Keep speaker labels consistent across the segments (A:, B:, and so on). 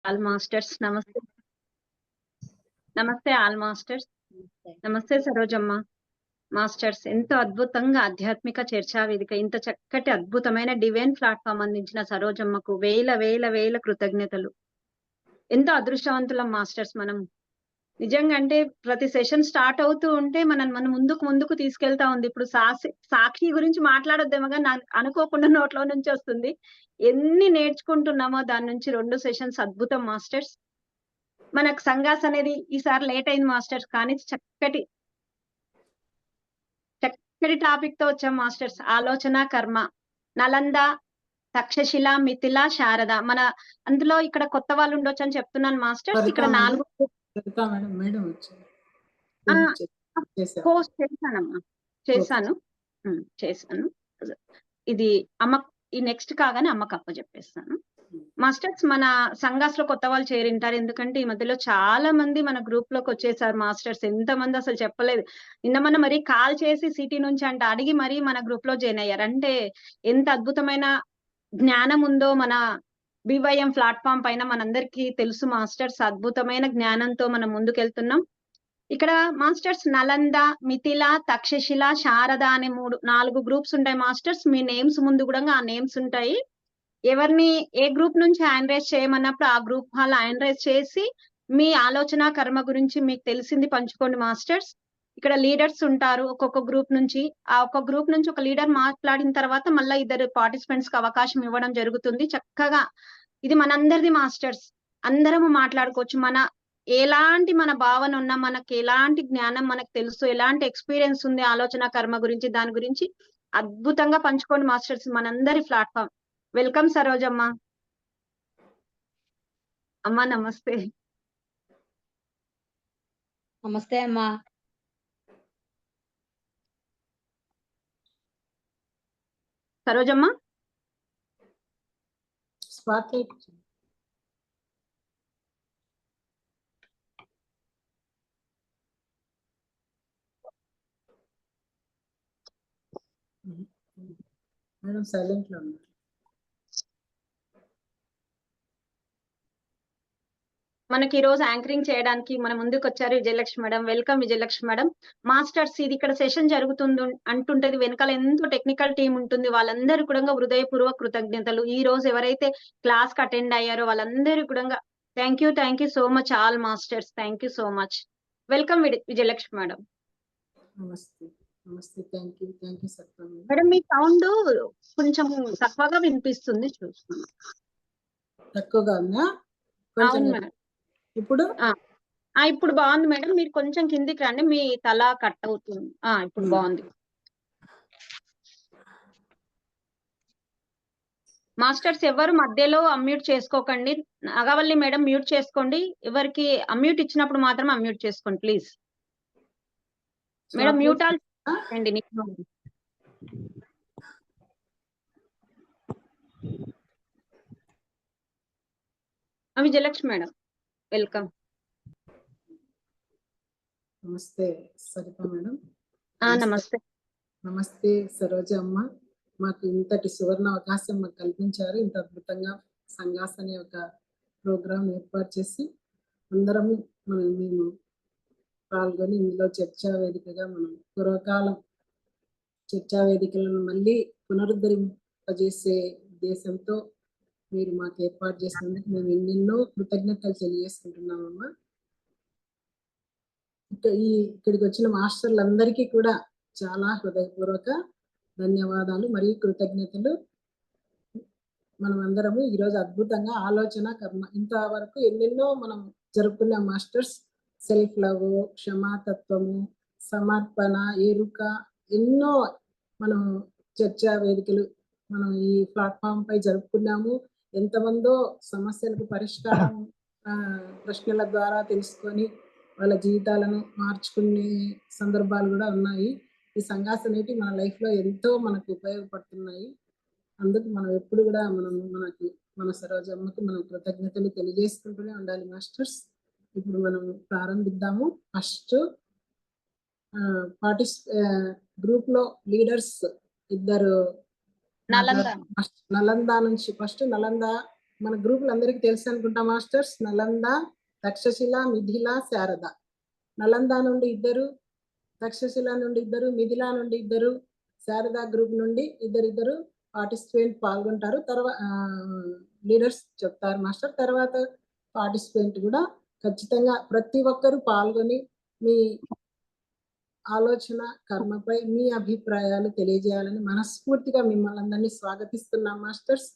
A: All masters నమస్తే. నమస్తే all masters. నమస్తే సరోజమ్మ. మాస్టర్స్ ఎంతో అద్భుతంగా ఆధ్యాత్మిక చర్చా వేదిక ఇంత చక్కటి అద్భుతమైన డివైన్ ప్లాట్‌ఫార్మ్ అందించిన సరోజమ్మకు వేల వేల వేల కృతజ్ఞతలు. ఎంతో అదృష్టవంతులం మాస్టర్స్ మనం. నిజంగా అంటే ప్రతి సెషన్ స్టార్ట్ అవుతూ ఉంటే మనం ముందుకు తీసుకెళ్తా ఉంది. ఇప్పుడు సాక్షి గురించి మాట్లాడొద్దేమో గాని అనుకోకుండా నోట్లో నుంచి వస్తుంది. ఎన్ని నేర్చుకుంటున్నామో దాని నుంచి 2 సెషన్స్ అద్భుతం మాస్టర్స్. మనకు సంగాస్ అనేది ఈసారి లేట్ అయింది మాస్టర్స్. కానీ చక్కటి టాపిక్ తో వచ్చాం మాస్టర్స్. ఆలోచన కర్మ, నలంద, తక్షశిల, మిథిల, శారద. మన అందులో ఇక్కడ కొత్త వాళ్ళు ఉండొచ్చు అని చెప్తున్నాను మాస్టర్స్. ఇక్కడ 4 పోస్ట్ చేశానమ్మా. చేశాను. ఇది అమ్మ ఈ నెక్స్ట్ కాగానే అమ్మకు అప్పచెప్పేస్తాను. మాస్టర్స్ మన సంఘాస్ లో కొత్త వాళ్ళు చేరింటారు. ఎందుకంటే ఈ మధ్యలో చాలా మంది మన గ్రూప్ లోకి వచ్చేసారు మాస్టర్స్. ఎంత మంది అసలు చెప్పలేదు. నిన్న మొన్న మరి కాల్ చేసి సిటీ నుంచి అంటే అడిగి మరి మన గ్రూప్ లో జాయిన్ అయ్యారు. అంటే ఎంత అద్భుతమైన జ్ఞానం ఉందో మన బివైఎం ప్లాట్ఫామ్ పైన మనందరికీ తెలుసు మాస్టర్స్. అద్భుతమైన జ్ఞానంతో మనం ముందుకెళ్తున్నాం. ఇక్కడ మాస్టర్స్ నలంద, మిథిల, తక్షశిల, శారద అనే 4 గ్రూప్స్ ఉంటాయి మాస్టర్స్. మీ నేమ్స్ ముందు కూడా ఆ నేమ్స్ ఉంటాయి. ఎవరిని ఏ గ్రూప్ నుంచి హ్యాండ్ రైజ్ చేయమన్నప్పుడు ఆ గ్రూప్ వాళ్ళు హ్యాండ్ రైజ్ చేసి మీ ఆలోచన కర్మ గురించి మీకు తెలిసింది పంచుకోండి మాస్టర్స్. ఇక్కడ లీడర్స్ ఉంటారు ఒక్కొక్క గ్రూప్ నుంచి. ఆ ఒక్క గ్రూప్ నుంచి ఒక లీడర్ మాట్లాడిన తర్వాత మళ్ళీ ఇద్దరు పార్టిసిపెంట్స్ కి అవకాశం ఇవ్వడం జరుగుతుంది. చక్కగా ఇది మనందరిది మాస్టర్స్. అందరము మాట్లాడుకోవచ్చు. ఎలాంటి మన భావన ఉన్నా, మనకి ఎలాంటి జ్ఞానం మనకు తెలుసు, ఎలాంటి ఎక్స్పీరియన్స్ ఉంది ఆలోచన కర్మ గురించి, దాని గురించి అద్భుతంగా పంచుకోండి మాస్టర్స్. మనందరి ప్లాట్ఫామ్. వెల్కమ్ సరోజమ్మ. అమ్మా నమస్తే.
B: నమస్తే అమ్మా.
A: సరోజమ్మ
C: మేడం సైలెంట్ లో ఉన్నారు.
A: మనకి ఈ రోజు యాంకరింగ్ చేయడానికి మన ముందుకు వచ్చారు Vijayalakshmi madam. Welcome Vijayalakshmi madam. Masters ఇది ఇక్కడ సెషన్ జరుగుతుంది అంటుంటది, వెనకాల ఎంతో టెక్నికల్ టీం ఉంటుంది. వాళ్ళందరూ కూడా హృదయపూర్వక కృతజ్ఞతలు. ఈ రోజు ఎవరైతే క్లాస్ కి అటెండ్ అయ్యారో వాళ్ళందరూ కూడా thank you so much all masters. Thank you so much. Welcome Vijayalakshmi madam.
C: నమస్తే నమస్తే. Thank you Satyam
A: madam. మీ సౌండ్ కొంచెం తక్కువగా వినిపిస్తుంది, చూస్తున్నాం.
C: తక్కువగా ఉందా?
A: అవును మేడం. ఇప్పుడు బాగుంది మేడం. మీరు కొంచెం కిందికి రండి, మీ తల కట్ అవుతుంది. ఇప్పుడు బాగుంది మాస్టర్స్. ఎవరు మధ్యలో అమ్యూట్ చేసుకోకండి. నాగవల్లి మేడం మ్యూట్ చేసుకోండి. ఎవరికి అమ్యూట్ ఇచ్చినప్పుడు మాత్రం అమ్యూట్ చేసుకోండి ప్లీజ్. మేడం మ్యూట్ అండి. Vijayalakshmi madam welcome.
C: నమస్తే సరిత మేడం.
A: నమస్తే.
C: నమస్తే సరోజ అమ్మ. మాకు ఇంతటి సువర్ణ అవకాశం మాకు కల్పించారు. ఇంత అద్భుతంగా సంగాస్ అనే ఒక ప్రోగ్రాం ఏర్పాటు చేసి అందరము మేము పాల్గొని ఇందులో చర్చా వేదికగా మనం పూర్వకాలం చర్చా వేదికలను మళ్ళీ పునరుద్ధరింపజేసే ఉద్దేశంతో మీరు మాకు ఏర్పాటు చేసినందుకు మేము ఎన్నెన్నో కృతజ్ఞతలు తెలియజేసుకుంటున్నామమ్మా. ఇక్కడికి వచ్చిన మాస్టర్లందరికీ కూడా చాలా హృదయపూర్వక ధన్యవాదాలు మరియు కృతజ్ఞతలు. మనం అందరము ఈరోజు అద్భుతంగా ఆలోచన కర్మ ఇంతవరకు ఎన్నెన్నో మనం జరుపుకున్న మాస్టర్స్. సెల్ఫ్ లవ్, క్షమాతత్వము, సమర్పణ, ఎరుక, ఎన్నో మనం చర్చా వేదికలు మనం ఈ ప్లాట్ఫామ్ పై జరుపుకున్నాము. ఎంతమందో సమస్యలకు పరిష్కారం ప్రశ్నల ద్వారా తెలుసుకొని వాళ్ళ జీవితాలను మార్చుకునే సందర్భాలు కూడా ఉన్నాయి. ఈ సంగాస్ అనేవి మన లైఫ్ లో ఎంతో మనకు ఉపయోగపడుతున్నాయి. అందుకు మనం ఎప్పుడు కూడా మన సరోజమ్మకి మనం కృతజ్ఞతలు తెలియజేసుకుంటూనే ఉండాలి మాస్టర్స్. ఇప్పుడు మనం ప్రారంభిద్దాము. ఫస్ట్ గ్రూప్ లో లీడర్స్ ఇద్దరు నలంద నుంచి ఫస్ట్ నలంద మన గ్రూపులు అందరికీ తెలుసు అనుకుంటా మాస్టర్స్. నలంద, తక్షశిల, మిథిల, శారద. నలంద నుండి 2, తక్షశిల నుండి 2, మిథిల నుండి 2, శారద గ్రూప్ నుండి ఇద్దరు పార్టిసిపెంట్ పాల్గొంటారు. తర్వాత లీడర్స్ చెప్తారు మాస్టర్. తర్వాత పార్టిసిపెంట్ కూడా ఖచ్చితంగా ప్రతి ఒక్కరూ పాల్గొని మీ ఆలోచన కర్మపై మీ అభిప్రాయాలు తెలియజేయాలని మనస్ఫూర్తిగా మిమ్మల్ని అందరినీ స్వాగతిస్తున్నాం మాస్టర్స్.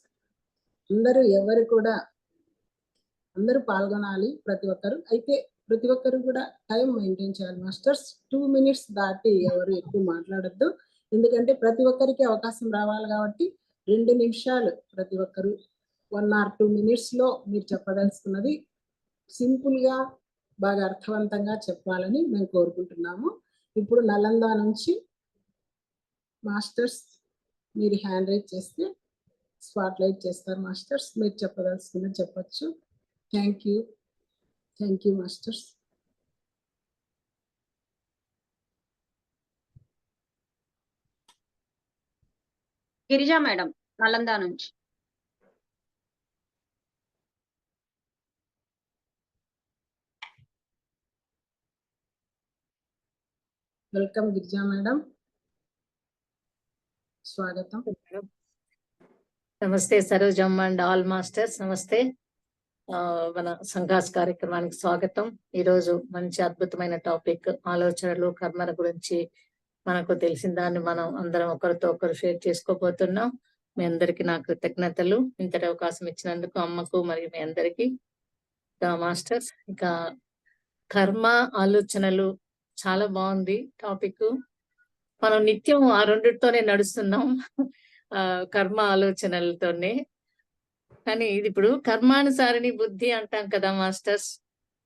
C: అందరూ పాల్గొనాలి ప్రతి ఒక్కరు. అయితే ప్రతి ఒక్కరు కూడా టైం మెయింటైన్ చేయాలి మాస్టర్స్. 2 minutes దాటి ఎవరు ఎక్కువ మాట్లాడద్దు. ఎందుకంటే ప్రతి ఒక్కరికి అవకాశం రావాలి కాబట్టి 2 నిమిషాలు ప్రతి ఒక్కరు 1 or 2 minutes లో మీరు చెప్పదలుచుకున్నది సింపుల్ గా బాగా అర్థవంతంగా చెప్పాలని మేము కోరుకుంటున్నాము. ఇప్పుడు నలంద నుంచి మాస్టర్స్ మీరు హ్యాండ్ రైజ్ చేస్తే స్పాట్ లైట్ చేస్తారు మాస్టర్స్. మీరు చెప్పదలుచుకున్నది చెప్పచ్చు. Thank you masters.
A: Girija madam Nalanda నుంచి.
C: వెల్కమ్ గిరిజా మేడం, స్వాగతం.
D: నమస్తే సరోజమ్మ అండ్ ఆల్ మాస్టర్స్, నమస్తే. మన సంఘాస్ కార్యక్రమానికి స్వాగతం. ఈరోజు మంచి అద్భుతమైన టాపిక్ ఆలోచనలు కర్మల గురించి మనకు తెలిసిన దాన్ని మనం అందరం ఒకరితో ఒకరు షేర్ చేసుకోబోతున్నాం. మీ అందరికి నా కృతజ్ఞతలు. ఇంతటి అవకాశం ఇచ్చినందుకు అమ్మకు మరియు మీ అందరికి. మాస్టర్స్, ఇక కర్మ ఆలోచనలు చాలా బాగుంది టాపిక్. మనం నిత్యం ఆ రెండిటితోనే నడుస్తున్నాం, కర్మ ఆలోచనలతోనే. కానీ ఇది ఇప్పుడు కర్మానుసారిని బుద్ధి అంటాం కదా మాస్టర్స్.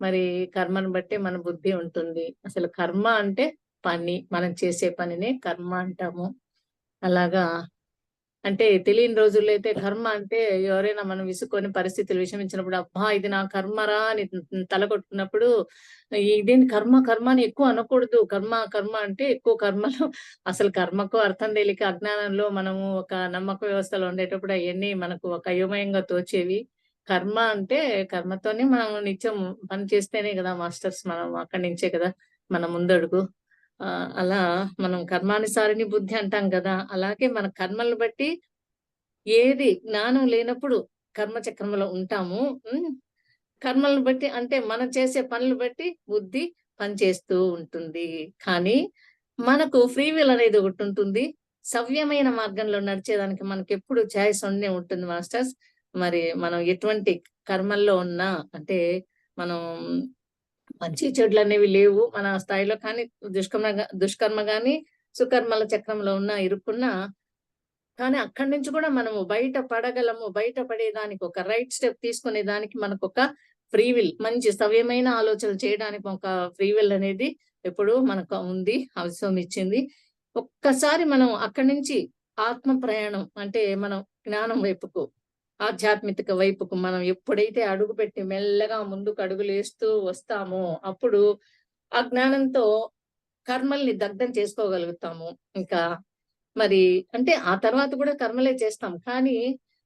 D: మరి కర్మను బట్టి మన బుద్ధి ఉంటుంది. అసలు కర్మ అంటే పని, మనం చేసే పనినే కర్మ అంటాము. అలాగా అంటే తెలియని రోజుల్లో అయితే కర్మ అంటే ఎవరైనా మనం విసుకొని పరిస్థితులు విషమించినప్పుడు అబ్బా ఇది నా కర్మరా అని తలకొట్టుకున్నప్పుడు ఇదేంటి కర్మ కర్మ అని ఎక్కువ అనకూడదు. కర్మ అంటే ఎక్కువ కర్మలు. అసలు కర్మకు అర్థం తెలియక అజ్ఞానంలో మనము ఒక నమ్మక వ్యవస్థలో ఉండేటప్పుడు అవన్నీ మనకు ఒక అయోమయంగా తోచేవి. కర్మ అంటే కర్మతోనే మనం నిత్యం పని చేస్తేనే కదా మాస్టర్స్ మనం అక్కడి నుంచే కదా మన ముందడుగు. అలా మనం కర్మానుసారిని బుద్ధి అంటాం కదా. అలాగే మన కర్మలను బట్టి ఏది జ్ఞానం లేనప్పుడు కర్మచక్రంలో ఉంటాము. కర్మలను బట్టి అంటే మనం చేసే పనులు బట్టి బుద్ధి పనిచేస్తూ ఉంటుంది. కానీ మనకు ఫ్రీ విల్ అనేది ఒకటి ఉంటుంది. సవ్యమైన మార్గంలో నడిచేదానికి మనకి ఎప్పుడు ఛాయిస్ ఉండే ఉంటుంది మాస్టర్స్. మరి మనం ఎటువంటి కర్మల్లో ఉన్నా అంటే మనం మంచి చెడులు అనేవి లేవు మన స్థాయిలో. కానీ దుష్కర్మ గాని సుకర్మల చక్రంలో ఉన్నా ఇరుక్కున్నా కానీ అక్కడి నుంచి కూడా మనము బయట పడగలము. బయట పడేదానికి ఒక రైట్ స్టెప్ తీసుకునే దానికి మనకు ఒక ఫ్రీ విల్, మంచి సవ్యమైన ఆలోచనలు చేయడానికి ఒక ఫ్రీ విల్ అనేది ఎప్పుడు మనకు ఉంది, అవసరం ఇచ్చింది. ఒక్కసారి మనం అక్కడి నుంచి ఆత్మ ప్రయాణం అంటే మనం జ్ఞానం వైపుకు, ఆధ్యాత్మిక వైపుకు మనం ఎప్పుడైతే అడుగు పెట్టి మెల్లగా ముందుకు అడుగులు వేస్తూ వస్తామో అప్పుడు ఆ జ్ఞానంతో కర్మల్ని దగ్ధం చేసుకోగలుగుతాము. ఇంకా మరి అంటే ఆ తర్వాత కూడా కర్మలే చేస్తాం. కానీ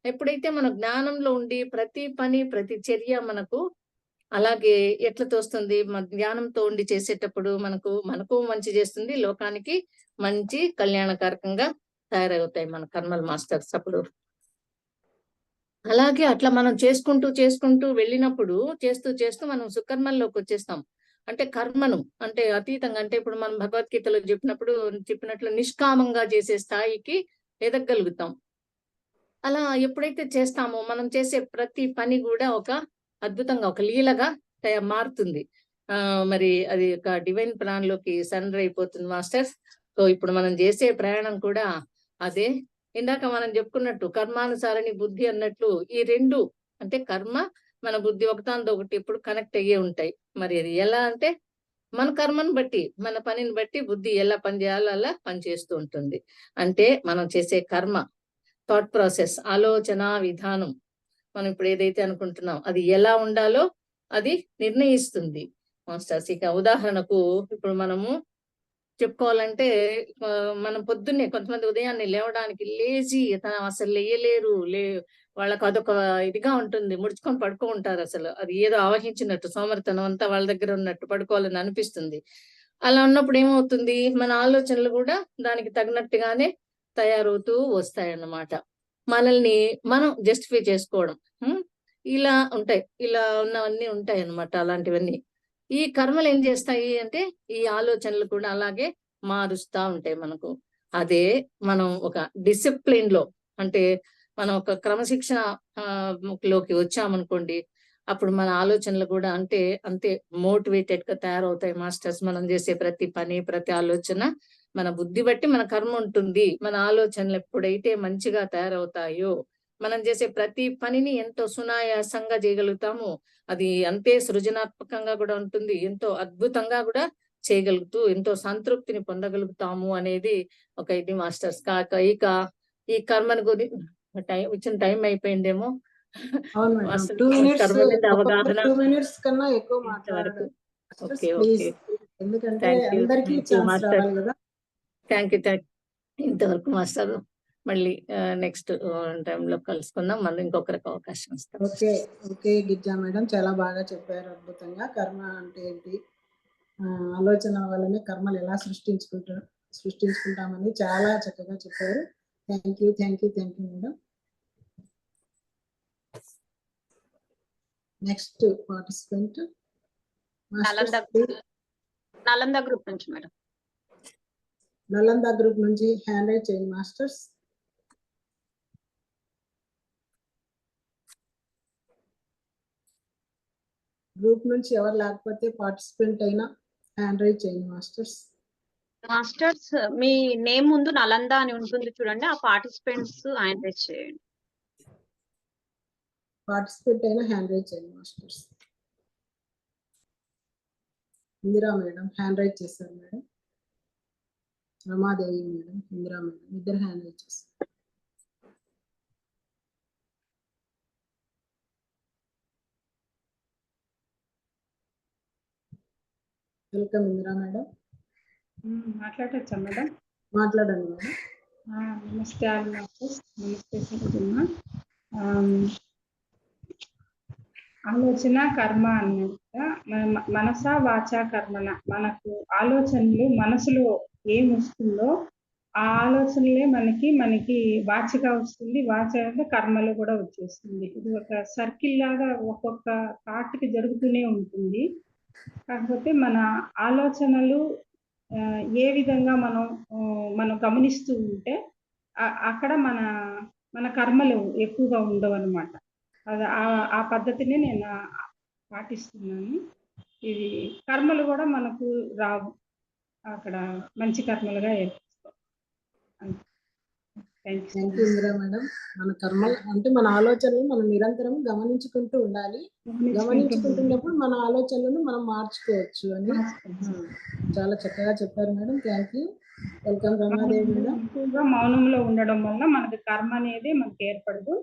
D: ఎప్పుడైతే మన జ్ఞానంలో ఉండి ప్రతి పని ప్రతి చర్య మనకు అలాగే ఎట్లా తోస్తుంది, మన జ్ఞానంతో ఉండి చేసేటప్పుడు మనకు మంచి చేస్తుంది, లోకానికి మంచి కళ్యాణకారకంగా తయారవుతాయి మన కర్మలు మాస్టర్స్. అప్పుడు అలాగే అట్లా మనం చేసుకుంటూ వెళ్ళినప్పుడు చేస్తూ మనం సుకర్మల్లోకి వచ్చేస్తాం. అంటే కర్మను అంటే అతీతంగా అంటే ఇప్పుడు మనం భగవద్గీతలో చెప్పినట్లు నిష్కామంగా చేసే స్థాయికి ఎదగలుగుతాం. అలా ఎప్పుడైతే చేస్తామో మనం చేసే ప్రతి పని కూడా ఒక అద్భుతంగా ఒక లీలగా మారుతుంది. మరి అది ఒక డివైన్ ప్లాన్ లోకి సరెండర్ అయిపోతుంది మాస్టర్స్. సో ఇప్పుడు మనం చేసే ప్రయాణం కూడా అదే. ఇందాక మనం చెప్పుకున్నట్టు కర్మానుసారిని బుద్ధి అన్నట్లు ఈ రెండు అంటే కర్మ మన బుద్ధి ఒకదానితో ఒకటి ఎప్పుడు కనెక్ట్ అయ్యే ఉంటాయి. మరి అది ఎలా అంటే మన కర్మను బట్టి మన పనిని బట్టి బుద్ధి ఎలా పని చేయాలో అలా పనిచేస్తూ ఉంటుంది. అంటే మనం చేసే కర్మ థాట్ ప్రాసెస్, ఆలోచన విధానం మనం ఇప్పుడు ఏదైతే అనుకుంటున్నాం అది ఎలా ఉండాలో అది నిర్ణయిస్తుంది మాస్టర్స్. ఇక ఉదాహరణకు ఇప్పుడు మనము చెప్పుకోవాలంటే మనం పొద్దున్నే కొంతమంది ఉదయాన్నే లేవడానికి లేజీ, అసలు లేయలేరు, వాళ్ళకి అదొక ఇదిగా ఉంటుంది, ముడుచుకొని పడుకో ఉంటారు. అసలు అది ఏదో ఆవహించినట్టు సోమరితనం అంతా వాళ్ళ దగ్గర ఉన్నట్టు పడుకోవాలని అనిపిస్తుంది. అలా ఉన్నప్పుడు ఏమవుతుంది, మన ఆలోచనలు కూడా దానికి తగినట్టుగానే తయారవుతూ వస్తాయన్నమాట. మనల్ని మనం జస్టిఫై చేసుకోవడం ఇలా ఉంటాయి, ఇలా ఉన్నవన్నీ ఉంటాయి అన్నమాట. అలాంటివన్నీ ఈ కర్మలు ఏం చేస్తాయి అంటే ఈ ఆలోచనలు కూడా అలాగే మారుస్తా ఉంటాయి మనకు. అదే మనం ఒక డిసిప్లిన్ లో, అంటే మనం ఒక క్రమశిక్షణ లోకి వచ్చామనుకోండి, అప్పుడు మన ఆలోచనలు కూడా అంతే మోటివేటెడ్ గా తయారవుతాయి మాస్టర్స్. మనం చేసే ప్రతి పని, ప్రతి ఆలోచన మన బుద్ధి బట్టి మన కర్మ ఉంటుంది. మన ఆలోచనలు ఎప్పుడైతే మంచిగా తయారవుతాయో మనం చేసే ప్రతి పనిని ఎంతో సునాయాసంగా చేయగలుగుతాము. అది అంతే సృజనాత్మకంగా కూడా ఉంటుంది, ఎంతో అద్భుతంగా కూడా చేయగలుగుతూ ఎంతో సంతృప్తిని పొందగలుగుతాము అనేది ఒక ఇది మాస్టర్స్. ఇక ఈ కర్మను గురించి ఇచ్చిన టైం అయిపోయిందేమో.
C: అవును మేడం,
D: మాస్టర్స్
C: 2 minutes,
D: కర్మ మీద అవగాహన
C: 2 minutes కన్నా ఎక్కువ
D: ఇంతవరకు.
C: మాట్లాడారు
D: ఓకే
C: ప్లీజ్,
D: ఓకే,
C: ఎందుకంటే
D: థ్యాంక్ యూ
C: అందరికీ ఛాన్స్
D: మాస్టర్.
C: రావాలి కదా.
D: థ్యాంక్ యూ ఇంతవరకు మాస్టర్. మళ్ళీ నెక్స్ట్ టైంలో కలుసుకుందాం, మనం ఇంకొకరికి అవకాశం ఇస్తాం.
C: ఓకే ఓకే గిరిజా మేడం, చాలా బాగా చెప్పారు, అద్భుతంగా. కర్మ అంటే ఏంటి, ఆలోచన వల్లనే కర్మలు ఎలా సృష్టించుకుంటామని చాలా చక్కగా చెప్పారు. Thank you madam. Next participant
A: Nalanda group నుంచి మేడం.
C: నలంద గ్రూప్ నుంచి హ్యాండ్ రైజ్ చేయండి మాస్టర్స్. గ్రూప్ నుంచి ఎవరు లేకపోతే పార్టిసిపెంట్ అయినా హ్యాండ్ రైజ్ చేయండి మాస్టర్స్.
A: మాస్టర్స్ మీ నేమ్ ముందు నలంద అని ఉంటుంది చూడండి, ఆ పార్టిసిపెంట్స్ హ్యాండ్ రైజ్ చేయండి.
C: పార్టిసిపెంట్ అయినా హ్యాండ్ రైజ్ చేయండి masters. Indira madam hand raise చేశారు madam. Ramadevi madam, Indira madam ఇద్దరు హ్యాండ్ రైజ్ చేశారు. Welcome Indira madam.
E: మాట్లాడచ్చా మేడం?
C: మాట్లాడండి మేడం.
E: నమస్తే ఆల్ మాస్టర్స్, నమస్తే సరోజమ్మ. ఆలోచన కర్మ అన్నట్టుగా మనస వాచ కర్మన, మనకు ఆలోచనలు మనసులో ఏం వస్తుందో ఆ ఆలోచనలే మనకి వాచగా వస్తుంది, వాచ అంటే కర్మలు కూడా వచ్చేస్తుంది. ఇది ఒక సర్కిల్ లాగా ఒక్కొక్క థాట్కి జరుగుతూనే ఉంటుంది. కాకపోతే మన ఆలోచనలు ఏ విధంగా మనం గమనిస్తూ ఉంటే అక్కడ మన కర్మలు ఎక్కువగా ఉండవు అన్నమాట. అది ఆ పద్ధతిని నేను పాటిస్తున్నాను. ఇది కర్మలు కూడా మనకు రావు, అక్కడ మంచి కర్మలుగా ఏర్పడతాయి.
C: Thank you Indira madam. మన కర్మలు అంటే మన ఆలోచనలు మనం నిరంతరం గమనించుకుంటూ ఉండాలి. గమనించుకుంటున్నప్పుడు మన ఆలోచనలను మనం మార్చుకోవచ్చు అని చాలా చక్కగా చెప్పారు madam. Thank you. Welcome Ramadevi madam.
E: ఎక్కువగా మౌనంలో ఉండడం వల్ల మనకి కర్మ అనేది మనకి ఏర్పడదు.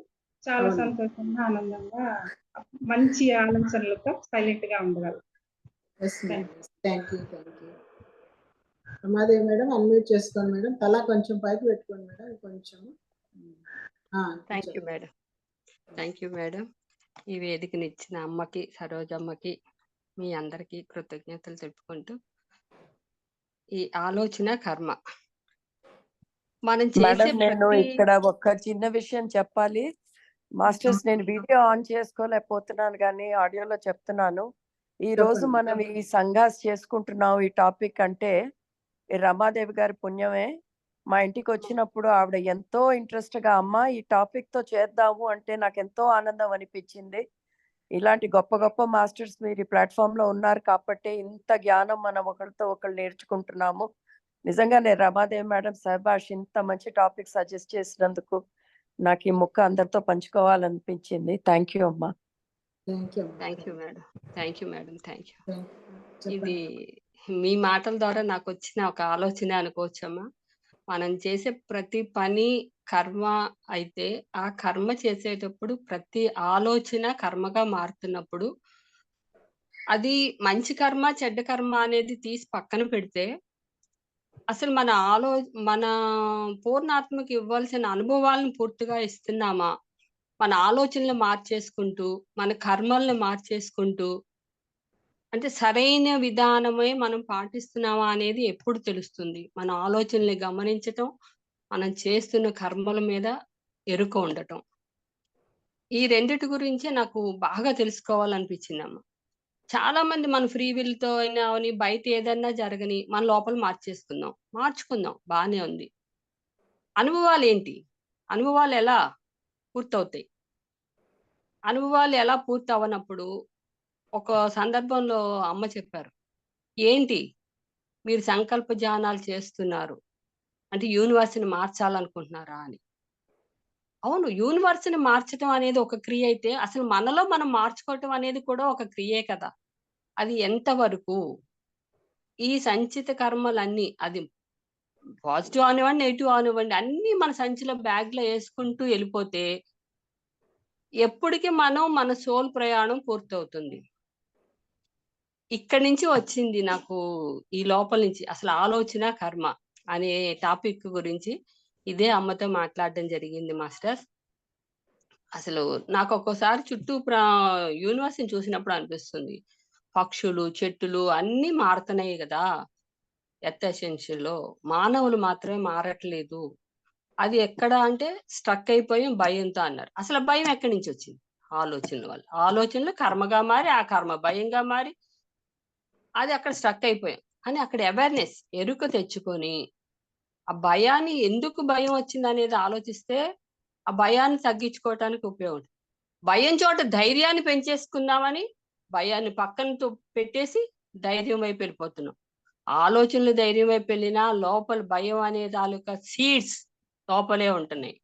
E: చాలా సంతోషంగా, ఆనందంగా, మంచి ఆలోచనలతో సైలెంట్ గా ఉండగలం.
C: Thank you. Ramadevi madam unmute చేసుకోండి మేడం. తల కొంచెం పైకి పెట్టుకోండి మేడం, కొంచెం.
F: Thank you madam. ఈ వేదికని ఇచ్చిన అమ్మకి, సరోజమ్మకి, మీ అందరికీ కృతజ్ఞతలు తెలుపుకుంటూ, ఈ ఆలోచన కర్మ మనం చేసే
G: నేను ఇక్కడ ఒక చిన్న విషయం చెప్పాలి మాస్టర్స్. నేను వీడియో ఆన్ చేసుకోలేకపోతున్నాను కానీ ఆడియోలో చెప్తున్నాను. ఈ రోజు మనం ఈ సంఘాస్ చేసుకుంటున్నాం. ఈ టాపిక్ అంటే రమాదేవి గారి పుణ్యమే. మా ఇంటికి వచ్చినప్పుడు ఆవిడ ఎంతో ఇంట్రెస్ట్ గా అమ్మ ఈ టాపిక్ తో చేద్దాము అంటే నాకు ఎంతో ఆనందం అనిపించింది. ఇలాంటి గొప్ప గొప్ప మాస్టర్స్ మీరు ఈ ప్లాట్ఫామ్ లో ఉన్నారు కాబట్టి ఇంత జ్ఞానం మనం ఒకరితో ఒకరు నేర్చుకుంటున్నాము. నిజంగా నేను రమాదేవి మేడం సభాష్, ఇంత మంచి టాపిక్ సజెస్ట్ చేసినందుకు నాకు ఈ ముక్క అందరితో పంచుకోవాలనిపించింది. థ్యాంక్ యూ అమ్మా.
F: Thank you madam. ఇది మీ మాటల ద్వారా నాకు వచ్చిన ఒక ఆలోచన అనుకోవచ్చమ్మా. మనం చేసే ప్రతి పని కర్మ అయితే ఆ కర్మ చేసేటప్పుడు ప్రతి ఆలోచన కర్మగా మారుతున్నప్పుడు అది మంచి కర్మ చెడ్డ కర్మ అనేది తీసి పక్కన పెడితే అసలు మన పూర్ణాత్మకి ఇవ్వాల్సిన అనుభవాలను పూర్తిగా ఇస్తున్నామా? మన ఆలోచనలు మార్చేసుకుంటూ, మన కర్మలను మార్చేసుకుంటూ, అంటే సరైన విధానమే మనం పాటిస్తున్నామా అనేది ఎప్పుడు తెలుస్తుంది? మన ఆలోచనల్ని గమనించటం, మనం చేస్తున్న కర్మల మీద ఎరుక ఉండటం. ఈ రెండిటి గురించే నాకు బాగా తెలుసుకోవాలనిపించిందమ్మ. చాలా మంది మన ఫ్రీ విల్‌తో అయినా అవని బయట ఏదన్నా జరగని మన లోపల మార్చేసుకుందాం. మార్చుకుందాం బానే ఉంది. అనుభవాలేంటి? అనుభవాలు ఎలా పూర్తవుతాయి? అనుభవాలు ఎలా పూర్తవ్వనప్పుడు ఒక సందర్భంలో అమ్మ చెప్పారు. ఏంటి మీరు సంకల్ప ధ్యానాలు చేస్తున్నారు. అంటే యూనివర్స్‌ని మార్చాలనుకుంటున్నారా అని. అవును. యూనివర్స్‌ని మార్చటం అనేది ఒక క్రియ అయితే, అసలు మనలో మనం మార్చుకోవటం అనేది కూడా ఒక క్రియే కదా! అది ఎంత వరకు? ఈ సంచిత కర్మలన్నీ అది పాజిటివ్ అవనివ్వండి, నెగెటివ్ అవనివ్వండి, అన్నీ మన సంచిలో బ్యాగ్‌లో యేసుకుంటూ ఎళ్ళిపోతే, ఎప్పటికి మన సోల్ ప్రయాణం పూర్తవుతుంది. ఇక్కడి నుంచి వచ్చింది నాకు ఈ లోపల నుంచి అసలు ఆలోచన, కర్మ అనే టాపిక్ గురించి ఇదే అమ్మతో మాట్లాడడం జరిగింది మాస్టర్స్. అసలు నాకొక్కోసారి చుట్టూ యూనివర్స్‌ని చూసినప్పుడు అనిపిస్తుంది. పక్షులు, చెట్టులు అన్నీ మారుతున్నాయి గదా! ఎర్త్ ఎసెన్షియల్‌లో. మానవులు మాత్రమే మారట్లేదు. అది ఎక్కడ అంటే స్ట్రక్ అయిపోయాం భయంతో అన్నారు. అసలు భయం ఎక్కడి నుంచొచ్చింది? ఆలోచనల వల్ల. ఆలోచనలు కర్మగా మారి, ఆ కర్మ భయంగా మారి, అది అక్కడ స్ట్రక్ అయిపోయాం. కానీ అక్కడ అవేర్‌నెస్ ఎరుక తెచ్చుకొని, ఆ భయాన్ని ఎందుకు భయం వచ్చిందనేది ఆలోచిస్తే, ఆ భయాన్ని తగ్గించుకోవటానికి ఉపయోగం. భయం చోట ధైర్యాన్ని పెంచేసుకుందామని, భయాన్ని పెట్టేసి ధైర్యం వైపు వెళ్ళిపోతున్నాం. ఆలోచనలు ధైర్యం వైపు వెళ్ళినా లోపల భయం అనే తాలూకా సీడ్స్ లోపలే ఉంటున్నాయి.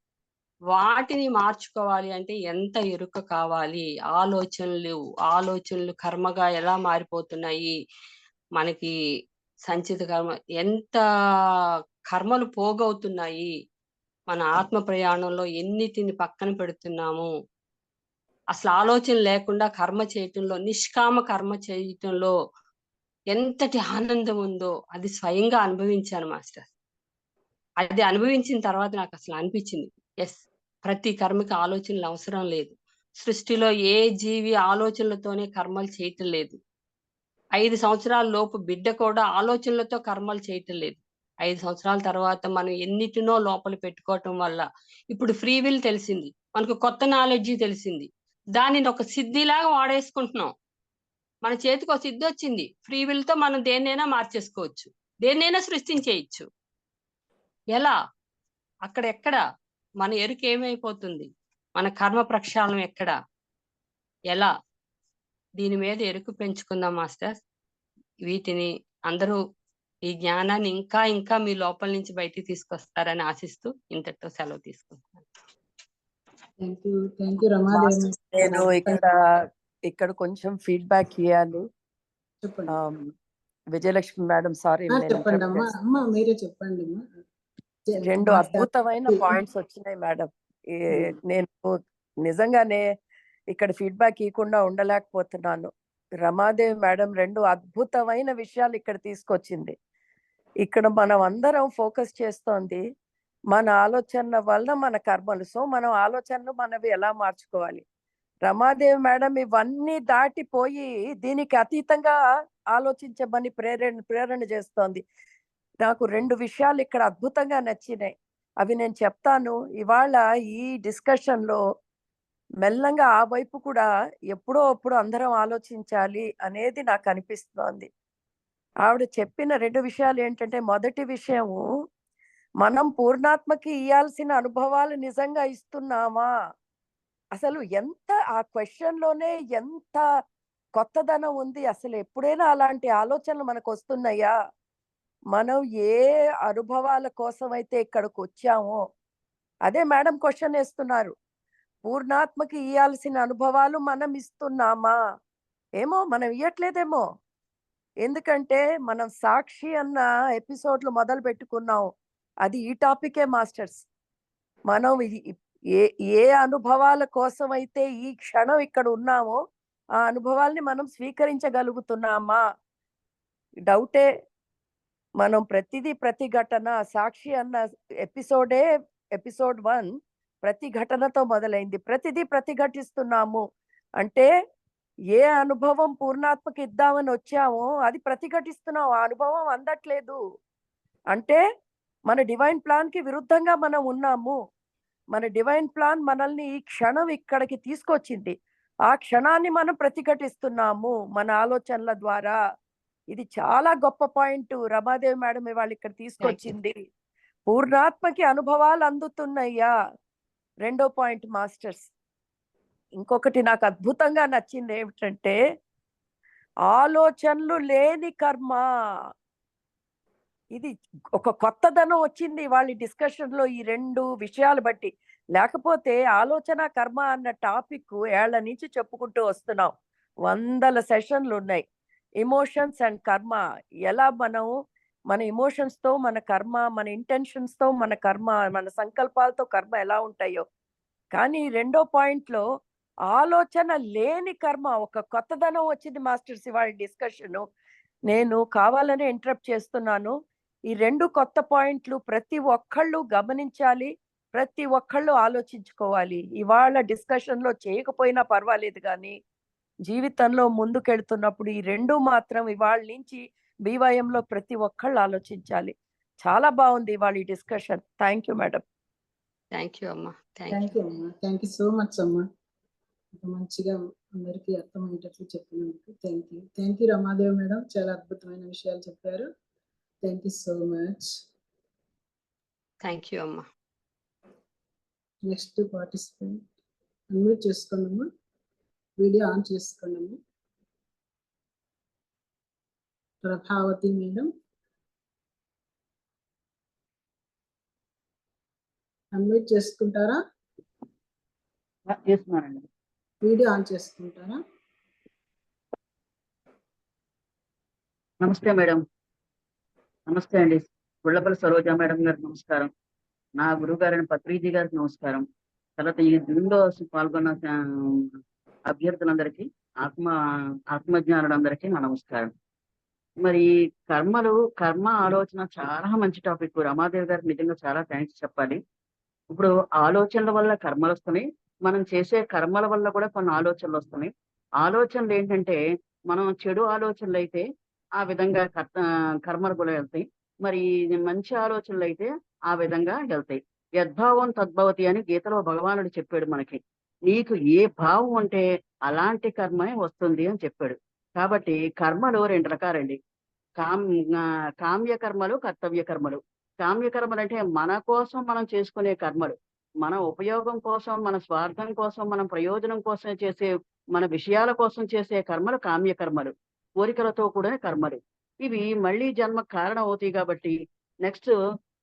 F: వాటిని మార్చుకోవాలి అంటే ఎంత ఎరుక కావాలి? ఆలోచనలు కర్మగా ఎలా మారిపోతున్నాయి? మనకి సంచిత కర్మ ఎంత కర్మలు పోగవుతున్నాయి? మన ఆత్మ ప్రయాణంలో ఎన్నిటిని పక్కన పెడుతున్నాము? అసలు ఆలోచన లేకుండా కర్మ చేయటంలో, నిష్కామ కర్మ చేయటంలో ఎంతటి ఆనందం ఉందో అది స్వయంగా అనుభవించాను మాస్టర్. అది అనుభవించిన తర్వాత నాకసలు అనిపిచ్చింది. యెస్. ప్రతి కర్మకి ఆలోచనలు అవసరం లేదు. సృష్టిలో ఏ జీవి ఆలోచనలతోనే కర్మలు చేయటం లేదు. 5 సంవత్సరాల లోపు బిడ్డ కూడా ఆలోచనలతో కర్మలు చేయటం లేదు. 5 సంవత్సరాల తర్వాత మనం ఎన్నిటినో లోపల పెట్టుకోవటం వల్ల ఇప్పుడు ఫ్రీ విల్ తెలిసింది. మనకు కొత్త నాలెడ్జి తెలిసింది. దానిని ఒక సిద్ధిలాగా వాడేసుకుంటున్నాం. మన చేతికో సిద్ధొచ్చింది. ఫ్రీ విల్‌తో మనం దేన్నైనా మార్చేసుకోవచ్చు. దేన్నైనా సృష్టించేయొచ్చు. ఎలా? అక్కడెక్కడ? మన ఎరుక ఏమైపోతుంది? మన కర్మ ప్రక్షాళనం ఎక్కడ? ఎలా? దీని మీద ఎరుక పెంచుకుందాం మాస్టర్స్. వీటిని అందరూ ఈ జ్ఞానాన్ని ఇంకా ఇంకా మీ లోపల నుంచి బయటికి తీసుకొస్తారని ఆశిస్తూ ఇంతటితో సెలవు తీసుకుంటున్నాను.
C: Thank you Ramadevi.
G: నేను ఇక్కడ కొంచెం ఫీడ్బ్యాక్ ఇవ్వాలి.
C: చెప్పండి.
G: విజయలక్ష్మి మేడం సారీ
C: చెప్పండి అమ్మా. అమ్మ మీరే చెప్పండి అమ్మా.
G: 2 అద్భుతమైన పాయింట్స్ వచ్చినాయి మేడం. నేను నిజంగానే ఇక్కడ ఫీడ్బ్యాక్ ఇవ్వకుండా ఉండలేకపోతున్నాను. రమాదేవి మేడం 2 అద్భుతమైన విషయాలు ఇక్కడ తీసుకొచ్చింది. ఇక్కడ మనం అందరం ఫోకస్ చేస్తోంది మన ఆలోచన వల్ల మన కర్మలు. సో మనం ఆలోచనలు మనవి ఎలా మార్చుకోవాలి. రమాదేవి మేడం ఇవన్నీ దాటిపోయి దీనికి అతీతంగా ఆలోచించమని ప్రేరణ చేస్తోంది. నాకు 2 విషయాలు ఇక్కడ అద్భుతంగా నచ్చినాయి. అవి నేను చెప్తాను. ఇవాళ ఈ డిస్కషన్‌లో మెల్లంగా ఆ వైపు కూడా ఎప్పుడో అప్పుడు అందరం ఆలోచించాలి అనేది నాకు అనిపిస్తోంది. ఆవిడ చెప్పిన 2 విషయాలు ఏంటంటే, మొదటి విషయము మనం పూర్ణాత్మకి ఇయ్యాల్సిన అనుభవాలు నిజంగా ఇస్తున్నామా? అసలు ఎంత ఆ క్వెషన్‌లోనే ఎంత కొత్తదనం ఉంది. అసలు ఎప్పుడైనా అలాంటి ఆలోచనలు మనకొస్తున్నాయా? మనం ఏ అనుభవాల కోసమైతే ఇక్కడికొచ్చామో, అదే మేడం క్వెషన్ ఏస్తున్నారు. పూర్ణాత్మకి ఇయ్యాల్సిన అనుభవాలు మనం ఇస్తున్నామా? ఏమో మనం ఇయ్యట్లేదేమో. ఎందుకంటే మనం సాక్షి అన్న ఎపిసోడ్‌లు మొదలుపెట్టుకున్నాం. అది ఈ టాపికే మాస్టర్స్. మనం ఏ ఏ అనుభవాల కోసమైతే ఈ క్షణం ఇక్కడ ఉన్నామో, ఆ అనుభవాల్ని మనం స్వీకరించగలుగుతున్నామా? డౌటే. మనం ప్రతిదీ ప్రతిఘటన సాక్షి అన్న ఎపిసోడ్ 1 ప్రతి ఘటనతో మొదలైంది. ప్రతిదీ ప్రతిఘటిస్తున్నాము అంటే ఏ అనుభవం పూర్ణాత్మకి ఇద్దామని వచ్చామో అది ప్రతిఘటిస్తున్నాం. ఆ అనుభవం అందట్లేదు అంటే మన డివైన్ ప్లాన్ కి విరుద్ధంగా మనం ఉన్నాము. మన డివైన్ ప్లాన్ మనల్ని ఈ క్షణం ఇక్కడికి తీసుకొచ్చింది. ఆ క్షణాన్ని మనం ప్రతిఘటిస్తున్నాము మన ఆలోచనల ద్వారా. ఇది చాలా గొప్ప పాయింట్ రమాదేవి మేడం ఇవాళ ఇక్కడ తీసుకొచ్చింది. పూర్ణాత్మకి అనుభవాలు అందుతున్నాయ్యా. రెండో పాయింట్ మాస్టర్స్. ఇంకొకటి నాకు అద్భుతంగా నచ్చింది ఏమిటంటే ఆలోచనలు లేని కర్మ. ఇది ఒక కొత్తదనం వచ్చింది వాళ్ళ డిస్కషన్ లో ఈ రెండు విషయాలు బట్టి. లేకపోతే ఆలోచన కర్మ అన్న టాపిక్ ఏళ్ల నుంచి చెప్పుకుంటూ వస్తున్నాం. 100 సెషన్లు ఉన్నాయి. ఎమోషన్స్ అండ్ కర్మ, ఎలా మనం మన ఎమోషన్స్ తో మన కర్మ, మన ఇంటెన్షన్స్ తో మన కర్మ, మన సంకల్పాలతో కర్మ ఎలా ఉంటాయో. కానీ రెండో పాయింట్ లో ఆలోచన లేని కర్మ, ఒక కొత్తదనం వచ్చింది మాస్టర్స్ ఇవాళ డిస్కషన్. నేను కావాలనే ఇంటరప్ట్ చేస్తున్నాను. ఈ రెండు కొత్త పాయింట్లు ప్రతి ఒక్కళ్ళు గమనించాలి, ప్రతి ఒక్కళ్ళు ఆలోచించుకోవాలి. ఇవాళ డిస్కషన్ లో చేయకపోయినా పర్వాలేదు, కానీ జీవితంలో ముందుకెళ్తున్నప్పుడు ఈ రెండు మాత్రం ఇవాళ నుంచి BYM లో ప్రతి ఒక్కళ్ళు ఆలోచించాలి. చాలా బాగుంది ఇవాళ ఈ discussion. Thank you madam.
F: Thank you అమ్మా.
C: థ్యాంక్ యూ అమ్మా. థ్యాంక్ యూ సో మచ్ అమ్మా. మంచిగా అందరికీ అర్థమయ్యేటట్లు చెప్పినందుకు థ్యాంక్ యూ రమాదేవి మేడం. చాలా అద్భుతమైన విషయాలు చెప్పారు. Thank you so much.
F: Thank you అమ్మా.
C: నెక్స్ట్ పార్టిసిపెంట్ అన్మ్యూట్ చేసుకోండమ్మా, వీడియో ఆన్ చేసుకోండమ్మా. ప్రభావతి మేడం అన్మ్యూట్ చేసుకుంటారా?
H: చేస్తున్నానండి.
C: వీడియో ఆన్ చేసుకుంటారా?
H: నమస్తే మేడం. నమస్తే అండి. గుళ్ళపల్లి సరోజ మేడం గారికి నమస్కారం. నా గురువు గారైన పత్రిజీ గారికి నమస్కారం. తర్వాత ఈ దీనిలో పాల్గొన్న అభ్యర్థులందరికీ, ఆత్మజ్ఞానులందరికీ నా నమస్కారం. మరి కర్మ ఆలోచన చాలా మంచి టాపిక్. రమాదేవి గారికి నిజంగా చాలా థ్యాంక్స్ చెప్పాలి. ఇప్పుడు ఆలోచనల వల్ల కర్మలు వస్తున్నాయి, మనం చేసే కర్మల వల్ల కూడా కొన్ని ఆలోచనలు వస్తున్నాయి. ఆలోచనలు ఏంటంటే మనం చెడు ఆలోచనలు అయితే ఆ విధంగా కర్మలు కూడా వెళ్తాయి. మరి మంచి ఆలోచనలు అయితే ఆ విధంగా వెళ్తాయి. యద్భావం తద్భవతి అని గీతలో భగవానుడు చెప్పాడు మనకి. నీకు ఏ భావం ఉంటే అలాంటి కర్మే వస్తుంది అని చెప్పాడు. కాబట్టి కర్మలు 2 రకాలండి. కామ్య కర్మలు, కర్తవ్య కర్మలు. కామ్య కర్మలు అంటే మన కోసం మనం చేసుకునే కర్మలు, మన ఉపయోగం కోసం, మన స్వార్థం కోసం, మన ప్రయోజనం కోసం చేసే, మన విషయాల కోసం చేసే కర్మలు కామ్య కర్మలు, కోరికలతో కూడిన కర్మలు. ఇవి మళ్ళీ జన్మ కారణం అవుతాయి. కాబట్టి నెక్స్ట్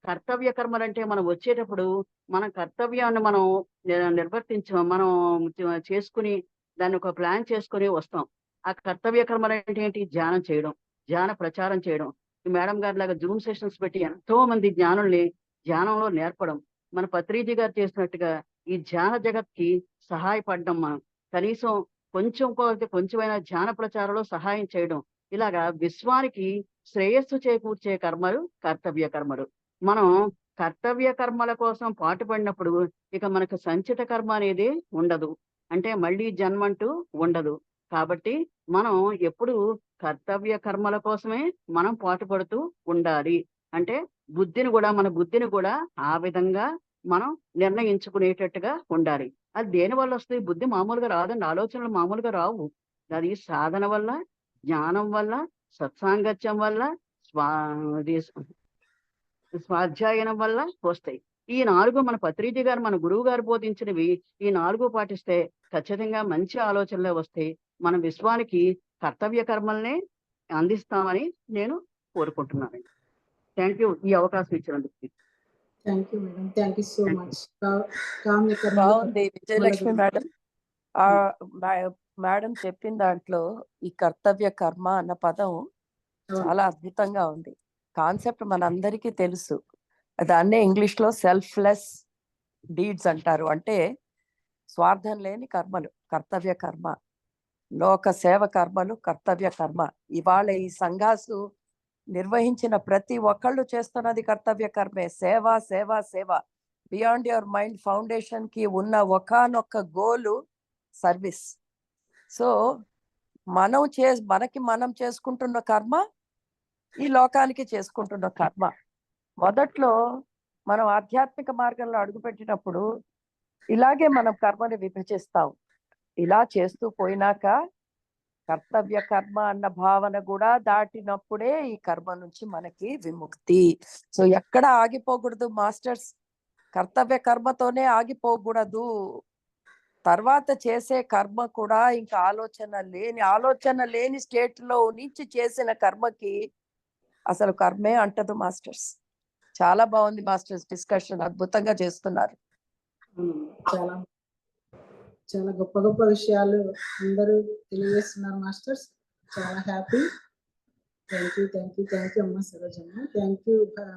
H: కర్తవ్య కర్మలు అంటే మనం వచ్చేటప్పుడు మన కర్తవ్యాన్ని మనం మనం చేసుకుని దాన్ని ఒక ప్లాన్ చేసుకుని వస్తాం. ఆ కర్తవ్య కర్మలు అంటే ఏంటి? ధ్యానం చేయడం, ధ్యాన ప్రచారం చేయడం. మేడం గారి లాగా జూమ్ సెషన్స్ పెట్టి ఎంతో మంది జ్ఞానుల్ని ధ్యానంలో నేర్పడం, మన పత్రిజీ గారు చేసినట్టుగా ఈ ధ్యాన జగత్కి సహాయపడడం, మనం కనీసం కొంచెమైనా ధ్యాన ప్రచారంలో సహాయం చేయడం. ఇలాగా విశ్వానికి శ్రేయస్సు చేకూర్చే కర్మలు కర్తవ్య కర్మలు. మనం కర్తవ్య కర్మల కోసం పాటుపడినప్పుడు ఇక మనకు సంచిత కర్మ అనేది ఉండదు, అంటే మళ్ళీ జన్మంటూ ఉండదు. కాబట్టి మనం ఎప్పుడు కర్తవ్య కర్మల కోసమే మనం పాటుపడుతూ ఉండాలి. అంటే మన బుద్ధిని కూడా ఆ విధంగా మనం నిర్ణయించుకునేటట్టుగా ఉండాలి. అది దేని వల్ల వస్తుంది? బుద్ధి మామూలుగా రాదండి, ఆలోచనలు మామూలుగా రావు. అది సాధన వల్ల, జ్ఞానం వల్ల, సత్సాంగత్యం వల్ల, స్వాధ్యాయనం వల్ల వస్తాయి. ఈ 4 మన పత్రిజీ గారు, మన గురువు గారు బోధించినవి. ఈ 4 పాటిస్తే ఖచ్చితంగా మంచి ఆలోచనలే వస్తాయి. మన విశ్వానికి కర్తవ్య కర్మల్నే అందిస్తామని నేను కోరుకుంటున్నానండి. థ్యాంక్ యూ ఈ అవకాశం ఇచ్చినందుకు.
C: Thank you madam. Thank you so much. కామ్య కర్మలు,
G: బాగుంది విజయలక్ష్మి మేడం. మేడం చెప్పిన దాంట్లో ఈ కర్తవ్య కర్మ అన్న పదం చాలా అద్భుతంగా ఉంది. కాన్సెప్ట్ మనందరికీ తెలుసు. దాన్నే ఇంగ్లీష్ లో సెల్ఫ్లెస్ డీడ్స్ అంటారు. అంటే స్వార్థం లేని కర్మలు కర్తవ్య కర్మ, లోక సేవ కర్మలు కర్తవ్య కర్మ. ఇవాళ ఈ సంఘాసు నిర్వహించిన ప్రతి ఒక్కళ్ళు చేస్తున్నది కర్తవ్య కర్మే. సేవ సేవ సేవ. బియాండ్ యువర్ మైండ్ ఫౌండేషన్ కి ఉన్న ఒకానొక్క గోలు సర్వీస్. సో మనకి మనం చేసుకుంటున్న కర్మ, ఈ లోకానికి చేసుకుంటున్న కర్మ. మొదట్లో మనం ఆధ్యాత్మిక మార్గంలో అడుగుపెట్టినప్పుడు ఇలాగే మనం కర్మని విభజిస్తాం. ఇలా చేస్తూ పోయినాక కర్తవ్య కర్మ అన్న భావన కూడా దాటినప్పుడే ఈ కర్మ నుంచి మనకి విముక్తి. సో ఎక్కడ ఆగిపోకూడదు మాస్టర్స్, కర్తవ్య కర్మతోనే ఆగిపోకూడదు. తర్వాత చేసే కర్మ కూడా ఇంకా ఆలోచన లేని స్టేట్ లో నుంచి చేసిన కర్మకి అసలు కర్మే అంటదు మాస్టర్స్. చాలా బాగుంది మాస్టర్స్ డిస్కషన్, అద్భుతంగా చేస్తున్నారు.
C: చాలా చాలా గొప్ప గొప్ప విషయాలు అందరూ తెలియజేస్తున్నారు మాస్టర్స్. చాలా హ్యాపీ. థ్యాంక్ యూ అమ్మ Sarojamma. Thank you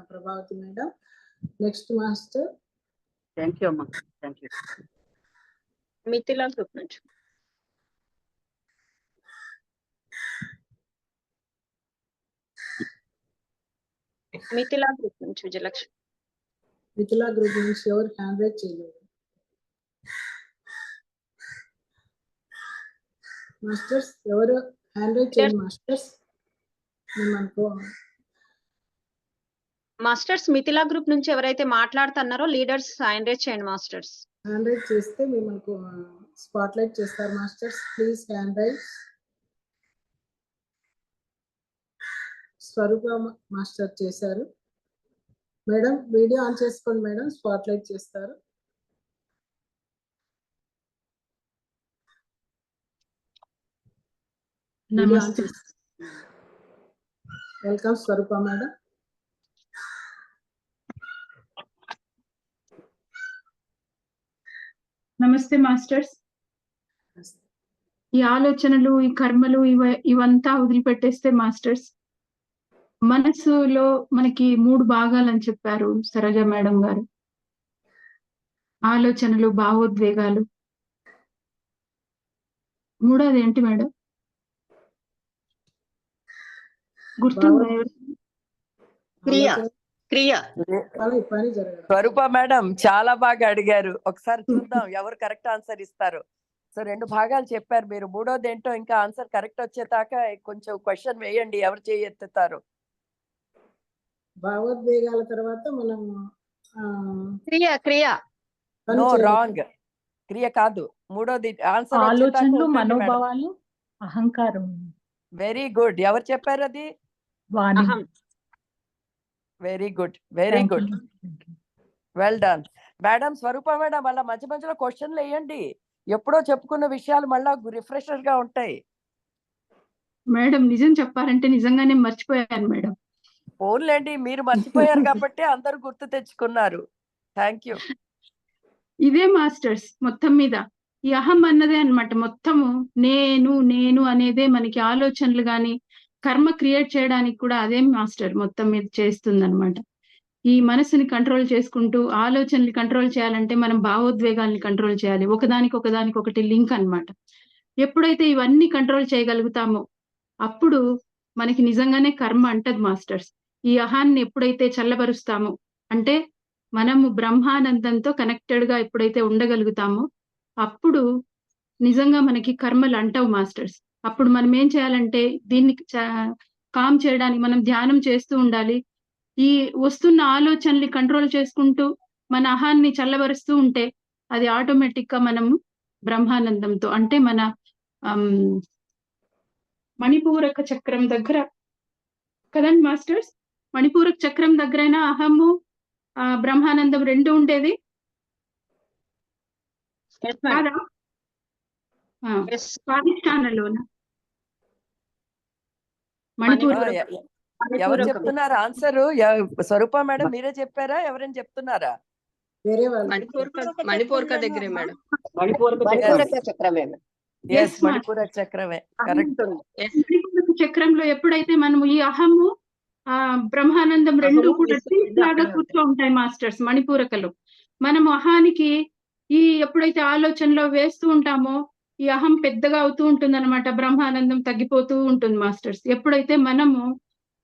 C: Prabhavati madam. Next master.
H: Thank you అమ్మా. Thank you.
A: మిథిలా గ్రూప్ నుంచి విజయలక్ష్మి.
C: మిథిలా గ్రూప్ నుంచి ఎవరు హ్యాండ్ రైజ్ చేయలేదు మాస్టర్స్? ఎవరు హ్యాండ్ రైజ్ చేయండి మాస్టర్స్. మేము
A: మాస్టర్స్ మిథిలా గ్రూప్ నుంచి ఎవరైతే మాట్లాడుతున్నారో లీడర్స్ హ్యాండ్ రైజ్ చేయండి మాస్టర్స్.
C: హ్యాండ్ రైజ్ చేస్తే మేము మనకు స్పాట్ లైట్ చేస్తారు masters. Please hand raise. Swarupa master చేశారు. మేడం వీడియో ఆన్ చేసుకోండి మేడం, స్పాట్ లైట్ చేస్తారు.
I: నమస్తే.
C: వెల్కమ్ స్వరూప మేడం.
I: నమస్తే మాస్టర్స్. ఈ ఆలోచనలు, ఈ కర్మలు ఇవంతా వదిలిపెట్టేస్తే మాస్టర్స్, మనసులో మనకి 3 భాగాలని చెప్పారు సరోజ మేడం గారు. ఆలోచనలు, భావోద్వేగాలు. మూడోది ఏంటి మేడం? గుర్తుందా?
H: క్రియ.
G: స్వరూప మేడం చాలా బాగా అడిగారు. ఒకసారి చూద్దాం ఎవరు కరెక్ట్ ఆన్సర్ ఇస్తారు. సో 2 భాగాలు చెప్పారు మీరు. మూడోది ఏంటో ఇంకా ఆన్సర్ కరెక్ట్ వచ్చేదాకా కొంచెం క్వశ్చన్ వేయండి, ఎవరు చేయెత్తుతారు.
C: భావోద్వేగాల తర్వాత మనం
A: క్రియ.
G: No, wrong. క్రియ కాదు. మూడోది ఆన్సర్
I: ఆలోచనలు, మనోభావాలు, అహంకారం.
G: Very good. ఎవరు చెప్పారు అది?
I: Vani.
G: Very good, very good, well done madam. Swarupa madam అలా మధ్య మధ్యలో క్వశ్చన్లు వేయండి. ఎప్పుడో చెప్పుకున్న విషయాలు మళ్ళా రిఫ్రెషర్ గా ఉంటాయి.
I: మేడం నిజం చెప్పారంటే నిజంగానే మర్చిపోయాను మేడం.
G: ఫోన్లేండి, మీరు మర్చిపోయారు కాబట్టి అందరూ గుర్తు తెచ్చుకున్నారు. Thank you.
I: ఇదే మాస్టర్స్ మొత్తం మీద ఈ అహం అన్నదే అన్నమాట. మొత్తము నేను అనేదే మనకి ఆలోచనలు గాని కర్మ క్రియేట్ చేయడానికి కూడా అదే మాస్టర్ మొత్తం మీద చేస్తుంది అనమాట. ఈ మనసుని కంట్రోల్ చేసుకుంటూ ఆలోచనలు కంట్రోల్ చేయాలంటే మనం భావోద్వేగాల్ని కంట్రోల్ చేయాలి. ఒకదానికొకటి లింక్ అన్నమాట. ఎప్పుడైతే ఇవన్నీ కంట్రోల్ చేయగలుగుతామో అప్పుడు మనకి నిజంగానే కర్మ అంటది మాస్టర్స్. ఈ అహాన్ని ఎప్పుడైతే చల్లబరుస్తామో, అంటే మనము బ్రహ్మానందంతో కనెక్టెడ్ గా ఎప్పుడైతే ఉండగలుగుతామో అప్పుడు నిజంగా మనకి కర్మలు అంటవు మాస్టర్స్. అప్పుడు మనం ఏం చేయాలంటే దీన్ని కామ్ చేయడానికి మనం ధ్యానం చేస్తూ ఉండాలి. ఈ వస్తున్న ఆలోచనల్ని కంట్రోల్ చేసుకుంటూ మన అహాన్ని చల్లబరుస్తూ ఉంటే అది ఆటోమేటిక్ గా మనము బ్రహ్మానందంతో, అంటే మన మణిపూరక చక్రం దగ్గర కదండి మాస్టర్స్, మణిపూరక చక్రం దగ్గరైనా అహము బ్రహ్మానందం 2 ఉండేది కాదా? స్వాధిష్టానంలోన మణిపూర్.
G: ఎవరు చెప్తున్నారు ఆన్సర్? స్వరూప మేడం మీరే చెప్పారా, ఎవరైనా చెప్తున్నారా?
C: వేరే వాళ్ళు.
F: మణిపూరక దగ్గరే మేడం.
G: మణిపూరక చక్రమే కరెక్ట్.
I: మణిపూరక చక్రంలో ఎప్పుడైతే మనము ఈ అహము బ్రహ్మానందం 2 కూడా లాగా కూర్చో ఉంటాయి మాస్టర్స్ మణిపూరకలో. మనము అహానికి ఎప్పుడైతే ఆలోచనలో వేస్తూ ఉంటామో ఈ అహం పెద్దగా అవుతూ ఉంటుంది అనమాట, బ్రహ్మానందం తగ్గిపోతూ ఉంటుంది మాస్టర్స్. ఎప్పుడైతే మనము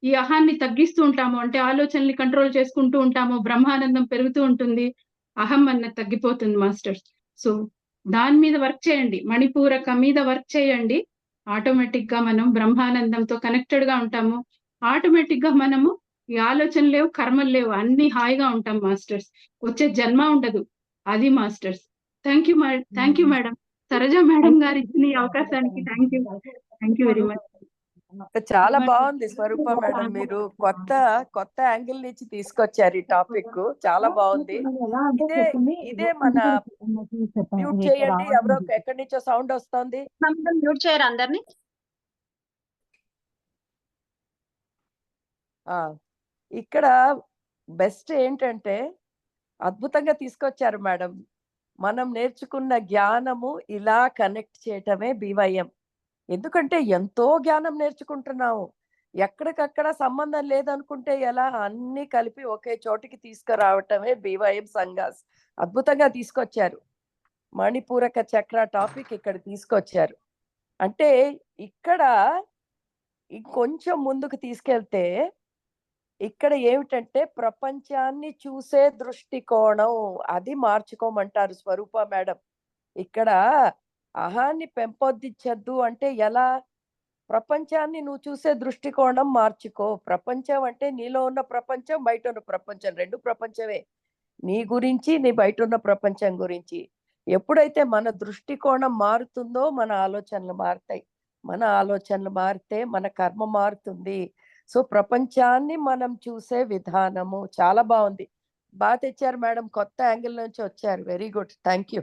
I: ఈ అహాన్ని తగ్గిస్తూ ఉంటామో, అంటే ఆలోచనల్ని కంట్రోల్ చేసుకుంటూ ఉంటామో, బ్రహ్మానందం పెరుగుతూ ఉంటుంది. అహం అన్నది తగ్గిపోతుంది మాస్టర్స్. సో దాని మీద వర్క్ చేయండి. మణిపూరక మీద వర్క్ చేయండి. ఆటోమేటిక్ గా మనం బ్రహ్మానందంతో కనెక్టెడ్ గా ఉంటాము. ఆటోమేటిక్ గా మనము ఈ ఆలోచనలు లేవు, కర్మలు లేవు, అన్ని హాయిగా ఉంటాం మాస్టర్స్. వచ్చే జన్మ ఉండదు. అది masters. Thank you madam. Saroja madam గారు ఇచ్చిన ఈ అవకాశానికి థ్యాంక్ యూ వెరీ మచ్.
G: చాలా బాగుంది స్వరూప మేడం, మీరు కొత్త యాంగిల్ నుంచి తీసుకొచ్చారు ఈ టాపిక్. చాలా బాగుంది. ఇదే మన మ్యూట్ చేయండి. ఎవరో ఎక్కడి నుంచో సౌండ్ వస్తుంది.
A: మ్యూట్ చేయరు అందరినీ.
G: ఇక్కడ బెస్ట్ ఏంటంటే అద్భుతంగా తీసుకొచ్చారు మేడం. మనం నేర్చుకున్న జ్ఞానము ఇలా కనెక్ట్ చేయటమే BYM. ఎందుకంటే ఎంతో జ్ఞానం నేర్చుకుంటున్నాము. ఎక్కడికక్కడ సంబంధం లేదనుకుంటే ఎలా, అన్ని కలిపి ఒకే చోటికి తీసుకురావటమే BYM సంఘాస్. అద్భుతంగా తీసుకొచ్చారు. మణిపూరక చక్ర టాపిక్ ఇక్కడ తీసుకొచ్చారు. అంటే ఇక్కడ ఇంకొంచెం ముందుకు తీసుకెళ్తే ఇక్కడ ఏమిటంటే ప్రపంచాన్ని చూసే దృష్టికోణం అది మార్చుకోమంటారు స్వరూప మేడం. ఇక్కడ అహాన్ని పెంపొందించద్దు అంటే ఎలా? ప్రపంచాన్ని నువ్వు చూసే దృష్టికోణం మార్చుకో. ప్రపంచం అంటే నీలో ఉన్న ప్రపంచం, బయట ఉన్న ప్రపంచం, రెండు ప్రపంచమే. నీ గురించి, నీ బయట ఉన్న ప్రపంచం గురించి. ఎప్పుడైతే మన దృష్టికోణం మారుతుందో మన ఆలోచనలు మారుతాయి. మన ఆలోచనలు మారితే మన కర్మ మారుతుంది. సో ప్రపంచాన్ని మనం చూసే విధానము చాలా బాగుంది. బాగా తెచ్చారు మేడం, కొత్త యాంగిల్ నుంచి వచ్చారు. Very good, thank you.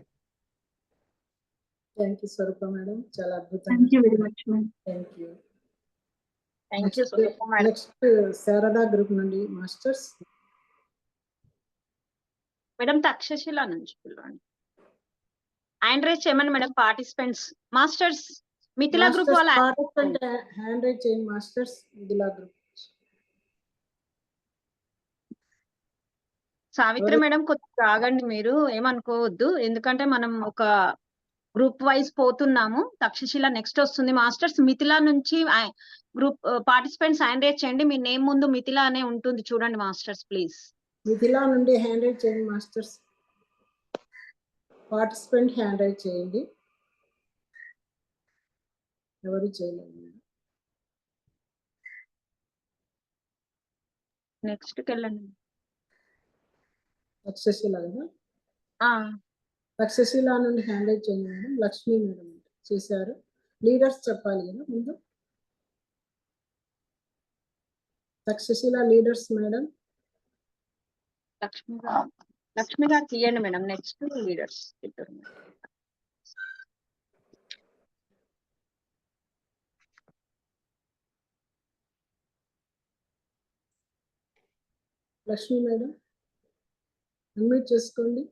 C: Thank you Swarupa madam, చాలా అద్భుతంగా.
I: Thank you very much madam.
C: Thank you.
A: Thank you Swarupa madam.
C: Next Sharada group నుండి మాస్టర్స్.
A: మేడం తక్షశిల నుంచి పిలవండి. హ్యాండ్ రైజ్ చేయమని madam participants. Masters Mithila group వాళ్ళ
C: పార్టిసిపెంట్ హ్యాండ్ రైజ్ చేయండి masters. Mithila group
A: Savitri madam కొద్దిగా ఆగండి, మీరు ఏమనుకోవద్దు. ఎందుకంటే మనం ఒక గ్రూప్ వైజ్ పోతున్నాము. తక్షశిల నెక్స్ట్ వస్తుంది. మాస్టర్స్ మిథిలా నుంచి గ్రూప్ పార్టిసిపెంట్స్ హ్యాండ్ రైజ్ చేయండి. మీ నేమ్ ముందు మిథిలా అనే ఉంటుంది చూడండి మాస్టర్స్ ప్లీజ్.
C: మిథిలా నుండి హ్యాండ్ రైజ్ చేయండి మాస్టర్స్. పార్టిసిపెంట్ హ్యాండ్ రైజ్ చేయండి. ఎవరు చేయలేదు.
A: నెక్స్ట్ కి వెళ్ళండి.
C: తక్షశిల కదా,
A: ఆ,
C: తక్షశిల నుండి హ్యాండ్ రైజ్ చేయండి మేడం. లక్ష్మీ మేడం చేశారు. లీడర్స్ చెప్పాలి కదా ముందు. Takshashila leaders madam.
A: లక్ష్మి గారు తీయండి మేడం. నెక్స్ట్ లీడర్స్ ఇద్దరు.
C: లక్ష్మీ మేడం అన్మ్యూట్ చేసుకోండి.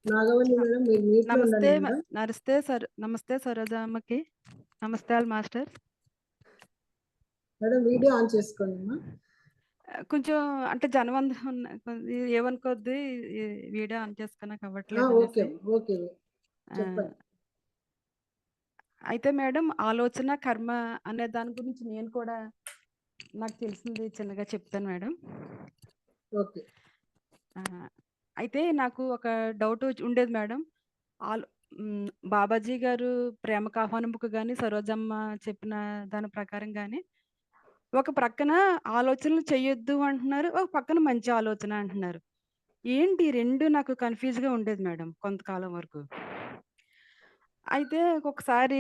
C: నాగవల్లి మేడం మీరు మీట్ లో ఉండండి మేడం.
J: నమస్తే సరోజమ్మకి. నమస్తే all master.
C: Madam video on చేసుకోండి అమ్మా.
J: కొంచెం అంటే జనవందం ఏమనుకోద్ది, వీడియో ఆన్ చేసుకున్నాక అవ్వట్లేదు
C: ఓకే
J: అనేసి.
C: ఓకే చెప్పండి.
J: అయితే మేడం ఆలోచన కర్మ అనే దాని గురించి నేను కూడా నాకు తెలిసింది చిన్నగా చెప్తాను మేడం.
C: ఓకే.
J: అయితే నాకు ఒక డౌట్ ఉండేది మేడం. బాబాజీ గారు ప్రేమ ఆహ్వానంకు కానీ సరోజమ్మ చెప్పిన దాని ప్రకారం కానీ ఒక ప్రక్కన ఆలోచనలు చెయ్యొద్దు అంటున్నారు, ఒక పక్కన మంచి ఆలోచన అంటున్నారు. ఏంటి రెండు నాకు కన్ఫ్యూజ్గా ఉండేది మేడం కొంతకాలం వరకు. అయితే ఒక్కొక్కసారి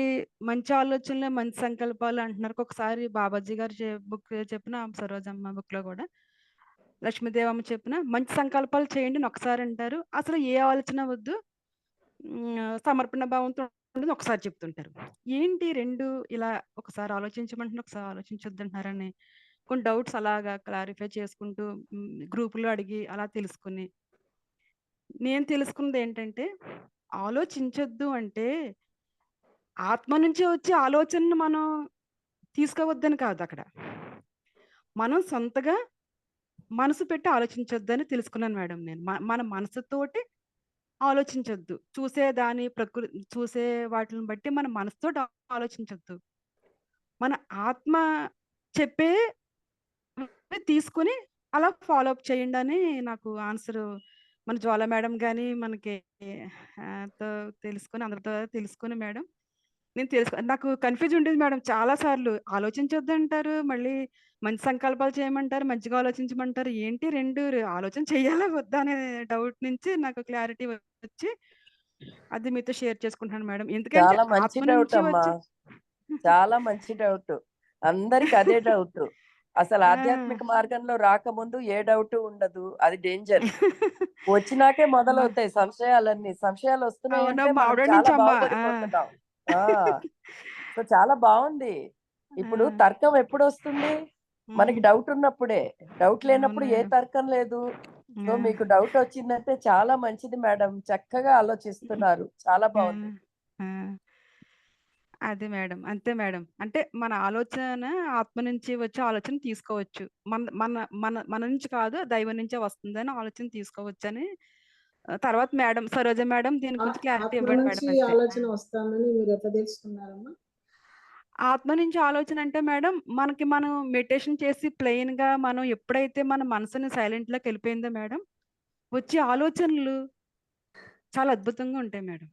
J: మంచి ఆలోచనలు మంచి సంకల్పాలు అంటున్నారు, ఒక్కొక్కసారి బాబాజీ గారు బుక్ చెప్పిన సరోజమ్మ బుక్లో కూడా లక్ష్మీదేవమ్మ చెప్పిన మంచి సంకల్పాలు చేయండి అని ఒకసారి అంటారు, అసలు ఏ ఆలోచన వద్దు సమర్పణ భావంతో ఉండదు ఒకసారి చెప్తుంటారు. ఏంటి రెండు ఇలా ఒకసారి ఆలోచించమంటున్నారు, ఒకసారి ఆలోచించొద్దు అంటున్నారని కొన్ని డౌట్స్ అలాగా క్లారిఫై చేసుకుంటూ గ్రూపులో అడిగి అలా తెలుసుకుని నేను తెలుసుకున్నది ఏంటంటే ఆలోచించొద్దు అంటే ఆత్మ నుంచి వచ్చే ఆలోచనను మనం తీసుకోవద్దని కాదు, అక్కడ మనం సొంతగా మనసు పెట్టి ఆలోచించొద్దని తెలుసుకున్నాను మేడం నేను. మన మనసుతోటి ఆలోచించొద్దు, చూసే వాటిని బట్టి మన మనసుతో ఆలోచించొద్దు. మన ఆత్మ చెప్పే తీసుకొని అలా ఫాలో అప్ చేయండి అని నాకు ఆన్సర్ మన జ్వాల మేడం గాని మనకి తెలుసుకొని అందరితో తెలుసుకొని మేడం నేను నాకు కన్ఫ్యూజ్ ఉండేది మేడం చాలా సార్లు. ఆలోచించొద్దు అంటారు, మళ్ళీ మంచి సంకల్పాలు చేయమంటారు, మంచిగా ఆలోచించమంటారు. ఏంటి 2 ఆలోచన చెయ్యాలా వద్దా అనే డౌట్ నుంచి నాకు క్లారిటీ వచ్చి అది మీతో షేర్ చేసుకుంటున్నాను మేడం. ఎందుకంటే
G: చాలా మంచి
J: ఆత్మ
G: డౌట్
J: నుంచి
G: అమ్మా.
J: వచ్చి
G: చాలా మంచి డౌట్. అందరికి అదే డౌట్. అసలు
J: ఆ!
G: ఆధ్యాత్మిక మార్గంలో రాకముందు ఏ డౌట్ ఉండదు. అది డేంజర్. వచ్చినాకే
J: అమ్మ
G: మొదలవుతాయి సంశయాలన్నీ. సంశయాలు వస్తున్నాయంటే
J: అవునమ్మా.
G: మనం
J: ఆవిడ
G: చాలా
J: నుంచి అమ్మ. ఆ!
G: బాగుపడిపోతున్నాం. ఆ! సో చాలా బాగుంది. ఇప్పుడు
J: ఆ!
G: తర్కం ఎప్పుడొస్తుంది? మనకి
J: హ్మ్.
G: డౌట్ ఉన్నప్పుడే. డౌట్
J: అవును
G: లేనప్పుడు ఏ
J: మేడం.
G: తర్కం లేదు. సో
J: ఆ!
G: మీకు డౌట్ వచ్చిందంటే చాలా మంచిది మేడం. చక్కగా ఆలోచిస్తున్నారు. చాలా
J: ఆ!
G: బాగుంది.
J: ఆ! అదే మేడం. అంతే మేడం. అంటే మన ఆలోచన ఆత్మ నుంచి వచ్చే ఆలోచన తీసుకోవచ్చు. మన మన మన మన నుంచి కాదు దైవం నుంచే వస్తుందని ఆలోచన తీసుకోవచ్చని తర్వాత మేడం సరోజ మేడం దీని గురించి క్లారిటీ
C: ఆత్మ
J: ఇవ్వండి
C: నుంచి
J: మేడం అంతే.
C: ఆలోచన వస్తామని మీరు ఎట్లా తెలుసుకున్నారమ్మా?
J: ఆత్మ నుంచి ఆలోచన అంటే మేడం మనకి మనం మెడిటేషన్ చేసి ప్లెయిన్‌గా మనం ఎప్పుడైతే మన మనసుని సైలెంట్‌లోకి వెళ్ళిపోయిందో మేడం, వచ్చే ఆలోచనలు చాలా అద్భుతంగా ఉంటాయి మేడం.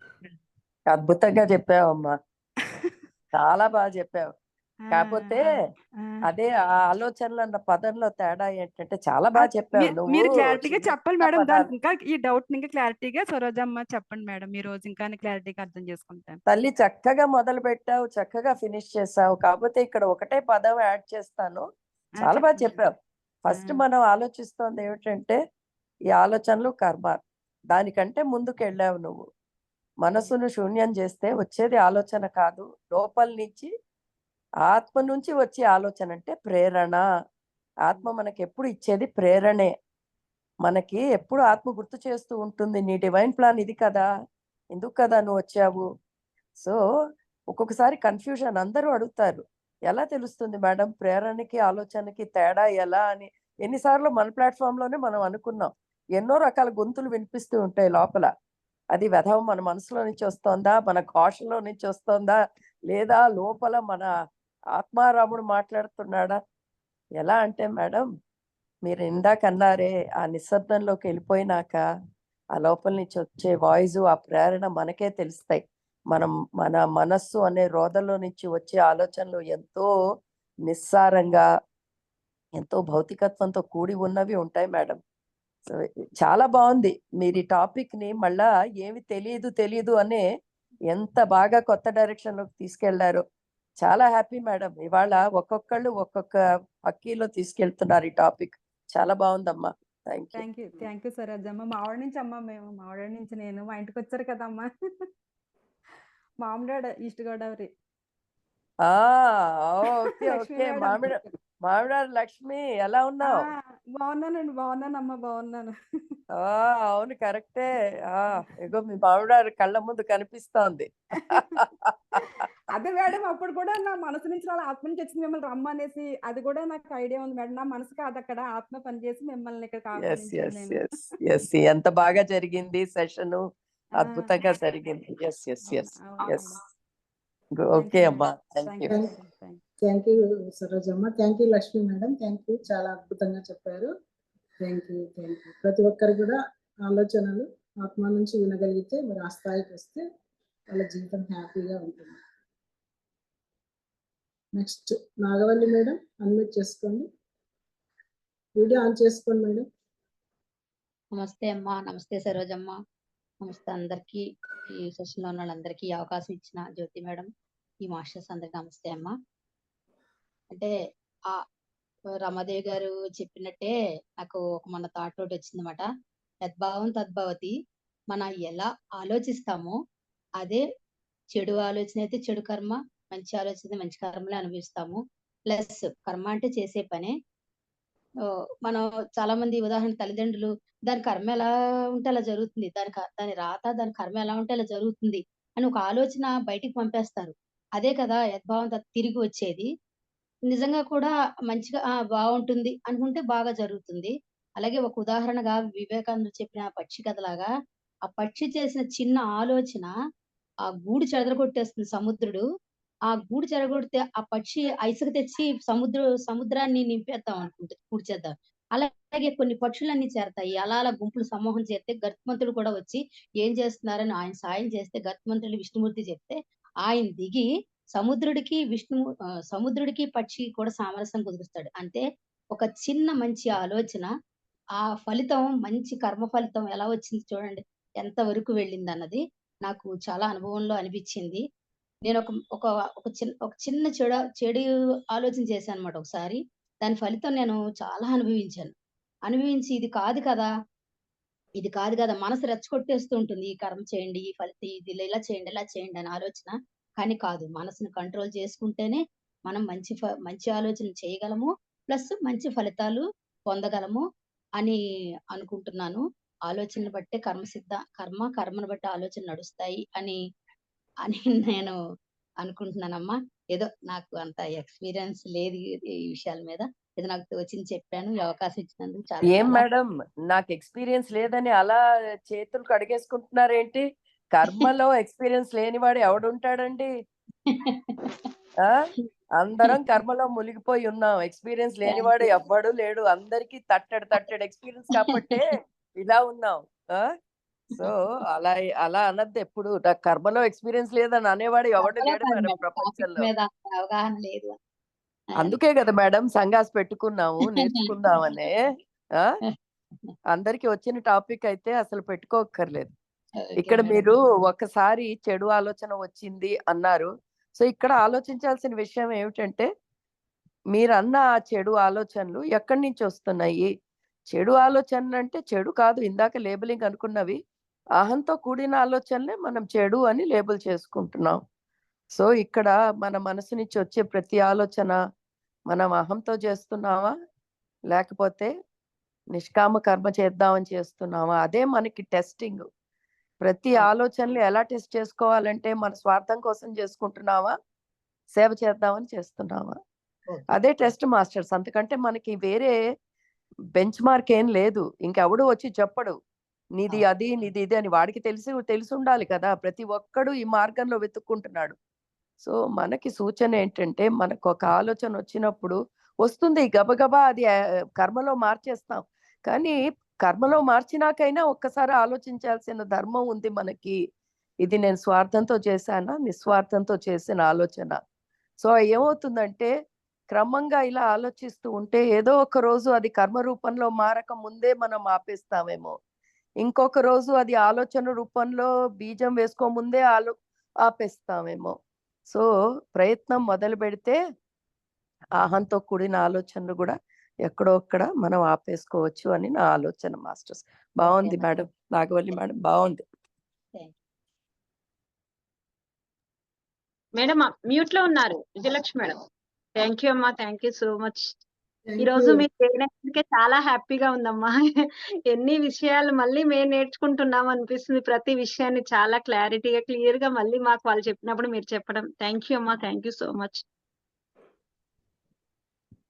G: అద్భుతంగా చెప్పావమ్మా. చాలా బాగా చెప్పావు.
J: ఆ!
G: కాపోతే
J: ఆ! ఆ!
G: అదే ఆ ఆలోచనలు అన్న పదంలో తేడా ఏంటంటే చాలా బాగా చెప్పావు. నువ్వు
J: మీరు క్లారిటీగా
G: చిన్న
J: చెప్పాలి
G: చిన్న
J: మేడం. దానికి
G: పదాలు.
J: ఇంకా ఈ డౌట్‌ని ఇంకా క్లారిటీగా సరోజమ్మ చెప్పండి మేడం. ఈ రోజు ఇంకా క్లారిటీగా అర్థం చేసుకుంటాను.
G: తల్లి చక్కగా మొదలుపెట్టావు. చక్కగా ఫినిష్ చేసావు. కాపోతే ఇక్కడ ఒకటే పదం యాడ్ చేస్తాను. చాలా బాగా
J: చెప్పండి మేడం.
G: చెప్పావు.
J: ఆ!
G: ఫస్ట్ మనం ఆలోచిస్తోంది ఏమిటంటే ఈ ఆలోచనలు, కర్మ. దానికంటే ముందుకెళ్ళావు నువ్వు. మనసును శూన్యం చేస్తే వచ్చేది ఆలోచన కాదు. లోపల నుంచి ఆత్మ నుంచి వచ్చే ఆలోచన అంటే ప్రేరణ. ఆత్మ మనకెప్పుడు ఇచ్చేది ప్రేరణే. మనకి ఎప్పుడు ఆత్మ గుర్తు చేస్తూ ఉంటుంది. నీ డివైన్ ప్లాన్ ఇది కదా! ఎందుకు కదా నువ్వు వచ్చావు? సో, ఒక్కొక్కసారి కన్‌ఫ్యూజన్ అందరూ అడుగుతారు. ఎలా తెలుస్తుంది మేడం ప్రేరణకి, ఆలోచనకి తేడా ఎలా అని? ఎన్ని సార్లు మన ప్లాట్‌ఫార్మ్‌లోనే మనం అనుకున్నాం. ఎన్నో రకాల గొంతులు వినిపిస్తూ ఉంటాయి లోపల. అది వెధవ మన మనసులో నుంచి వస్తోందా? మన ఘోషలో నుంచి వస్తోందా? లేదా లోపల మన ఆత్మారాముడు మాట్లాడుతున్నాడా? ఎలా అంటే మేడం, మీరు ఇందాక అన్నారే, ఆ నిశ్శబ్దంలోకి వెళ్ళిపోయినాక, ఆ లోపల నుంచి వచ్చే వాయిసు, ఆ ప్రేరణ మనకే తెలుస్తాయి. మన మనస్సు అనే రోదలో నుంచి వచ్చే ఆలోచనలు ఎంతో నిస్సారంగా, ఎంతో భౌతికత్వంతో కూడి ఉన్నవి ఉంటాయి మేడం. సో, చాలా బావుంది. మీరు ఈ టాపిక్‌ని మళ్ళా ఏమి తెలీదు అనే ఎంత బాగా కొత్త డైరెక్షన్‌లోకి తీసుకెళ్లారో. చాలా హ్యాపీ మేడం. ఇవాళ ఒక్కొక్కళ్ళు ఒక్కొక్క పక్కీలో తీసుకెళ్తున్నారు ఈ టాపిక్. చాలా బావుందమ్మా. Thank you.
J: Thank you Sarojamma. మా ఆవిడ నుంచి అమ్మ మేము. మా ఆవిడ నుంచి నేను. మా ఇంటికొచ్చారు కదమ్మా! మామిడాడ ఈస్ట్ గోదావరి.
G: ఆ! Okay.
J: Lakshmi
G: okay.
J: Madam.
G: Mamidada Lakshmi ఎలా
J: ఆ!
G: ఉన్నావు?
J: బావున్నానండి. బావున్నానమ్మా. బావున్నాను.
G: ఆ! అవును కరెక్టే. ఆ! ఇగో మీ మామిడాడ కళ్ళ ముందు కనిపిస్తోంది.
J: అదే మేడం అప్పుడు కూడా నా మనసు నుంచి వాళ్ళ ఆత్మ నుంచి వచ్చింది మిమ్మల్ని రమ్మనేసి. అది కూడా నాకు ఐడియా ఉంది మేడం. నా మనసు కాదక్కడ ఆత్మ పనిచేసి మిమ్మల్ని ఇక్కడికి
G: యెస్.
J: ఆహ్వానించాను
G: యెస్.
J: నేను.
G: యెస్. యెస్. ఎంత బాగా జరిగింది సెషను.
J: ఆ!
G: అద్భుతంగా జరిగింది. యెస్. యెస్.
J: అవును.
G: యెస్.
J: అవును
G: yes.
J: Madam. Thank
G: okay
J: you
G: అమ్మా.
J: Madam.
G: Thank you.
C: Thank
J: thank
C: thank you Sarojamma. Thank you Lakshmi madam. Thank you. చాలా అద్భుతంగా చెప్పారు. Thank you. Thank you. ప్రతి ఒక్కరు కూడా ఆలోచనలు ఆత్మ నుంచి వినగలిగితే మరి ఆ స్థాయికి వస్తే వాళ్ళ జీవితం హ్యాపీగా ఉంటుంది. నెక్స్ట్ నాగవల్లి మేడం అన్మ్యూట్ చేసుకోండి. వీడియో ఆన్ చేసుకోండి మేడం.
B: నమస్తే అమ్మా. నమస్తే సరోజమ్మ. నమస్తే అందరికీ. ఈ సెషన్‌లో ఉన్న వాళ్ళందరికీ ఈ అవకాశం ఇచ్చిన జ్యోతి మేడం, ఈ మాస్టర్స్ అందరికి నమస్తే అమ్మా. అంటే ఆహ్, రమాదేవి గారు చెప్పినట్టే నాకు ఒక మొన్న థాట్ ఒకటొచ్చిందన్నమాట. యద్భావం తద్భవతి. మనం ఎలా ఆలోచిస్తామో అదే చెడు ఆలోచన అయితే చెడు కర్మ, మంచి ఆలోచన అయితే మంచి కర్మలే అనుభవిస్తాము. ప్లస్ కర్మ అంటే చేసే పనే. మనం చాలా మంది ఉదాహరణ తల్లిదండ్రులు దాని కర్మ ఎలా ఉంటే అలా జరుగుతుంది. దాని రాత, దాని కర్మ ఎలా ఉంటే అలా జరుగుతుంది అని ఒక ఆలోచన బయటికి పంపేస్తారు. అదే కదా యద్భావం తిరిగి వచ్చేది. నిజంగా కూడా మంచిగా బావుంటుంది అనుకుంటే బాగా జరుగుతుంది. అలాగే ఒక ఉదాహరణగా వివేకానందుడు చెప్పిన పక్షి కథలాగా, ఆ పక్షి చేసిన చిన్న ఆలోచన ఆ గూడు చెదరగొట్టేస్తుంది సముద్రుడు. ఆ గూడు చెరగొడితే ఆ పక్షి ఇసుక తెచ్చి సముద్రాన్ని నింపేద్దాం అనుకుంటుంది, కూర్చేద్దాం. అలాగే కొన్ని పక్షులన్నీ చేరతాయి. అలా అలా గుంపులు సమూహం చేరితే గరుత్మంతుడు కూడా వచ్చి ఏం చేస్తున్నారని ఆయన సాయం చేస్తే, గరుత్మంతుడు విష్ణుమూర్తి చెప్తే ఆయన దిగి సముద్రుడికి పక్షికి కూడా సామరస్యం కుదురుస్తాడు. అంటే ఒక చిన్న మంచి ఆలోచన, ఆ ఫలితం మంచి కర్మ ఫలితం ఎలా వచ్చింది చూడండి, ఎంత వరకు వెళ్ళిందన్నది నాకు చాలా అనుభవంలో అనిపించింది. నేను ఒక చిన్న చెడు ఆలోచన చేశానన్నమాట ఒకసారి. దాని ఫలితం నేను చాలా అనుభవించాను. అనుభవించి ఇది కాదు కదా! మనసు రెచ్చగొట్టేస్తూ ఉంటుంది. ఈ కర్మ చేయండి, ఈ ఫలితం ఇది ఇలా చేయండి, ఇలా చేయండి అని ఆలోచన. కానీ కాదు. మనసుని కంట్రోల్ చేసుకుంటేనే మనం మంచి ఆలోచన చేయగలము. ప్లస్ మంచి ఫలితాలు పొందగలము అని అనుకుంటున్నాను. ఆలోచనను బట్టే కర్మను బట్టి ఆలోచన నడుస్తాయి అని నేను అనుకుంటున్నానమ్మా. ఏదో నాకు అంత ఎక్స్‌పీరియన్స్ లేదు ఈ విషయాల మీద. ఏదో నాకు తోచింది చెప్పాను. ఈ అవకాశం ఇచ్చినందుకు చాలా
G: ఏం
B: చాలా
G: మేడం, నాకు ఎక్స్పీరియన్స్ లేదని అలా చేతులు కడిగేసుకుంటున్నారేంటి? కర్మలో ఎక్స్పీరియన్స్ లేనివాడు ఎవడుంటాడండి? ఆ అందరం కర్మలో మునిగిపోయి ఉన్నాం. ఎక్స్పీరియన్స్
B: థ్యాంక్
G: లేనివాడు
B: యూ.
G: ఎవ్వడు లేడు. అందరికి తట్టెడు ఎక్స్పీరియన్స్ కాబట్టే ఇలా ఉన్నాం. సో అలా అలా అనద్దు ఎప్పుడు. నాకు కర్మలో ఎక్స్పీరియన్స్ లేదని అనేవాడు ఎవడు
B: కర్మలో
G: లేడు
B: కాదు
G: మేడం
B: మేడం. టాపిక్
G: ప్రపంచంలో.
B: మీద అంత అవగాహన లేదు.
G: అందుకే కదా మేడం సంఘాస్ పెట్టుకున్నాము నేర్చుకుందామనే. ఆ అందరికి వచ్చిన టాపిక్ అయితే అసలు పెట్టుకోక్కర్లేదు.
B: ఓకే
G: ఇక్కడ
B: మేడం.
G: మీరు ఒకసారి చెడు ఆలోచన వచ్చింది అన్నారు. సో ఇక్కడ ఆలోచించాల్సిన విషయం ఏమిటంటే, మీరన్న ఆ చెడు ఆలోచనలు ఎక్కడి నుంచి వస్తున్నాయి? చెడు ఆలోచనలు అంటే చెడు కాదు, ఇందాక లేబులింగ్ అనుకున్నవి. అహంతో కూడిన ఆలోచనలే మనం చెడు అని లేబుల్ చేసుకుంటున్నాం. సో ఇక్కడ మన మనసు నుంచి వచ్చే ప్రతి ఆలోచన మనం అహంతో చేస్తున్నామా? లేకపోతే నిష్కామ కర్మ చేద్దామని చేస్తున్నామా? అదే మనకి టెస్టింగ్. ప్రతి ఆలోచనలు ఎలా టెస్ట్ చేసుకోవాలంటే మన స్వార్థం కోసం చేసుకుంటున్నావా? సేవ చేద్దామని చేస్తున్నావా?
B: ఓకే.
G: అదే టెస్ట్ మాస్టర్స్. అంతకంటే మనకి వేరే బెంచ్ మార్క్ ఏం లేదు. ఇంకెవడు వచ్చి చెప్పడు. నీది
B: అవును.
G: అది, నీది ఇది అని. వాడికి తెలిసి ఉండాలి కదా! ప్రతి ఒక్కడు ఈ మార్గంలో వెతుక్కుంటున్నాడు. సో మనకి సూచన ఏంటంటే, మనకు ఒక ఆలోచన వచ్చినప్పుడు వస్తుంది గబగబా అది కర్మలో మార్చేస్తాం. కానీ కర్మలో మార్చినాకైనా ఒక్కసారి ఆలోచించాల్సిన ధర్మం ఉంది మనకి. ఇది నేను స్వార్థంతో చేశానా? నిస్వార్థంతో చేసిన ఆలోచన. సో ఏమవుతుందంటే, క్రమంగా ఇలా ఆలోచిస్తూ ఉంటే ఏదో ఒక రోజు అది కర్మ రూపంలో మారక ముందే మనం ఆపేస్తామేమో. ఇంకొక రోజు అది ఆలోచన రూపంలో బీజం వేసుకోముందే ఆపేస్తామేమో. సో ప్రయత్నం మొదలుపెడితే అహంతో కూడిన ఆలోచనలు కూడా ఎక్కడో అక్కడ మనం ఆపేసుకోవచ్చు అని నా ఆలోచన మాస్టర్స్.
B: ఓకే
G: బాగుంది
B: మేడం.
G: మేడం. నాగవల్లి మేడం బాగుంది.
B: థ్యాంక్
A: మేడం మ్యూట్ లో ఉన్నారు విజయలక్ష్మి మేడం. థ్యాంక్ యూ అమ్మా. Thank you so much. ఈ
C: థ్యాంక్
A: రోజు
C: యూ.
A: మీరు చేయడానికి చాలా హ్యాపీగా ఉందమ్మా. ఎన్ని విషయాలు మళ్ళీ మేము నేర్చుకుంటున్నాం అనిపిస్తుంది. ప్రతి విషయాన్ని చాలా క్లారిటీగా క్లియర్ గా మళ్ళీ మాకు వాళ్ళు చెప్పినప్పుడు మీరు చెప్పడం. థ్యాంక్ యూ అమ్మా. Thank you so much.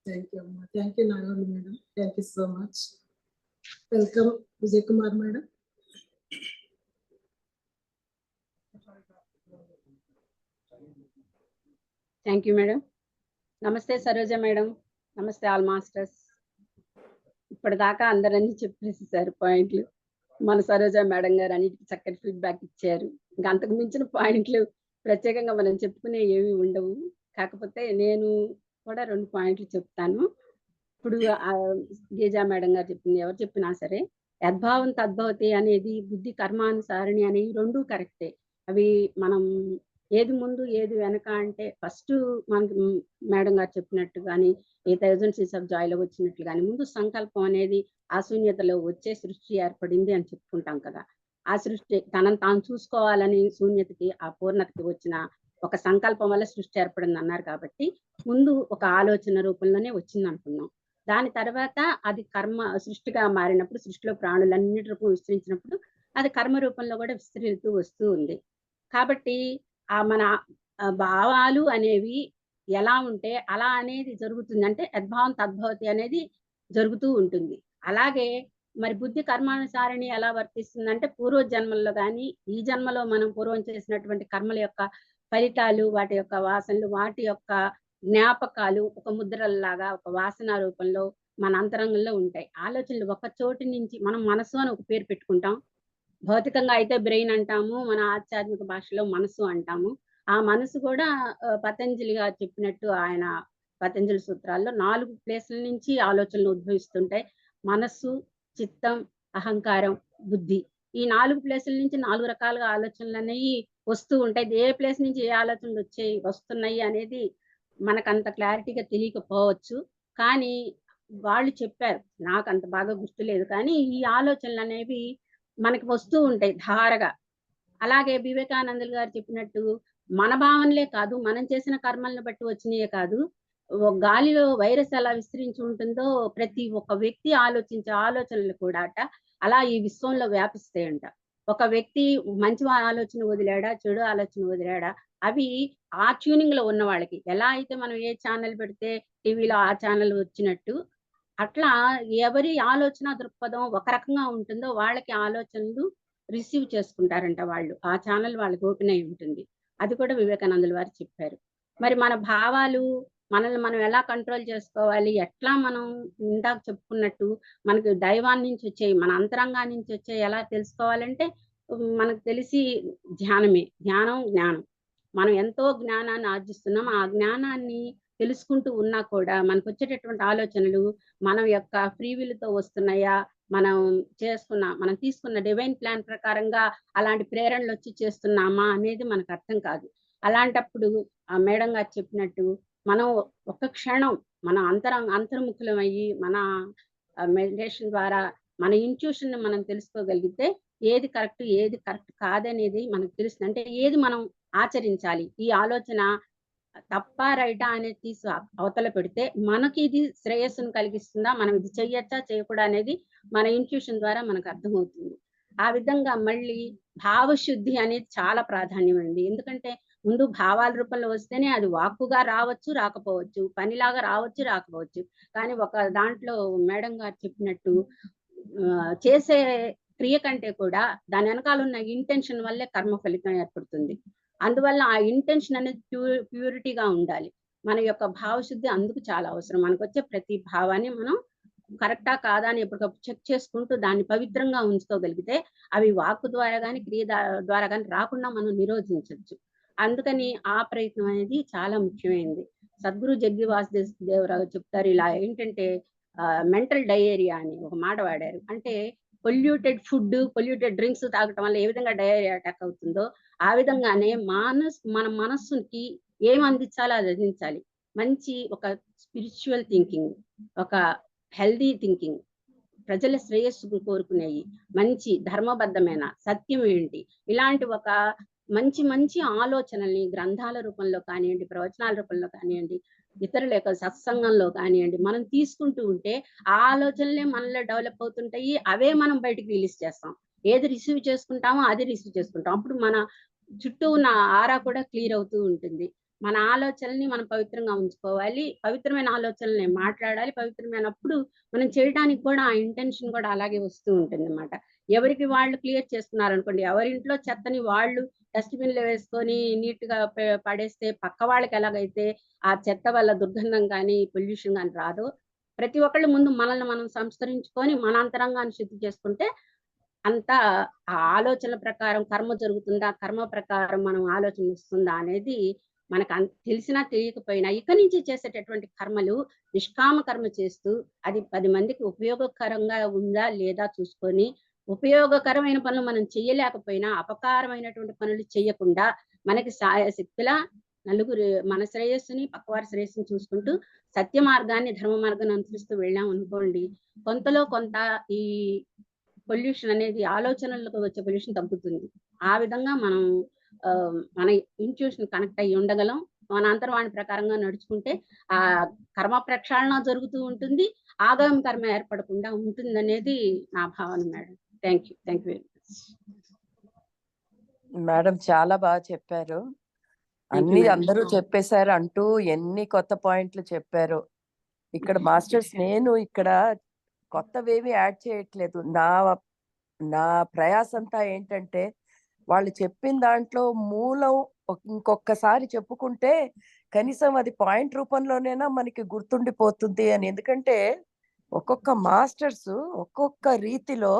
C: Thank you అమ్మా. Thank you Nagavalli madam. Thank you so much. Welcome Vijay Kumar madam.
K: Thank you madam. నమస్తే సరోజ మేడం. నమస్తే ఆల్ మాస్టర్స్. ఇప్పటిదాకా అందరన్నీ చెప్పేసేసారు పాయింట్లు. మన సరోజ మేడం గారు అన్నిటికీ చక్కటి ఫీడ్బ్యాక్ ఇచ్చారు. ఇంకా అంతకు మించిన పాయింట్లు ప్రత్యేకంగా మనం చెప్పుకునే ఏమి ఉండవు. కాకపోతే నేను కూడా 2 పాయింట్లు చెప్తాను. ఇప్పుడు గీజా మేడం గారు చెప్పింది, ఎవరు చెప్పినా సరే యద్భావం తద్భవతి అనేది బుద్ధి కర్మానుసారిణి అనేవి 2 కరెక్టే. అవి మనం ఏది ముందు ఏది వెనక అంటే ఫస్ట్ మనకి మేడం గారు చెప్పినట్టు కానీ ఏ థౌజండ్ ఆఫ్ జాయ్లో వచ్చినట్లు కానీ ముందు సంకల్పం అనేది ఆ శూన్యతలో వచ్చే సృష్టి ఏర్పడింది అని చెప్పుకుంటాం కదా. ఆ సృష్టి తనను తాను చూసుకోవాలని శూన్యతకి ఆ పూర్ణతకి వచ్చిన ఒక సంకల్పం వల్ల సృష్టి ఏర్పడింది అన్నారు. కాబట్టి ముందు ఒక ఆలోచన రూపంలోనే వచ్చింది అనుకున్నాం. దాని తర్వాత అది కర్మ సృష్టిగా మారినప్పుడు, సృష్టిలో ప్రాణులన్నిటి రూపం విస్తరించినప్పుడు అది కర్మ రూపంలో కూడా విస్తరిస్తూ వస్తూ ఉంది. కాబట్టి మన భావాలు అనేవి ఎలా ఉంటే అలా అనేది జరుగుతుంది. అంటే యద్భావం తద్భవతి అనేది జరుగుతూ ఉంటుంది. అలాగే మరి బుద్ధి కర్మానుసారిణి ఎలా వర్తిస్తుందంటే పూర్వ జన్మల్లో కానీ ఈ జన్మలో మనం పూర్వం చేసినటువంటి కర్మల యొక్క ఫలితాలు, వాటి యొక్క వాసనలు, వాటి యొక్క జ్ఞాపకాలు ఒక ముద్రల్లాగా ఒక వాసన రూపంలో మన అంతరంగంలో ఉంటాయి. ఆలోచనలు ఒక చోటు నుంచి మనం మనసు అని ఒక పేరు పెట్టుకుంటాం. భౌతికంగా అయితే బ్రెయిన్ అంటాము, మన ఆధ్యాత్మిక భాషలో మనసు అంటాము. ఆ మనసు కూడా పతంజలి గారు చెప్పినట్టు ఆయన పతంజలి సూత్రాల్లో 4 ప్లేసుల నుంచి ఆలోచనలు ఉద్భవిస్తుంటాయి. మనస్సు, చిత్తం, అహంకారం, బుద్ధి. ఈ 4 ప్లేసుల నుంచి 4 రకాలుగా ఆలోచనలు అనేవి వస్తూ ఉంటాయి. ఏ ప్లేస్ నుంచి ఏ ఆలోచనలు వస్తున్నాయి అనేది మనకంత క్లారిటీగా తెలియకపోవచ్చు. కానీ వాళ్ళు చెప్పారు. నాకంత బాగా గుర్తులేదు. కానీ ఈ ఆలోచనలు అనేవి మనకి వస్తూ ఉంటాయి ధారగా. అలాగే వివేకానందులు గారు చెప్పినట్టు మన భావనలే కాదు, మనం చేసిన కర్మలను బట్టి వచ్చినయే కాదు, గాలిలో వైరస్ ఎలా విస్తరించి ఉంటుందో ప్రతి ఒక్క వ్యక్తి ఆలోచించే ఆలోచనలు కూడా అలా ఈ విశ్వంలో వ్యాపిస్తాయంట. ఒక వ్యక్తి మంచి ఆలోచన వదిలాడా, చెడు ఆలోచన వదిలాడా, అవి ఆ ట్యూనింగ్ లో ఉన్న వాళ్ళకి ఎలా అయితే మనం ఏ ఛానల్ పెడితే టీవీలో ఆ ఛానల్ వచ్చినట్టు, అట్లా ఎవరి ఆలోచన దృక్పథం ఒక రకంగా ఉంటుందో వాళ్ళకి ఆలోచనలు రిసీవ్ చేసుకుంటారంట వాళ్ళు. ఆ ఛానల్ వాళ్ళకి ఓపెన్ అయి ఉంటుంది. అది కూడా వివేకానందుల వారు చెప్పారు. మరి మన భావాలు మనల్ని మనం ఎలా కంట్రోల్ చేసుకోవాలి, ఎట్లా మనం ఇందాక చెప్పుకున్నట్టు మనకు దైవాన్ని నుంచి వచ్చాయి, మన అంతరంగాన్ని నుంచి వచ్చాయి ఎలా తెలుసుకోవాలంటే మనకు తెలిసి ధ్యానమే. ధ్యానం, జ్ఞానం. మనం ఎంతో జ్ఞానాన్ని ఆర్జిస్తున్నాం. ఆ జ్ఞానాన్ని తెలుసుకుంటూ ఉన్నా కూడా మనకు వచ్చేటటువంటి ఆలోచనలు మన యొక్క ఫ్రీ విల్తో వస్తున్నాయా, మనం తీసుకున్న డివైన్ ప్లాన్ ప్రకారంగా అలాంటి ప్రేరణలు వచ్చి చేస్తున్నామా అనేది మనకు అర్థం కాదు. అలాంటప్పుడు ఆ మేడం గారు చెప్పినట్టు మనం ఒక్క క్షణం మన అంతర్ముఖులమయ్యి మన మెడిటేషన్ ద్వారా మన ఇంట్యూషన్ ని మనం తెలుసుకోగలిగితే ఏది కరెక్ట్ కాదనేది మనకు తెలుస్తుంది. అంటే ఏది మనం ఆచరించాలి, ఈ ఆలోచన తప్ప రైటా అనేది తీసి అవతల పెడితే మనకి ఇది శ్రేయస్సును కలిగిస్తుందా, మనం ఇది చెయ్యొచ్చా చేయకూడదా అనేది మన ఇంట్యూషన్ ద్వారా మనకు అర్థమవుతుంది. ఆ విధంగా మళ్ళీ భావశుద్ధి అనేది చాలా ప్రాధాన్యమైంది. ఎందుకంటే ముందు భావాల రూపంలో వస్తేనే అది వాక్కుగా రావచ్చు, రాకపోవచ్చు, పనిలాగా రావచ్చు, రాకపోవచ్చు. కానీ ఒక దాంట్లో మేడం గారు చెప్పినట్టు చేసే క్రియ కంటే కూడా దాని వెనకాల ఉన్న ఇంటెన్షన్ వల్లే కర్మ ఫలితం ఏర్పడుతుంది. అందువల్ల ఆ ఇంటెన్షన్ అనేది ప్యూరిటీగా ఉండాలి. మన యొక్క భావశుద్ధి అందుకు చాలా అవసరం. మనకు వచ్చే ప్రతి భావాన్ని మనం కరెక్టా కాదా అని ఎప్పటికప్పుడు చెక్ చేసుకుంటూ దాన్ని పవిత్రంగా ఉంచుకోగలిగితే అవి వాక్కు ద్వారా కానీ క్రియ ద్వారా కానీ రాకుండా మనం నిరోధించవచ్చు. అందుకని ఆ ప్రయత్నం అనేది చాలా ముఖ్యమైనది. సద్గురు జగ్గి వాసుదేవరావు చెప్తారు ఇలా ఏంటంటే మెంటల్ డయేరియా అని ఒక మాట వాడారు. అంటే పొల్యూటెడ్ ఫుడ్, పొల్యూటెడ్ డ్రింక్స్ తాగటం వల్ల ఏ విధంగా డయేరియా అటాక్ అవుతుందో ఆ విధంగానే మన మనస్సుకి ఏం అందించాలో అది అందించాలి. మంచి ఒక స్పిరిచువల్ థింకింగ్, ఒక హెల్దీ థింకింగ్, ప్రజల శ్రేయస్సుకు కోరుకునేవి, మంచి ధర్మబద్ధమైన సత్యం ఏంటి, ఇలాంటి ఒక మంచి మంచి ఆలోచనల్ని గ్రంథాల రూపంలో కానివ్వండి, ప్రవచనాల రూపంలో కానివ్వండి, ఇతరుల యొక్క సత్సంగంలో కానివ్వండి మనం తీసుకుంటూ ఉంటే ఆ ఆలోచనలే మనలో డెవలప్ అవుతుంటాయి. అవే మనం బయటికి రిలీజ్ చేస్తాం. ఏది రిసీవ్ చేసుకుంటామో అది రిసీవ్ చేసుకుంటాం. అప్పుడు మన చుట్టూ ఉన్న ఆరా కూడా క్లియర్ అవుతూ ఉంటుంది. మన ఆలోచనల్ని మనం పవిత్రంగా ఉంచుకోవాలి. పవిత్రమైన ఆలోచనల్ని మాట్లాడాలి. పవిత్రమైనప్పుడు మనం చేయడానికి కూడా ఆ ఇంటెన్షన్ కూడా అలాగే వస్తూ ఉంటుంది అన్నమాట. ఎవరికి వాళ్ళు క్లియర్ చేసుకున్నారనుకోండి, ఎవరింట్లో చెత్తని వాళ్ళు డస్ట్బిన్ లో వేసుకొని నీట్ గా పడేస్తే పక్క వాళ్ళకి ఎలాగైతే ఆ చెత్త వల్ల దుర్గంధం కానీ పొల్యూషన్ కానీ రాదో, ప్రతి ఒక్కళ్ళు ముందు మనల్ని మనం సంస్కరించుకొని మన అంతరంగాన్ని శుద్ధి చేసుకుంటే అంతా ఆ ఆలోచనల ప్రకారం కర్మ జరుగుతుందా, కర్మ ప్రకారం మనం ఆలోచన వస్తుందా అనేది మనకు తెలిసినా తెలియకపోయినా ఇక నుంచి చేసేటటువంటి కర్మలు నిష్కామ కర్మ చేస్తూ అది 10 మందికి ఉపయోగకరంగా ఉందా లేదా చూసుకొని, ఉపయోగకరమైన పనులు మనం చేయలేకపోయినా అపకారమైనటువంటి పనులు చేయకుండా మనకి శక్తిలా నలుగురు మన శ్రేయస్సుని పక్కవారి శ్రేయస్సుని చూసుకుంటూ సత్య మార్గాన్ని ధర్మ మార్గాన్ని అనుసరిస్తూ వెళ్ళాం అనుకోండి, కొంతలో కొంత ఈ పొల్యూషన్ అనేది ఆలోచనలకు వచ్చే పొల్యూషన్ తగ్గుతుంది. ఆ విధంగా మనం మన ఇంట్యూషన్ కనెక్ట్ అయ్యి ఉండగలం. మన అంతర్వాణి ప్రకారంగా నడుచుకుంటే ఆ కర్మ ప్రక్షాళన జరుగుతూ ఉంటుంది, ఆగామి కర్మ ఏర్పడకుండా ఉంటుంది అనేది నా భావన madam. Thank you very much
G: madam. చాలా బాగా చెప్పారు. అన్ని అందరూ చెప్పేశారు అంటూ ఎన్ని కొత్త పాయింట్లు చెప్పారు. ఇక్కడ మాస్టర్స్ నేను ఇక్కడ కొత్తవేవి యాడ్ చేయట్లేదు. నా ప్రయాసంతా ఏంటంటే వాళ్ళు చెప్పిన దాంట్లో మూలం ఇంకొకసారి చెప్పుకుంటే కనీసం అది పాయింట్ రూపంలోనైనా మనకి గుర్తుండిపోతుంది అని. ఎందుకంటే ఒక్కొక్క మాస్టర్స్ ఒక్కొక్క రీతిలో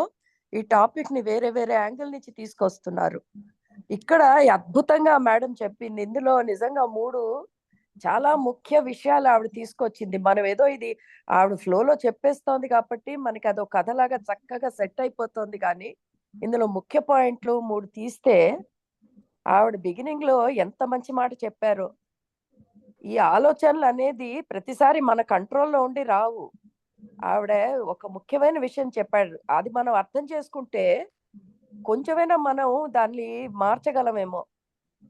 G: ఈ టాపిక్ ని వేరే వేరే యాంగిల్ నుంచి తీసుకొస్తున్నారు. ఇక్కడ అద్భుతంగా మేడం చెప్పింది. ఇందులో నిజంగా 3 చాలా ముఖ్య విషయాలు ఆవిడ తీసుకొచ్చింది. మనం ఏదో ఇది ఆవిడ ఫ్లోలో చెప్పేస్తోంది కాబట్టి మనకి అదో కథలాగా చక్కగా సెట్ అయిపోతుంది. కానీ ఇందులో ముఖ్య పాయింట్లు 3 తీస్తే ఆవిడ బిగినింగ్ లో ఎంత మంచి మాట చెప్పారో. ఈ ఆలోచనలు అనేది ప్రతిసారి మన కంట్రోల్లో ఉండి రావు. ఆవిడ ఒక ముఖ్యమైన విషయం చెప్పారు. అది మనం అర్థం చేసుకుంటే కొంచెమైనా మనం దాన్ని మార్చగలమేమో.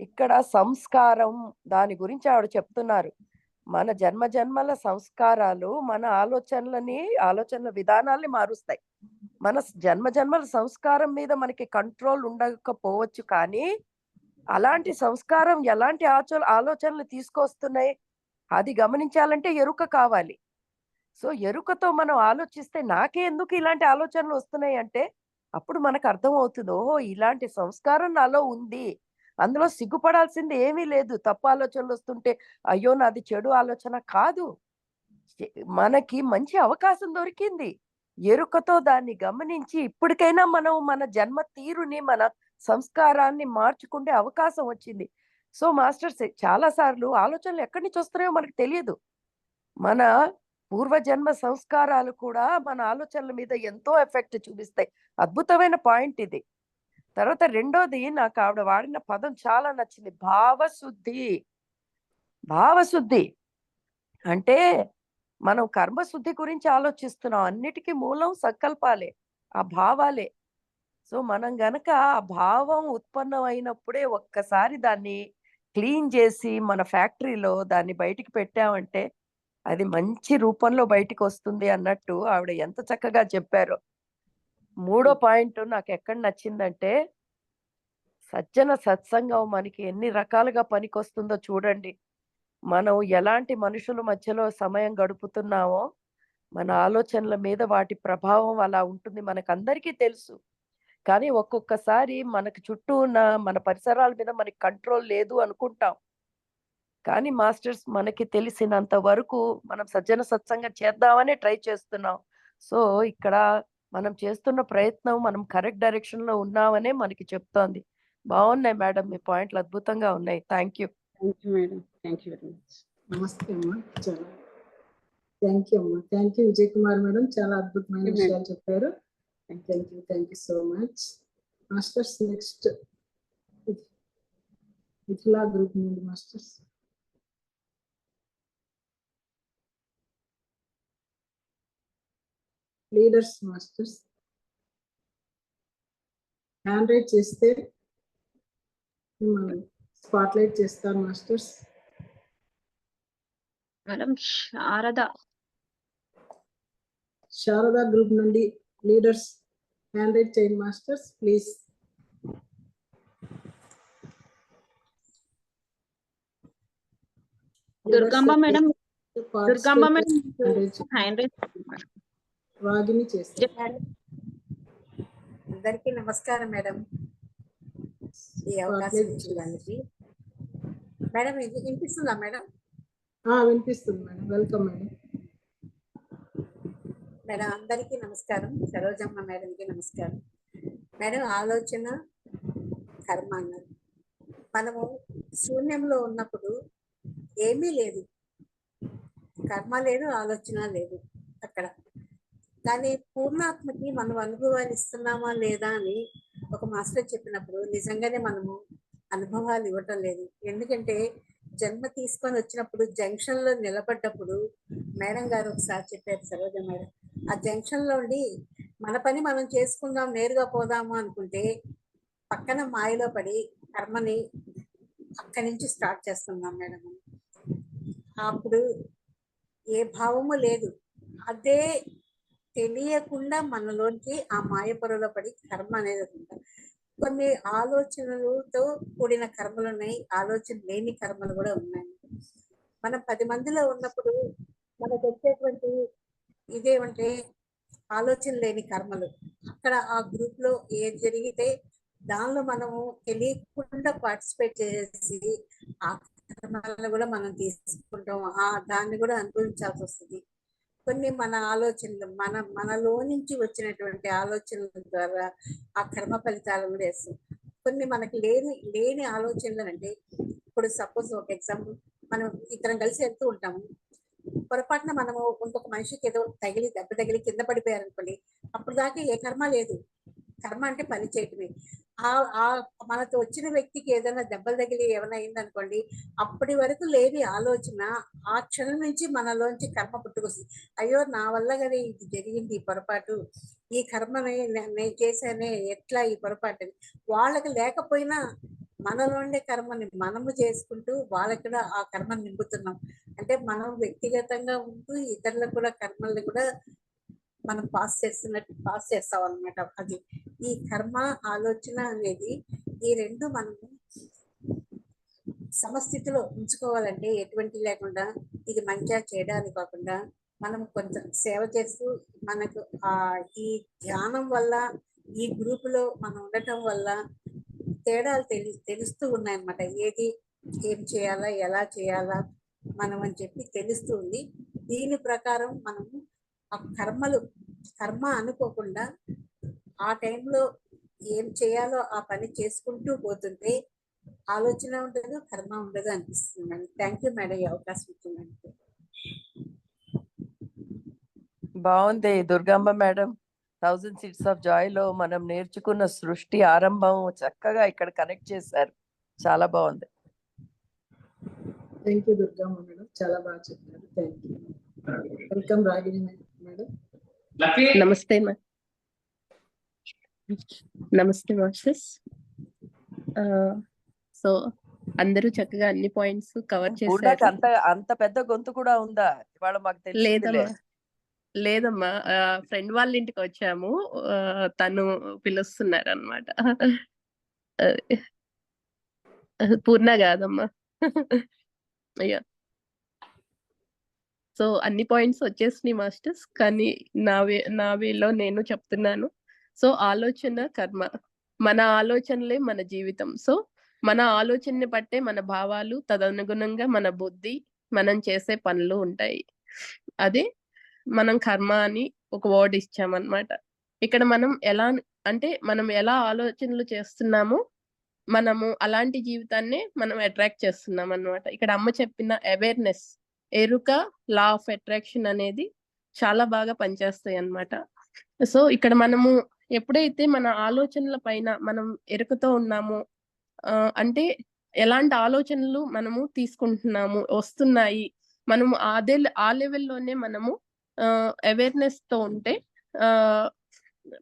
G: ఇక్కడ సంస్కారం దాని గురించి ఆవిడ చెప్తున్నారు. మన జన్మ జన్మల సంస్కారాలు మన ఆలోచనల విధానాల్ని మారుస్తాయి. మన జన్మ జన్మల సంస్కారం మీద మనకి కంట్రోల్ ఉండకపోవచ్చు, కానీ అలాంటి సంస్కారం ఎలాంటి ఆలోచనలు తీసుకొస్తున్నాయి అది గమనించాలంటే ఎరుక కావాలి. సో ఎరుకతో మనం ఆలోచిస్తే నాకే ఎందుకు ఇలాంటి ఆలోచనలు వస్తున్నాయి అంటే అప్పుడు మనకు అర్థం అవుతుంది, ఓహో ఇలాంటి సంస్కారం నాలో ఉంది, అందులో సిగ్గుపడాల్సింది ఏమీ లేదు. తప్పు ఆలోచనలు వస్తుంటే అయ్యో నాది చెడు ఆలోచన కాదు, మనకి మంచి అవకాశం దొరికింది. ఎరుకతో దాన్ని గమనించి ఇప్పటికైనా మనం మన జన్మ తీరుని మన సంస్కారాన్ని మార్చుకుంటే అవకాశం వచ్చింది. సో మాస్టర్స్ చాలా సార్లు ఆలోచనలు ఎక్కడి నుంచి వస్తున్నాయో మనకు తెలియదు. మన పూర్వజన్మ సంస్కారాలు కూడా మన ఆలోచనల మీద ఎంతో ఎఫెక్ట్ చూపిస్తాయి. అద్భుతమైన పాయింట్ ఇది. తర్వాత రెండోది నాకు ఆవిడ వాడిన పదం చాలా నచ్చింది, భావశుద్ధి. భావశుద్ధి అంటే మనం కర్మశుద్ధి గురించి ఆలోచిస్తున్నాం. అన్నిటికీ మూలం సంకల్పాలే, ఆ భావాలే. సో మనం గనక ఆ భావం ఉత్పన్నం అయినప్పుడే ఒక్కసారి దాన్ని క్లీన్ చేసి మన ఫ్యాక్టరీలో దాన్ని బయటికి పెట్టామంటే అది మంచి రూపంలో బయటికి వస్తుంది అన్నట్టు ఆవిడ ఎంత చక్కగా చెప్పారో. మూడో పాయింట్ నాకు ఎక్కడ నచ్చిందంటే సజ్జన సత్సంగం మనకి ఎన్ని రకాలుగా పనికొస్తుందో చూడండి. మనం ఎలాంటి మనుషుల మధ్యలో సమయం గడుపుతున్నామో మన ఆలోచనల మీద వాటి ప్రభావం అలా ఉంటుంది, మనకందరికీ తెలుసు. కానీ ఒక్కొక్కసారి మనకు చుట్టూ ఉన్న మన పరిసరాల మీద మనకి కంట్రోల్ లేదు అనుకుంటాం. కానీ మాస్టర్స్ మనకి తెలిసినంత వరకు మనం సజ్జన సత్సంగం చేద్దామనే ట్రై చేస్తున్నాం. సో ఇక్కడ మనం చేస్తున్న ప్రయత్నం మనం కరెక్ట్ డైరెక్షన్ లో ఉన్నామనే మనకి చెప్తోంది. బాగున్నాయి మేడం, మీ పాయింట్లు అద్భుతంగా ఉన్నాయి. Thank you.
K: Thank you madam, thank you very much.
C: నమస్తే అమ్మా. చాలా థ్యాంక్ యూ అమ్మా. Thank you Vijay Kumar madam, చాలా అద్భుతమైన విషయాలు చెప్పారు. Thank you so much. Masters next Mithila group నుండి masters. Leaders masters hand right చేస్తే మనం స్పాట్లైట్ చేస్తారు మాస్టర్స్.
A: మేడం
C: శారదా గ్రూప్ నుండి లీడర్స్ హ్యాండ్ రైట్ చేయండి masters please.
A: Durgamma madam hand right
C: వాగిని చేస్తారు.
L: అందరికీ నమస్కారం మేడం, ఈ అవకాశం ఇచ్చినందుకు. మేడం ఇది వినిపిస్తుందా మేడం?
C: వినిపిస్తుంది మేడం, వెల్కమ్ మేడం.
L: మేడం అందరికీ నమస్కారం, సరోజమ్మ మేడంకి నమస్కారం. మేడం ఆలోచన కర్మ అన్నారు. మనము శూన్యంలో ఉన్నప్పుడు ఏమీ లేదు, కర్మ లేదు, ఆలోచన లేదు అక్కడ. కానీ పూర్ణాత్మకి మనం అనుభవాలు ఇస్తున్నామా లేదా అని ఒక మాస్టర్ చెప్పినప్పుడు నిజంగానే మనము అనుభవాలు ఇవ్వటం లేదు. ఎందుకంటే జన్మ తీసుకొని వచ్చినప్పుడు జంక్షన్ లో నిలబడ్డప్పుడు మేడం గారు ఒకసారి చెప్పారు, సరోజ మేడం, ఆ జంక్షన్ లో ఉండి మన పని మనం చేసుకుందాం నేరుగా పోదాము అనుకుంటే పక్కన మాయలో పడి కర్మని అక్కడి నుంచి స్టార్ట్ చేస్తున్నాం మేడం. అప్పుడు ఏ భావము లేదు, అదే తెలియకుండా మనలోనికి ఆ మాయ పొరలో పడి కర్మ అనేది ఉంటుంది. కొన్ని ఆలోచనలతో కూడిన కర్మలు ఉన్నాయి, ఆలోచన లేని కర్మలు కూడా ఉన్నాయి. మనం 10 మందిలో ఉన్నప్పుడు మనకు వచ్చేటువంటి ఇదేమంటే ఆలోచన లేని కర్మలు. అక్కడ ఆ గ్రూప్ లో ఏది జరిగితే దానిలో మనము తెలియకుండా పార్టిసిపేట్ చేసి ఆ కర్మలను కూడా మనం తీసుకుంటాం, దాన్ని కూడా అనుభవించాల్సి వస్తుంది. కొన్ని మన ఆలోచనలు మనలో నుంచి వచ్చినటువంటి ఆలోచనల ద్వారా ఆ కర్మ ఫలితాలను కూడా వేస్తాం. కొన్ని మనకి లేని ఆలోచనలు అంటే, ఇప్పుడు సపోజ్ ఒక ఎగ్జాంపుల్, మనం ఇద్దరం కలిసి వెళ్తూ ఉంటాము, పొరపాటున మనము ఇంకొక మనిషికి ఏదో దెబ్బ తగిలి కింద పడిపోయారనుకోండి, అప్పుడు దాకా ఏ కర్మ లేదు. కర్మ అంటే పని చేయటమే. మనతో వచ్చిన వ్యక్తికి ఏదైనా దెబ్బలు తగిలి ఏమైనా అయిందనుకోండి, అప్పటి వరకు లేని ఆలోచన ఆ క్షణం నుంచి మనలోంచి కర్మ పుట్టుకొస్తుంది. అయ్యో నా వల్ల కదా ఇది జరిగింది, ఈ పొరపాటు, ఈ కర్మని నేను చేశానే, ఎట్లా ఈ పొరపాటు. వాళ్ళకి లేకపోయినా మనలోండే కర్మని మనము చేసుకుంటూ వాళ్ళకి కూడా ఆ కర్మని నింపుతున్నాం. అంటే మనం వ్యక్తిగతంగా ఉంటూ ఇతరులకు కూడా కర్మల్ని కూడా మనం పాస్ చేస్తాం అనమాట. అది ఈ కర్మ ఆలోచన అనేది, ఈ రెండు మనము సమస్థితిలో ఉంచుకోవాలంటే ఎటువంటి లేకుండా, ఇది మంచిగా చేయడానికి కాకుండా మనం కొంచెం సేవ చేస్తూ, మనకు ఈ ధ్యానం వల్ల, ఈ గ్రూపులో మనం ఉండటం వల్ల తేడాలు తెలుస్తూ ఉన్నాయన్నమాట. ఏం చేయాలా, ఎలా చేయాలా మనం అని చెప్పి తెలుస్తూ ఉంది. దీని ప్రకారం మనము ఆ కర్మ అనుకోకుండా ఆ టైంలో ఏం చేయాలో ఆ పని చేసుకుంటూ పోతుంటే ఆలోచన ఉండదు, కర్మ ఉండదు అనిపిస్తుంది మేడం. థ్యాంక్ యూ మేడం, ఈ అవకాశం ఇచ్చిందంటే.
G: బాగుంది Durgamma madam. 1000 Seeds of Joy లో మనం నేర్చుకున్న సృష్టి ఆరంభం చక్కగా ఇక్కడ కనెక్ట్ చేశారు. చాలా బాగుంది.
C: థ్యాంక్ యూ దుర్గమ్మ మేడం, చాలా బాగా చెప్పారు. Thank you. Welcome Ragini madam.
M: నమస్తే నమస్తే మాస్టర్స్. సో అందరూ చక్కగా అన్ని పాయింట్స్ కవర్ చేశారు.
G: అంత పెద్ద గొంతు కూడా ఉందా ఇవాళ? మాకు తెలియదు.
M: లేదమ్మా, ఫ్రెండ్ వాళ్ళ ఇంటికి వచ్చాము, తను పిలుస్తున్నారు అన్నమాట. పూర్ణ కాదమ్మా. అయ్యా, సో అన్ని పాయింట్స్ వచ్చేసినాయి మాస్టర్స్, కానీ నా వేలో నేను చెప్తున్నాను. సో ఆలోచన కర్మ, మన ఆలోచనలే మన జీవితం. సో మన ఆలోచనని బట్టే మన భావాలు, తదనుగుణంగా మన బుద్ధి, మనం చేసే పనులు ఉంటాయి. అదే మనం కర్మ అని ఒక వర్డ్ ఇచ్చామన్నమాట. ఇక్కడ మనం ఎలా ఆలోచనలు చేస్తున్నామో మనము అలాంటి జీవితాన్ని మనం అట్రాక్ట్ చేస్తున్నాం అన్నమాట. ఇక్కడ అమ్మ చెప్పిన అవేర్నెస్, ఎరుక, లా ఆఫ్ అట్రాక్షన్ అనేది చాలా బాగా పనిచేస్తాయి అన్నమాట. సో ఇక్కడ మనము ఎప్పుడైతే మన ఆలోచనల పైన మనం ఎరుకతో ఉన్నామో, అంటే ఎలాంటి ఆలోచనలు మనము తీసుకుంటున్నాము, వస్తున్నాయి, మనము ఆ లెవెల్లోనే మనము అవేర్నెస్ తో ఉంటే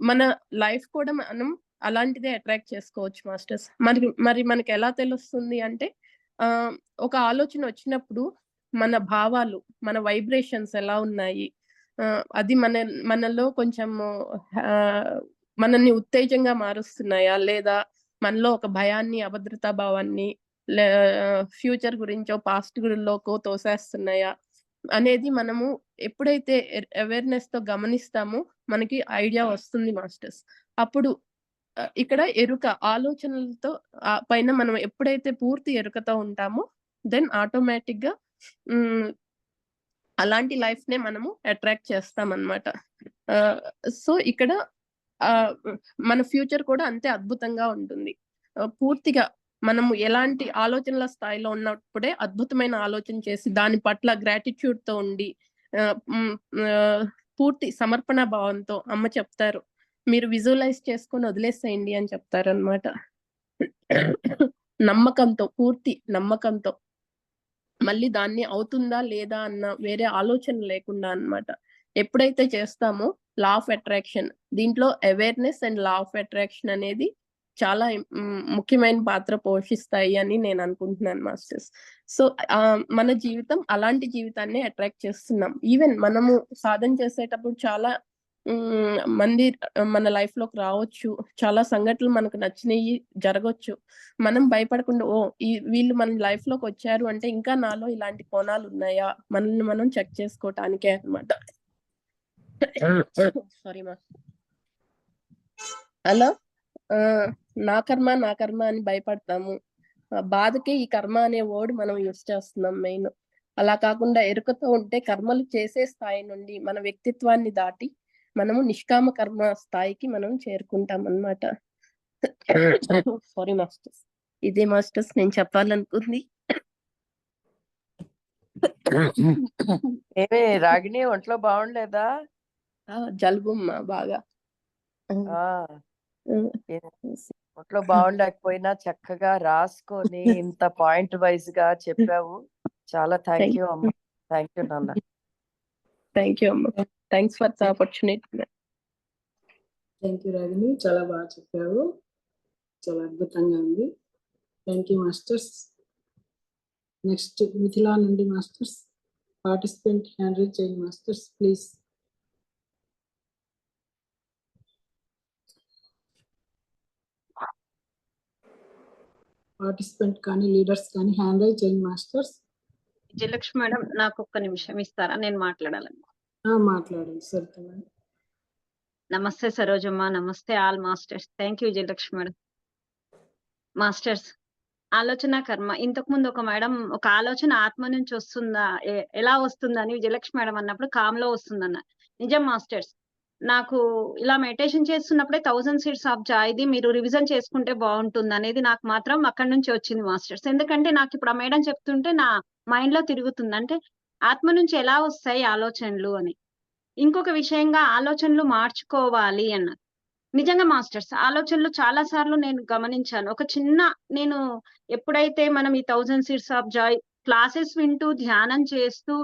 M: మన లైఫ్ కూడా మనం అలాంటిదే అట్రాక్ట్ చేసుకోవచ్చు మాస్టర్స్. మరి మనకి ఎలా తెలుస్తుంది అంటే, ఒక ఆలోచన వచ్చినప్పుడు మన భావాలు, మన వైబ్రేషన్స్ ఎలా ఉన్నాయి, అది మనలో కొంచెం మనల్ని ఉత్తేజంగా మారుస్తున్నాయా, లేదా మనలో ఒక భయాన్ని, అభద్రతా భావాన్ని, ఫ్యూచర్ గురించో పాస్ట్ గురిలోకో తోసేస్తున్నాయా అనేది మనము ఎప్పుడైతే అవేర్నెస్ తో గమనిస్తామో మనకి ఐడియా వస్తుంది మాస్టర్స్. అప్పుడు ఇక్కడ ఎరుక, ఆలోచనలతో పైన మనం ఎప్పుడైతే పూర్తి ఎరుకతో ఉంటామో దెన్ ఆటోమేటిక్ గా అలాంటి లైఫ్ నే మనము అట్రాక్ట్ చేస్తాం అన్నమాట. సో ఇక్కడ మన ఫ్యూచర్ కూడా అంతే అద్భుతంగా ఉంటుంది. పూర్తిగా మనము ఎలాంటి ఆలోచనల స్థాయిలో ఉన్నప్పుడే అద్భుతమైన ఆలోచన చేసి దాని పట్ల గ్రాటిట్యూడ్ తో ఉండి, పూర్తి సమర్పణ భావంతో, అమ్మ చెప్తారు మీరు విజువలైజ్ చేసుకొని వదిలేసేయండి అని చెప్తారు అన్నమాట. నమ్మకంతో, పూర్తి నమ్మకంతో, మళ్ళీ దాన్ని అవుతుందా లేదా అన్న వేరే ఆలోచన లేకుండా అన్నమాట. ఎప్పుడైతే చేస్తామో లా ఆఫ్ అట్రాక్షన్, దీంట్లో awareness and law of attraction అనేది చాలా ముఖ్యమైన పాత్ర పోషిస్తాయి అని నేను అనుకుంటున్నాను మాస్టర్స్. సో మన జీవితం అలాంటి జీవితాన్ని అట్రాక్ట్ చేస్తున్నాం. ఈవెన్ మనము సాధన చేసేటప్పుడు చాలా మంది మన లైఫ్ లోకి రావచ్చు, చాలా సంఘటనలు మనకు నచ్చినవి జరగవచ్చు. మనం భయపడకుండా వీళ్ళు మన లైఫ్ లోకి వచ్చారు అంటే ఇంకా నాలో ఇలాంటి కోణాలు ఉన్నాయా, మనల్ని మనం చెక్ చేసుకోవటానికే అన్నమాట. సారీ మా. హలో నా కర్మ అని భయపడతాము. బాధకే ఈ కర్మ అనే వర్డ్ మనం యూస్ చేస్తున్నాం మెయిన్. అలా కాకుండా ఎరుకతో ఉంటే కర్మలు చేసే స్థాయి నుండి మన వ్యక్తిత్వాన్ని దాటి మనము నిష్కామ కర్మ స్థాయికి మనం చేరుకుంటాం అన్నమాట. సారీ మాస్టర్స్, ఇదే మాస్టర్స్ నేను చెప్పాలనుకుంది.
G: ఏమే రాగిణి, ఒంట్లో బాగుండలేదా?
M: జలుబుమ్మా బాగా.
G: ఒంట్లో బాగుండకపోయినా చక్కగా రాసుకొని ఇంత పాయింట్ వైజ్ గా చెప్పావు. చాలా థ్యాంక్ యూ అమ్మ. థ్యాంక్ యూ నాన్న.
M: థ్యాంక్ యూ అమ్మ. Thanks for the opportunity.
C: Thank you Ragini, చాలా బాగా చెప్పావు. చాలా అద్భుతంగా ఉంది. Thank you masters. Next Mithila నుండి మాస్టర్స్. పార్టిసిపెంట్ హ్యాండ్ రైజ్ చేయండి మాస్టర్స్ ప్లీజ్. పార్టిసిపెంట్ కానీ లీడర్స్ కానీ హ్యాండ్ రైజ్ చేయండి మాస్టర్స్.
A: విజయలక్ష్మి మేడం, నాకు ఒక్క నిమిషం ఇస్తారా? నేను మాట్లాడాలని.
C: మాట్లాడండి సరిత.
A: నమస్తే సరోజమ్మ, నమస్తే all masters. Thank you Vijayalakshmi madam. Masters, ఆలోచన కర్మ. ఇంతకు ముందు ఒక మేడం ఒక ఆలోచన ఆత్మ నుంచి వస్తుందా, ఎలా వస్తుందని విజయలక్ష్మి మేడం అన్నప్పుడు కామ్లో వస్తుందన్న. నిజం మాస్టర్స్, నాకు ఇలా మెడిటేషన్ చేస్తున్నప్పుడే 1000 Seeds of Joy ఇది మీరు రివిజన్ చేసుకుంటే బాగుంటుంది అనేది నాకు మాత్రం అక్కడి నుంచి వచ్చింది మాస్టర్స్. ఎందుకంటే నాకు ఇప్పుడు ఆ మేడం చెప్తుంటే నా మైండ్ లో తిరుగుతుంది, అంటే ఆత్మ నుంచి ఎలా వస్తాయి ఆలోచనలు అని. ఇంకొక విషయంగా ఆలోచనలు మార్చుకోవాలి అన్నారు. నిజంగా మాస్టర్స్, ఆలోచనలు చాలా సార్లు నేను గమనించాను. ఒక చిన్న నేను ఎప్పుడైతే మనం ఈ 1000 Seeds of Joy క్లాసెస్ వింటూ ధ్యానం చేస్తూ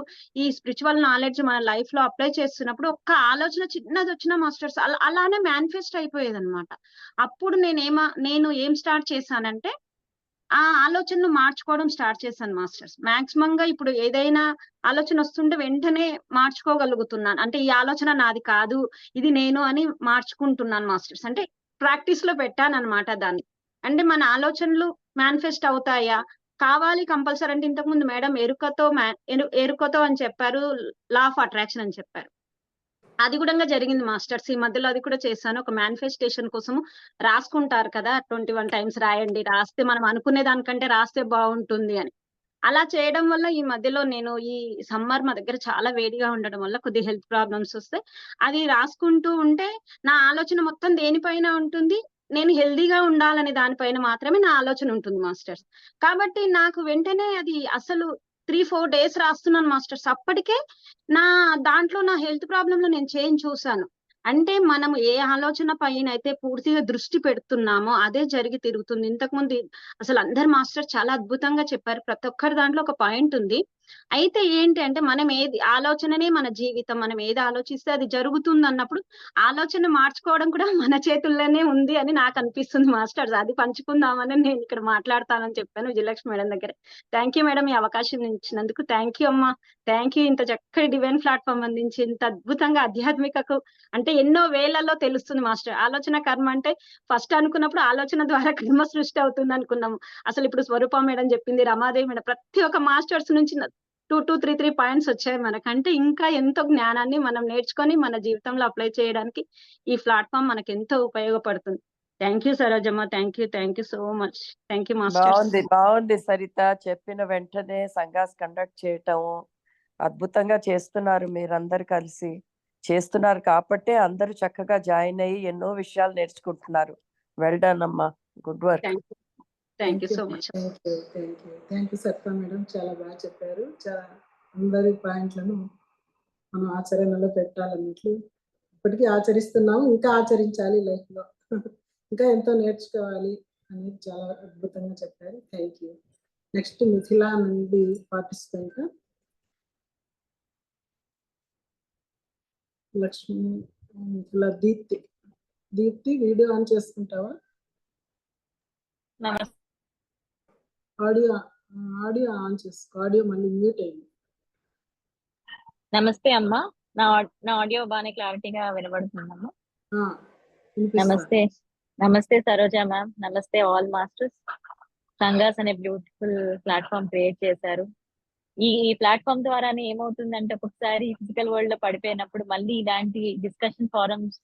A: ఈ స్పిరిచువల్ నాలెడ్జ్ మన లైఫ్ లో అప్లై చేస్తున్నప్పుడు ఒక్క ఆలోచన చిన్నది వచ్చిన మాస్టర్స్ అలానే మేనిఫెస్ట్ అయిపోయేది అనమాట. అప్పుడు నేను ఏం స్టార్ట్ చేశానంటే ఆ ఆలోచనను మార్చుకోవడం స్టార్ట్ చేశాను మాస్టర్స్. మాక్సిమం గా ఇప్పుడు ఏదైనా ఆలోచన వస్తుంటే వెంటనే మార్చుకోగలుగుతున్నాను. అంటే ఈ ఆలోచన నాది కాదు, ఇది నేను అని మార్చుకుంటున్నాను మాస్టర్స్. అంటే ప్రాక్టీస్ లో పెట్టాను అనమాట దాన్ని. అంటే మన ఆలోచనలు మేనిఫెస్ట్ అవుతాయా, కావాలి కంపల్సరీ. అంటే ఇంతకు ముందు మేడం ఎరుకతో అని చెప్పారు, లా ఆఫ్ అట్రాక్షన్ అని చెప్పారు. అది కూడా జరిగింది మాస్టర్స్. ఈ మధ్యలో అది కూడా చేశాను. ఒక మేనిఫెస్టేషన్ కోసం రాసుకుంటారు కదా, 21 times రాయండి, రాస్తే మనం అనుకునే దానికంటే రాస్తే బాగుంటుంది అని. అలా చేయడం వల్ల ఈ మధ్యలో నేను ఈ సమ్మర్ మా దగ్గర చాలా వేడిగా ఉండడం వల్ల కొద్ది హెల్త్ ప్రాబ్లమ్స్ వస్తే అది రాసుకుంటూ ఉంటే నా ఆలోచన మొత్తం దేనిపైన ఉంటుంది, నేను హెల్దీగా ఉండాలనే దానిపైన మాత్రమే నా ఆలోచన ఉంటుంది మాస్టర్స్. కాబట్టి నాకు వెంటనే అది అసలు 3-4 days రాస్తున్నాను మాస్టర్స్. అప్పటికే దాంట్లో నా హెల్త్ ప్రాబ్లమ్ లో నేను చేంజ్ చూసాను. అంటే మనం ఏ ఆలోచన పైన అయితే పూర్తిగా దృష్టి పెడుతున్నామో అదే జరిగి తిరుగుతుంది. ఇంతకుముందు అసలు అందరు మాస్టర్ చాలా అద్భుతంగా చెప్పారు. ప్రతి ఒక్కరి దాంట్లో ఒక పాయింట్ ఉంది. అయితే ఏంటి అంటే మనం ఏది ఆలోచననే మన జీవితం, మనం ఏది ఆలోచిస్తే అది జరుగుతుంది అన్నప్పుడు ఆలోచన మార్చుకోవడం కూడా మన చేతుల్లోనే ఉంది అని నాకు అనిపిస్తుంది మాస్టర్స్. అది పంచుకుందామని నేను ఇక్కడ మాట్లాడతానని చెప్పాను విజయలక్ష్మి మేడం దగ్గర. థ్యాంక్ యూ మేడం, ఈ అవకాశం ఇచ్చినందుకు. థ్యాంక్ యూ అమ్మా, థ్యాంక్ యూ. ఇంత చక్కటి డివైన్ ప్లాట్ఫామ్ అందించి ఇంత అద్భుతంగా ఆధ్యాత్మికకు అంటే ఎన్నో వేలలో తెలుస్తుంది మాస్టర్. ఆలోచన కర్మ అంటే ఫస్ట్ అనుకున్నప్పుడు ఆలోచన ద్వారా కర్మ సృష్టి అవుతుంది అనుకున్నాము. అసలు ఇప్పుడు స్వరూప మేడం చెప్పింది, రమాదేవి మేడం, ప్రతి ఒక్క మాస్టర్స్ నుంచి 2-3 పాయింట్స్ వచ్చాయి మనకంటే. ఇంకా ఎంతో జ్ఞానాన్ని మనం నేర్చుకొని మన జీవితంలో అప్లై చేయడానికి ఈ ప్లాట్ఫామ్ మనకి ఎంతో ఉపయోగపడుతుంది. Thank you Sarojamma, thank you so much. Thank you masters.
G: బాగుంది సరిత, చెప్పిన వెంటనే సంఘాస్ కండక్ట్ చేయటం అద్భుతంగా చేస్తున్నారు. మీరందరు కలిసి చేస్తున్నారు కాబట్టే అందరూ చక్కగా జాయిన్ అయ్యి ఎన్నో విషయాలు నేర్చుకుంటున్నారు. వెల్ డన్ అమ్మా, good work.
A: Thank you so much.
C: Thank you Saritha madam, చాలా బాగా చెప్పారు. చాలా అందరి పాయింట్లను మనం ఆచరణలో పెట్టాలన్నట్లు ఇప్పటికీ ఆచరిస్తున్నాము, ఇంకా ఆచరించాలి లైఫ్ లో, ఇంకా ఎంతో నేర్చుకోవాలి అనేది చాలా అద్భుతంగా చెప్పారు. Thank you. నెక్స్ట్ మిథిలా నుండి participant Lakshmi, Mithila, Deepti video on చేసుకుంటావా? ఆడియో ఆన్ చేసుకో, ఆడియో మళ్ళీ మ్యూట్ అయింది.
N: నమస్తే అమ్మా, నా ఆడియో బాగానే క్లారిటీగా వినబడుతుందమ్మా. నమస్తే సరోజా మ్యామ్, నమస్తే ఆల్ మాస్టర్స్. సంఘాస్ అనే బ్యూటిఫుల్ ప్లాట్ఫామ్ క్రియేట్ చేశారు. ఈ ప్లాట్ఫామ్ ద్వారానే ఏమవుతుందంటే ఒక్కొక్కసారి ఫిజికల్ వరల్డ్ లో పడిపోయినప్పుడు మళ్ళీ ఇలాంటి డిస్కషన్ ఫారమ్స్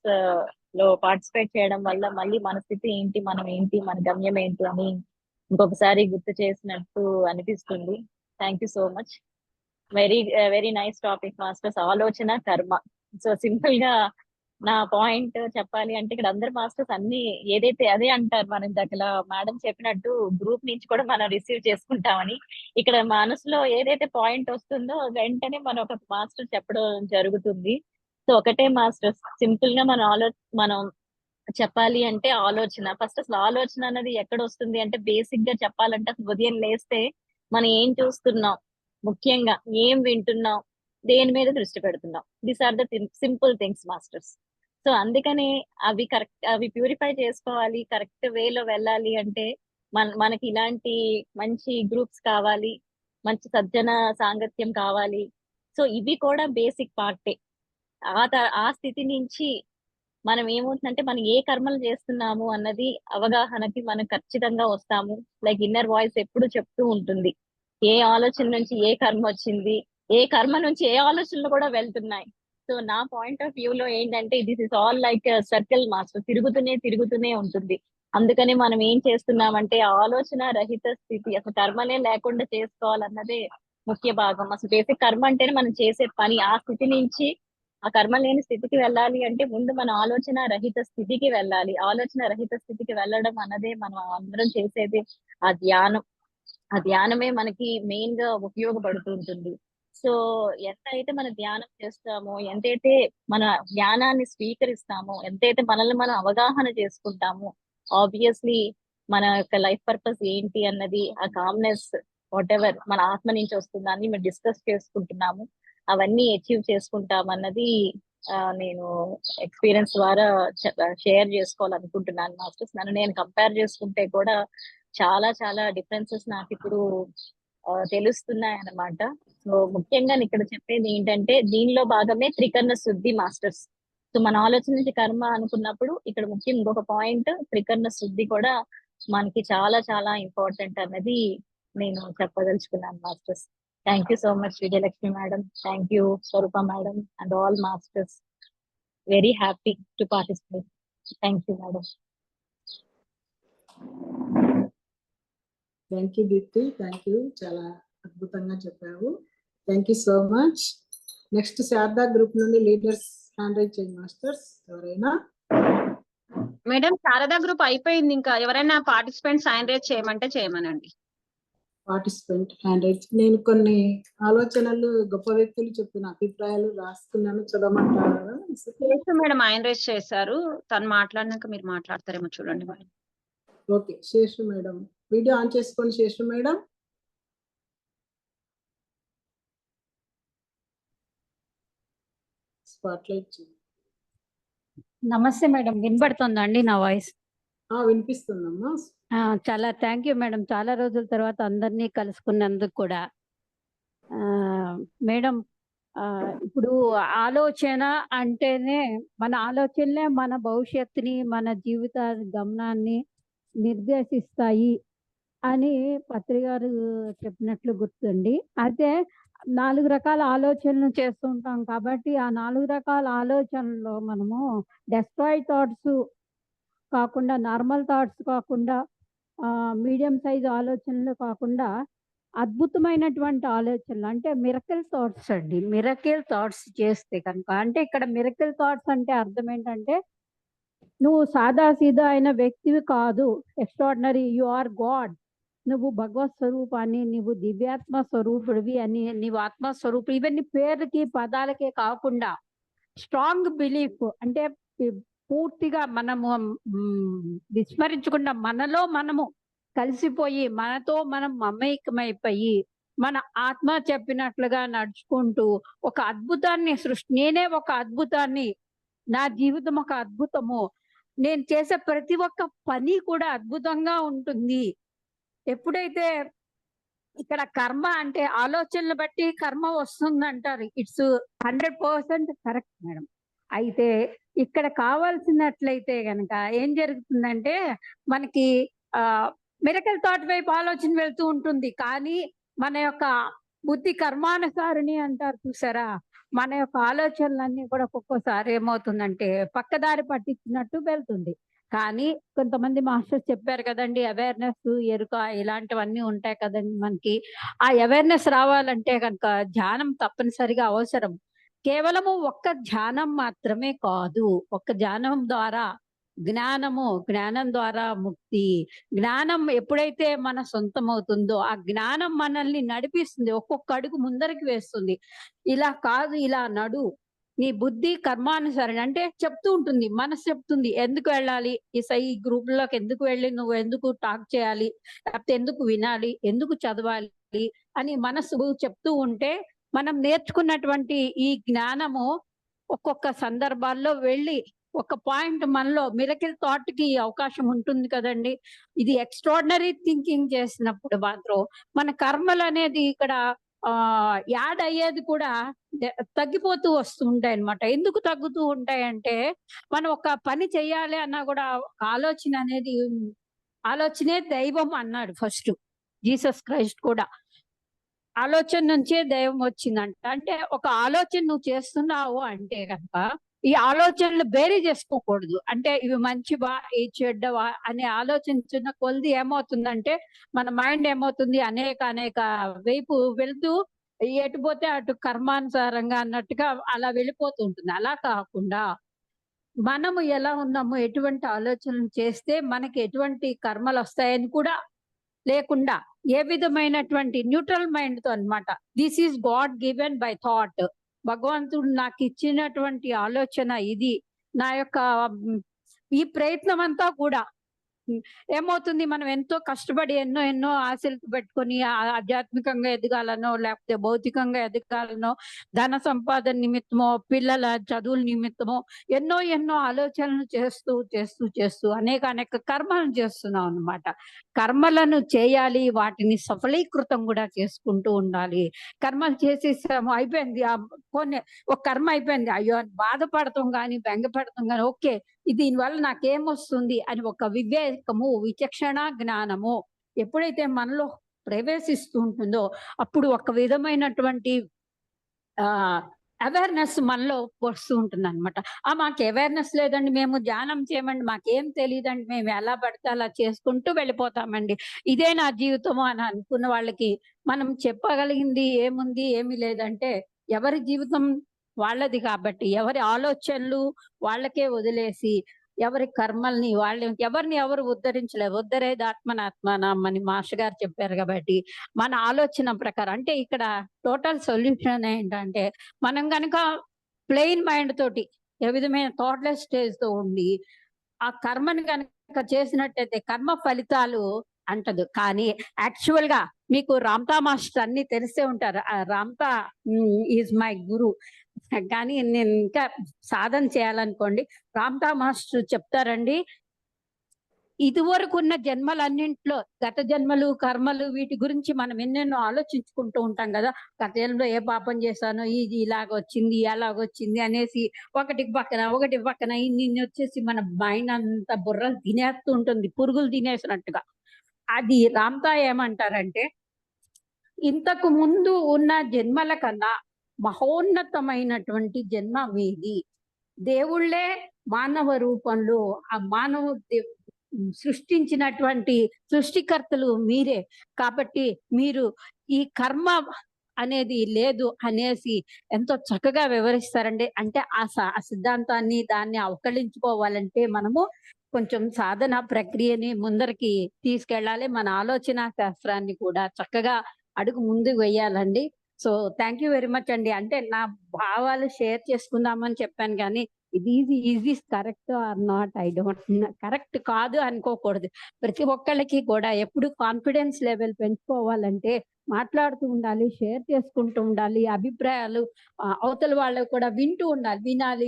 N: లో పార్టిసిపేట్ చేయడం వల్ల మళ్ళీ మన స్థితి ఏంటి, మనం ఏంటి, మన గమ్యం ఏంటి అని ఇంకొకసారి గుర్తు చేసినట్టు అనిపిస్తుంది. Thank you so much. Very very nice topic masters. ఆలోచన కర్మ. సో సింపుల్ గా నా పాయింట్ చెప్పాలి అంటే ఇక్కడ అందరు మాస్టర్స్ అన్ని ఏదైతే అదే అంటారు. మనం ఇందాకలా మేడం చెప్పినట్టు గ్రూప్ నుంచి కూడా మనం రిసీవ్ చేసుకుంటామని. ఇక్కడ మనసులో ఏదైతే పాయింట్ వస్తుందో వెంటనే మనం ఒక మాస్టర్ చెప్పడం జరుగుతుంది. సో ఒకటే మాస్టర్స్ సింపుల్ గా మనం చెప్పాలి అంటే ఆలోచన. ఫస్ట్ అసలు ఆలోచన అనేది ఎక్కడ వస్తుంది అంటే బేసిక్ గా చెప్పాలంటే అసలు ఉదయం లేస్తే మనం ఏం చూస్తున్నాం, ముఖ్యంగా ఏం వింటున్నాం, దేని మీద దృష్టి పెడుతున్నాం. These are the simple things masters. So అందుకనే అవి ప్యూరిఫై చేసుకోవాలి, కరెక్ట్ వేలో వెళ్ళాలి అంటే మనకి ఇలాంటి మంచి గ్రూప్స్ కావాలి, మంచి సజ్జన సాంగత్యం కావాలి. సో ఇవి కూడా బేసిక్ పార్టే. ఆ స్థితి నుంచి మనం ఏమవుతుందంటే మనం ఏ కర్మలు చేస్తున్నాము అన్నది అవగాహనకి మనం ఖచ్చితంగా వస్తాము. లైక్ ఇన్నర్ వాయిస్ ఎప్పుడు చెప్తూ ఉంటుంది ఏ ఆలోచన నుంచి ఏ కర్మ వచ్చింది, ఏ కర్మ నుంచి ఏ ఆలోచనలు కూడా వెళ్తున్నాయి. సో నా పాయింట్ ఆఫ్ వ్యూ లో ఏంటంటే this is all like circle master, తిరుగుతూనే ఉంటుంది. అందుకని మనం ఏం చేస్తున్నామంటే ఆలోచన రహిత స్థితి, అసలు కర్మలే లేకుండా చేసుకోవాలన్నదే ముఖ్య భాగం. అసలు బేసిక్ కర్మ అంటేనే మనం చేసే పని. ఆ స్థితి నుంచి ఆ కర్మ లేని స్థితికి వెళ్ళాలి అంటే ముందు మన ఆలోచన రహిత స్థితికి వెళ్ళాలి. ఆలోచన రహిత స్థితికి వెళ్ళడం అన్నదే మనం అందరం చేసేది ఆ ధ్యానం. ఆ ధ్యానమే మనకి మెయిన్ గా ఉపయోగపడుతూ ఉంటుంది. సో ఎంత అయితే మన ధ్యానం చేస్తామో, ఎంతైతే మన జ్ఞానాన్ని స్వీకరిస్తామో, ఎంతైతే మనల్ని మనం అవగాహన చేసుకుంటామో, ఆబ్వియస్లీ మన యొక్క లైఫ్ పర్పస్ ఏంటి అన్నది, ఆ కామ్నెస్ వాట్ ఎవర్ మన ఆత్మ నుంచి వస్తుందని మేము డిస్కస్ చేసుకుంటున్నాము, అవన్నీ అచీవ్ చేసుకుంటాం అన్నది నేను ఎక్స్పీరియన్స్ ద్వారా షేర్ చేసుకోవాలనుకుంటున్నాను మాస్టర్స్. నన్ను నేను కంపేర్ చేసుకుంటే కూడా చాలా చాలా డిఫరెన్సెస్ నాకు ఇప్పుడు తెలుస్తున్నాయి అన్నమాట. సో ముఖ్యంగా ఇక్కడ చెప్పేది ఏంటంటే దీనిలో భాగమే త్రికరణ శుద్ధి మాస్టర్స్. సో మన ఆలోచన నుంచి కర్మ అనుకున్నప్పుడు ఇక్కడ ముఖ్యం ఇంకొక పాయింట్ త్రికరణ శుద్ధి కూడా మనకి చాలా చాలా ఇంపార్టెంట్ అన్నది నేను చెప్పదలుచుకున్నాను masters. Thank you so much Vijayalakshmi madam, thank you Swarupa madam and all masters. Very happy to participate. Thank you madam.
C: Thank you Deepti, thank you, చాలా అద్భుతంగా చెప్పావు. Thank you so much. Next Sharada group నుండి లీడర్స్ హ్యాండ్ రైజ్ చేయండి masters ఎవరైనా.
A: Madam Sharada group అయిపోయింది, ఇంకా ఎవరైనా participants hand raise చేయమంటే చేయమనండి.
C: Participant hand raise. నేను కొన్ని ఆలోచనలు గొప్ప వ్యక్తులు చెప్పిన అభిప్రాయాలు రాసుకున్నాను, చదవమంటారా?
A: మేడం హ్యాండ్ రైజ్ చేశారు, తను మాట్లాడినాక మీరు మాట్లాడతారేమో చూడండి మేడం.
C: Okay, Seshu madam video on చేసుకోండి. Seshu madam spotlight.
O: నమస్తే మేడం, వినబడుతుందా అండి నా వాయిస్?
C: వినిపిస్తుందమ్మా.
O: చాలా థ్యాంక్ యూ మేడం, చాలా రోజుల తర్వాత అందరినీ కలుసుకున్నందుకు కూడా. మేడం ఇప్పుడు ఆలోచన అంటేనే మన ఆలోచనలే మన భవిష్యత్తుని, మన జీవిత గమనాన్ని నిర్దేశిస్తాయి అని పత్రి గారు చెప్పినట్లు గుర్తుంది. అయితే 4 రకాల ఆలోచనలు చేస్తూ ఉంటాం కాబట్టి ఆ 4 రకాల ఆలోచనలో మనము డెస్ట్రాయ్ థాట్స్ కాకుండా, నార్మల్ థాట్స్ కాకుండా, మీడియం సైజ్ ఆలోచనలు కాకుండా అద్భుతమైనటువంటి ఆలోచనలు అంటే మిరకిల్ థాట్స్ అండి. మిరకిల్ థాట్స్ చేస్తే కనుక, అంటే ఇక్కడ మిరకిల్ థాట్స్ అంటే అర్థం ఏంటంటే నువ్వు సాదా సీదా అయిన వ్యక్తివి కాదు, ఎక్స్ట్రాడినరీ, యు ఆర్ గాడ్. నువ్వు భగవత్ స్వరూపాన్ని, నువ్వు దివ్యాత్మ స్వరూపుడివి అని, నీవు ఆత్మస్వరూపు, ఇవన్నీ పేర్లకి పదాలకే కాకుండా స్ట్రాంగ్ బిలీఫ్ అంటే పూర్తిగా మనము విస్మరించకుండా మనలో మనము కలిసిపోయి, మనతో మనం మమైకమైపోయి, మన ఆత్మ చెప్పినట్లుగా నడుచుకుంటూ ఒక అద్భుతాన్ని నేనే ఒక అద్భుతాన్ని, నా జీవితం ఒక అద్భుతము, నేను చేసే ప్రతి ఒక్క పని కూడా అద్భుతంగా ఉంటుంది. ఎప్పుడైతే ఇక్కడ కర్మ అంటే ఆలోచనలు బట్టి కర్మ వస్తుందంటారు, ఇట్స్ 100% కరెక్ట్ మేడం. అయితే ఇక్కడ కావాల్సినట్లయితే గనక ఏం జరుగుతుందంటే మనకి మిరకల్ థాట్ వైపు ఆలోచన వెళ్తూ ఉంటుంది, కానీ మన యొక్క బుద్ధి కర్మానుసారిణి అంటారు చూసారా, మన యొక్క ఆలోచనలన్నీ కూడా ఒక్కొక్కసారి ఏమవుతుందంటే పక్కదారి పట్టించినట్టు వెళ్తుంది. కానీ కొంతమంది మాస్టర్స్ చెప్పారు కదండి, అవేర్నెస్, ఎరుక ఇలాంటివన్నీ ఉంటాయి కదండి మనకి. ఆ అవేర్నెస్ రావాలంటే కనుక ధ్యానం తప్పనిసరిగా అవసరం. కేవలము ఒక్క ధ్యానం మాత్రమే కాదు, ఒక్క ధ్యానం ద్వారా జ్ఞానం ద్వారా ముక్తి. జ్ఞానం ఎప్పుడైతే మన సొంతం అవుతుందో ఆ జ్ఞానం మనల్ని నడిపిస్తుంది, ఒక్కొక్క అడుగు ముందరికి వేస్తుంది. ఇలా కాదు, ఇలా నడు, నీ బుద్ధి కర్మానుసరణ అంటే చెప్తూ ఉంటుంది, మనసు చెప్తుంది ఎందుకు వెళ్ళాలి, ఈ గ్రూప్ లోకి ఎందుకు వెళ్ళి నువ్వు ఎందుకు టాక్ చేయాలి, లేకపోతే ఎందుకు వినాలి, ఎందుకు చదవాలి అని మనసు చెప్తూ ఉంటే మనం నేర్చుకున్నటువంటి ఈ జ్ఞానము ఒక్కొక్క సందర్భాల్లో వెళ్ళి ఒక పాయింట్ మనలో మిరకిల్ థాట్ కి అవకాశం ఉంటుంది కదండి. ఇది ఎక్స్ట్రాడినరీ థింకింగ్ చేసినప్పుడు మాత్రం మన కర్మలు అనేది ఇక్కడ యాడ్ అయ్యేది కూడా తగ్గిపోతూ వస్తూ ఉంటాయి అన్నమాట. ఎందుకు తగ్గుతూ ఉంటాయంటే మనం ఒక పని చెయ్యాలి అన్నా కూడా ఆలోచనే దైవం అన్నాడు ఫస్ట్ జీసస్ క్రైస్ట్ కూడా. ఆలోచన నుంచే దైవం వచ్చిందంట. అంటే ఒక ఆలోచన నువ్వు చేస్తున్నావు అంటే కనుక ఈ ఆలోచనలు బేరీ చేసుకోకూడదు. అంటే ఇవి మంచివా ఈ చెడ్డవా అని ఆలోచించిన కొద్ది ఏమవుతుందంటే మన మైండ్ ఏమవుతుంది అనేక వైపు వెళ్తూ ఎటు పోతే అటు కర్మానుసారంగా అన్నట్టుగా అలా వెళ్ళిపోతూ ఉంటుంది. అలా కాకుండా మనము ఎలా ఉన్నాము, ఎటువంటి ఆలోచనలు చేస్తే మనకి ఎటువంటి కర్మలు వస్తాయని కూడా లేకుండా ఏ విధమైనటువంటి న్యూట్రల్ మైండ్ తో అన్నమాట. This is God given by thought. భగవంతుడు నాకు ఇచ్చినటువంటి ఆలోచన ఇది. నా యొక్క ఈ ప్రయత్నం అంతా కూడా ఏమవుతుంది, మనం ఎంతో కష్టపడి ఎన్నో ఆశలు పెట్టుకొని ఆధ్యాత్మికంగా ఎదగాలనో లేకపోతే భౌతికంగా ఎదగాలనో ధన సంపాదన నిమిత్తమో పిల్లల చదువుల నిమిత్తమో ఎన్నో ఆలోచనలు చేస్తూ అనేక కర్మలను చేస్తున్నాం అన్నమాట. కర్మలను చేయాలి, వాటిని సఫలీకృతం కూడా చేసుకుంటూ ఉండాలి. కర్మలు చేసేసాము, అయిపోయింది, ఒక కర్మ అయిపోయింది, అయ్యో బాధపడతాం కానీ బెంగపడతాం కానీ ఓకే దీనివల్ల నాకేమొస్తుంది అని ఒక వివేకము, విచక్షణ, జ్ఞానము ఎప్పుడైతే మనలో ప్రవేశిస్తూ ఉంటుందో అప్పుడు ఒక విధమైనటువంటి అవేర్నెస్ మనలో వస్తూ ఉంటుంది అనమాట. మాకు అవేర్నెస్ లేదండి, మేము ధ్యానం చేయమండి, మాకేం తెలియదండి, మేము ఎలా పడితే అలా చేసుకుంటూ వెళ్ళిపోతామండి, ఇదే నా జీవితము అని అనుకున్న వాళ్ళకి మనం చెప్పగలిగింది ఏముంది, ఏమీ లేదంటే ఎవరి జీవితం వాళ్ళది కాబట్టి ఎవరి ఆలోచనలు వాళ్ళకే వదిలేసి ఎవరి కర్మల్ని ఎవరిని ఎవరు ఉద్ధరించలేరు. ఉద్ధరేది ఆత్మనాత్మని మాస్టర్ గారు చెప్పారు కాబట్టి మన ఆలోచన ప్రకారం అంటే ఇక్కడ టోటల్ సొల్యూషన్ ఏంటంటే మనం కనుక ప్లెయిన్ మైండ్ తోటి ఏ విధమైన థాట్లెస్ స్టేజ్ తో ఉండి ఆ కర్మని కనుక చేసినట్టయితే కర్మ ఫలితాలు అంటదు. కానీ యాక్చువల్ గా మీకు రామ్తా మాస్టర్ అన్ని తెలిసే ఉంటారు. రామ్తా ఈజ్ మై గురు. కానీ నేను ఇంకా సాధన చేయాలనుకోండి, రామ్తా మాస్టర్ చెప్తారండి, ఇదివరకు ఉన్న జన్మలన్నింటిలో గత జన్మలు కర్మలు వీటి గురించి మనం ఎన్నెన్నో ఆలోచించుకుంటూ ఉంటాం కదా. గత జన్మలో ఏ పాపం చేశానో, ఇది ఇలాగొచ్చింది అలాగొచ్చింది అనేసి ఒకటి పక్కన ఇన్ని వచ్చేసి మన మైండ్ అంతా బుర్రలు తినేస్తూ ఉంటుంది, పురుగులు తినేసినట్టుగా. అది రామ్తా ఏమంటారంటే ఇంతకు ముందు ఉన్న జన్మల కన్నా మహోన్నతమైనటువంటి జన్మ మీది. దేవుళ్ళే మానవ రూపంలో ఆ మానవ సృష్టించినటువంటి సృష్టికర్తలు మీరే కాబట్టి మీరు ఈ కర్మ అనేది లేదు అనేసి ఎంతో చక్కగా వివరిస్తారండి. అంటే ఆ సిద్ధాంతాన్ని దాన్ని అవకళించుకోవాలంటే మనము కొంచెం సాధన ప్రక్రియని ముందరికి తీసుకెళ్ళాలి. మన ఆలోచన శాస్త్రాన్ని కూడా చక్కగా అడుగు ముందుకు వెయ్యాలండి. So thank you very much అండి. అంటే నా భావాలు షేర్ చేసుకుందామని చెప్పాను కానీ ఇది correct or not, I don't, correct కాదు అనుకోకూడదు. ప్రతి ఒక్కళ్ళకి కూడా ఎప్పుడు కాన్ఫిడెన్స్ లెవెల్ పెంచుకోవాలంటే మాట్లాడుతూ ఉండాలి, షేర్ చేసుకుంటూ ఉండాలి, అభిప్రాయాలు అవతల వాళ్ళు కూడా వింటూ ఉండాలి. వినాలి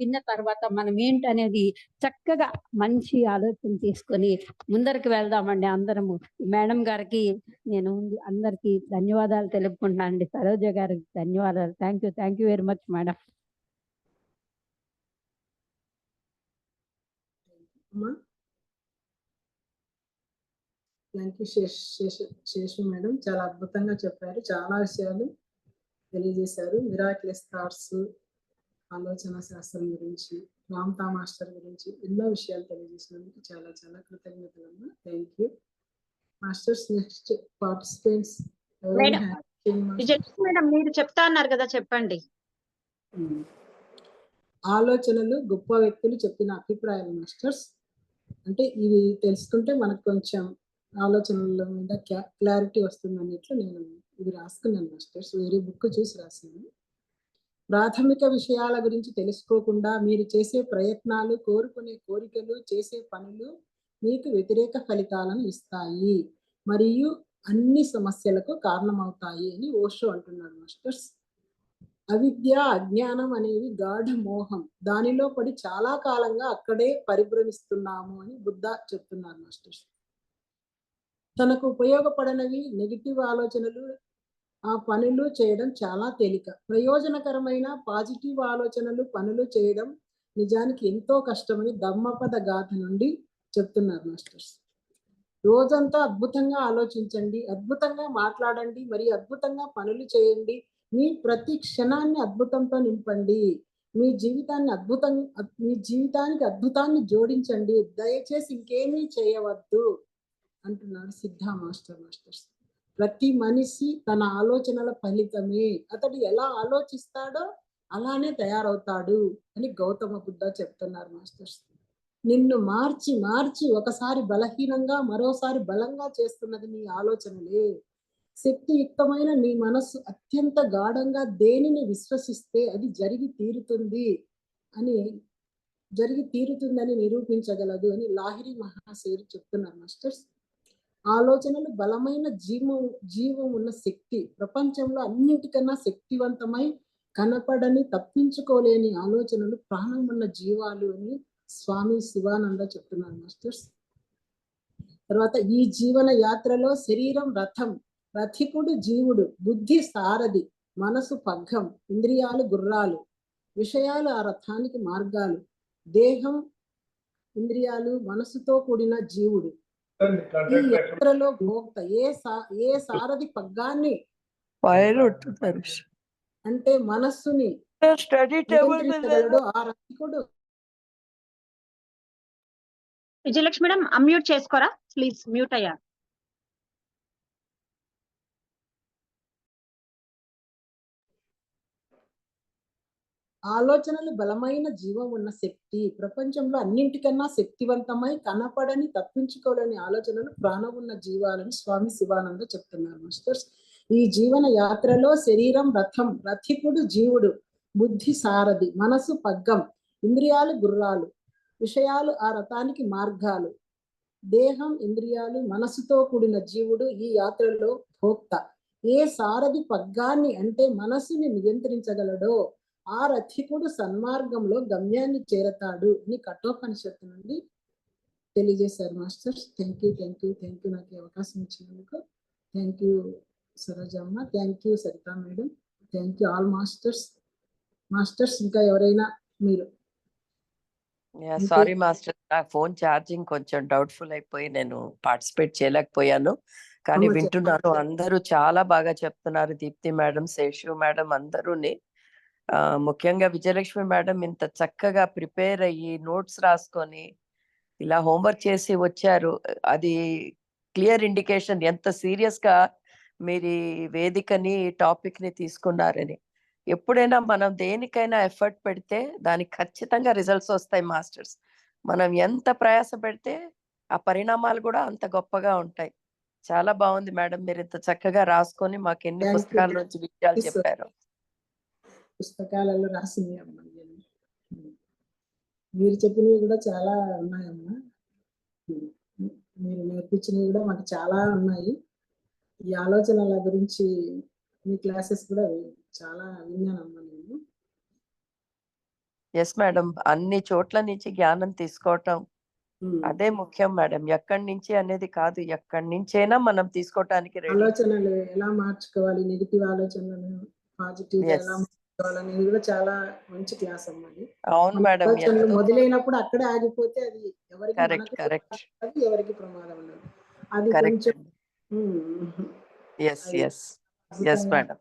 O: విన్న తర్వాత మనం ఏంటనేది చక్కగా మంచి ఆలోచన తీసుకొని ముందరికి వెళ్దామండి అందరము. మేడం గారికి నేను అందరికి ధన్యవాదాలు తెలుపుకుంటున్నాను అండి. సరోజ గారికి ధన్యవాదాలు. Thank you very much madam.
C: Thank you Seshu madam, చాలా అద్భుతంగా చెప్పారు. చాలా విషయాలు తెలియజేశారు. మిరాక్యులస్ థాట్స్, ఆలోచన శాస్త్రం గురించి, రామ్తా మాస్టర్ గురించి ఎన్నో విషయాలు తెలియజేసినందుకు చాలా చాలా కృతజ్ఞతలమ్మా. Thank you masters. Next participants
A: madam Vijayalakshmi madam మీరు చెప్తా అన్నారు కదా, చెప్పండి.
C: ఆలోచనలు గొప్ప వ్యక్తులు చెప్పిన అభిప్రాయాలు మాస్టర్స్. అంటే ఇవి తెలుసుకుంటే మనకు కొంచెం ఆలోచనల మీద క్లారిటీ వస్తుంది అన్నట్లు నేను ఇది రాసుకున్నాను మాస్టర్స్. వేరే బుక్ చూసి రాశాను. ప్రాథమిక విషయాల గురించి తెలుసుకోకుండా మీరు చేసే ప్రయత్నాలు, కోరుకునే కోరికలు, చేసే పనులు మీకు వ్యతిరేక ఫలితాలను ఇస్తాయి మరియు అన్ని సమస్యలకు కారణమవుతాయి అని ఓషో అంటున్నాడు మాస్టర్స్. అవిద్య, అజ్ఞానం అనేవి గాఢ మోహం, దానిలో పడి చాలా కాలంగా అక్కడే పరిభ్రమిస్తున్నాము అని బుద్ధ చెప్తున్నారు మాస్టర్స్. తనకు ఉపయోగపడనవి నెగిటివ్ ఆలోచనలు, ఆ పనులు చేయడం చాలా తేలిక. ప్రయోజనకరమైన పాజిటివ్ ఆలోచనలు, పనులు చేయడం నిజానికి ఎంతో కష్టమని ధమ్మపద గాథ నుండి చెప్తున్నారు మాస్టర్స్. రోజంతా అద్భుతంగా ఆలోచించండి, అద్భుతంగా మాట్లాడండి, మరి అద్భుతంగా పనులు చేయండి. మీ ప్రతి క్షణాన్ని అద్భుతంతో నింపండి. మీ జీవితానికి అద్భుతాన్ని జోడించండి. దయచేసి ఇంకేమీ చేయవద్దు అంటున్నాడు సిద్ధ మాస్టర్స్. ప్రతి మనిషి తన ఆలోచనల ఫలితమే. అతడు ఎలా ఆలోచిస్తాడో అలానే తయారవుతాడు అని గౌతమ బుద్ధ చెప్తున్నారు మాస్టర్స్. నిన్ను మార్చి మార్చి ఒకసారి బలహీనంగా మరోసారి బలంగా చేస్తున్నది నీ ఆలోచనలే. శక్తియుక్తమైన నీ మనస్సు అత్యంత గాఢంగా దేనిని విశ్వసిస్తే అది జరిగి తీరుతుందని నిరూపించగలదు అని లాహిరి మహాశయుడు చెప్తున్నారు మాస్టర్స్. ఆలోచనలు బలమైన జీవం ఉన్న శక్తి. ప్రపంచంలో అన్నిటికన్నా శక్తివంతమై కనపడని, తప్పించుకోలేని ఆలోచనలు ప్రాణం ఉన్న జీవాలు అని స్వామి శివానంద చెప్తున్నారు మాస్టర్స్. తర్వాత ఈ జీవన యాత్రలో శరీరం రథం, రథికుడు జీవుడు, బుద్ధి సారథి, మనసు పగ్గం, ఇంద్రియాలు గుర్రాలు, విషయాలు ఆ రథానికి మార్గాలు, దేహం, ఇంద్రియాలు, మనసుతో కూడిన జీవుడు. ఈ యాత్రలో భోక్త. ఏ సారథి పగ్గాన్ని అంటే మనస్సుని నియంత్రించగలడో ఆ రథికుడు.
A: విజయలక్ష్మి మేడం అన్మ్యూట్ చేసుకోరా ప్లీజ్, మ్యూట్ అయ్యా.
C: ఆలోచనలు బలమైన జీవం ఉన్న శక్తి. ప్రపంచంలో అన్నింటికన్నా శక్తివంతమై కనపడని, తప్పించుకోలేని ఆలోచనలు ప్రాణం ఉన్న జీవాలని స్వామి శివానంద చెప్తున్నారు మాస్టర్స్. ఈ జీవన యాత్రలో శరీరం రథం, రథికుడు జీవుడు, బుద్ధి సారథి, మనసు పగ్గం, ఇంద్రియాలు గుర్రాలు, విషయాలు ఆ రథానికి మార్గాలు, దేహం, ఇంద్రియాలు, మనసుతో కూడిన జీవుడు ఈ యాత్రలో భోక్త. ఏ సారథి పగ్గాన్ని అంటే మనసుని నియంత్రించగలడో ఆ రథికుడు సన్మార్గంలో గమ్యాన్ని చేరతాడు అని కఠోపనిషత్తు నుండి తెలియజేశారు మాస్టర్స్. థ్యాంక్ యూ నాకు అవకాశం ఇచ్చినందుకు. Thank you Sarojamma, thank you Saritha madam, thank you all masters. ఇంకా ఎవరైనా మీరు?
G: సారీ మాస్టర్, నా ఫోన్ ఛార్జింగ్ కొంచెం డౌట్ఫుల్ అయిపోయి నేను పార్టిసిపేట్ చేయలేకపోయాను, కానీ వింటున్నాను. అందరూ చాలా బాగా చెప్తున్నారు. దీప్తి మేడం, శేషు మేడం అందరూని. ముఖ్యంగా విజయలక్ష్మి మేడం ఇంత చక్కగా ప్రిపేర్ అయ్యి నోట్స్ రాసుకొని ఇలా హోంవర్క్ చేసి వచ్చారు. అది క్లియర్ ఇండికేషన్ ఎంత సీరియస్ గా మీరు ఈ వేదికని, టాపిక్ ని తీసుకున్నారని. ఎప్పుడైనా మనం దేనికైనా ఎఫర్ట్ పెడితే దానికి ఖచ్చితంగా రిజల్ట్స్ వస్తాయి మాస్టర్స్. మనం ఎంత ప్రయాస పెడితే ఆ పరిణామాలు కూడా అంత గొప్పగా ఉంటాయి. చాలా బాగుంది మేడం, మీరు ఇంత చక్కగా రాసుకొని మాకు ఎన్ని పుస్తకాల నుంచి విషయాలు చెప్పారు.
C: పుస్తకాలలో రాసింది అమ్మా, మీరు చెప్పినవి కూడా చాలా ఉన్నాయమ్మా. మీరు నేర్పించినవి కూడా మాకు చాలా ఉన్నాయి. ఈ ఆలోచనల గురించి మీ క్లాసెస్ కూడా చాలా విన్నానమ్మా నేను.
G: ఎస్ మేడం, అన్ని చోట్ల నుంచి జ్ఞానం తీసుకోవటం అదే ముఖ్యం మేడం. ఎక్కడి నుంచి అనేది కాదు, ఎక్కడి నుంచైనా మనం తీసుకోవటానికి
C: ఆలోచనలు ఎలా మార్చుకోవాలి, నెగిటివ్ ఆలోచనలను పాజిటివ్ గా ఎలా మార్చుకోవాలనేది కూడా చాలా మంచి క్లాస్ అమ్మది.
G: అవును మేడం,
C: ఆలోచనలు మొదలైనప్పుడు అక్కడే ఆగిపోతే అది ఎవరికి ఎవరికి ప్రమాదం ఉండదు. అది కొంచెం
G: yes madam.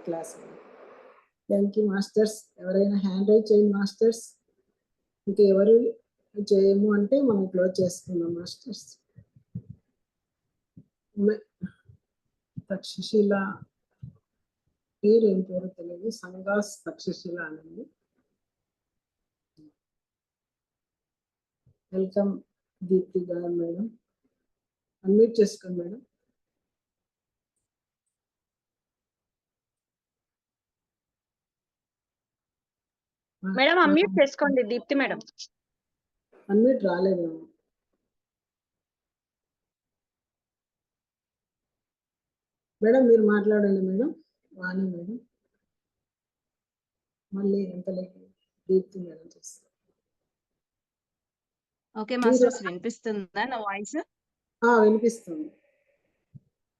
C: Class. Thank you masters. ఎవరైనా హ్యాండ్ రైజ్ చేయండి మాస్టర్స్. ఇంకా ఎవరు చేయము అంటే మనం క్లోజ్ చేసుకుందాం మాస్టర్స్. తక్షశిల పేరు ఏం పేరు తెలియదు, సంఘాస్ తక్షశిల అనండి. వెల్కమ్ దీప్తి గారు మేడం. అన్మ్యూట్ చేసుకోండి మేడం.
A: మేడం అన్మ్యూట్ చేసుకోండి దీప్తి మేడం.
C: అన్మ్యూట్ రాలేదు. మేడం మీరు మాట్లాడండి మేడం. వాణి మేడం. మళ్ళీ ఎంత లేక దీప్తి మేడం చేస్తారు.
P: ఓకే మాస్టర్స్, వినిపిస్తుందా నా వాయిస్?
C: వినిపిస్తుంది.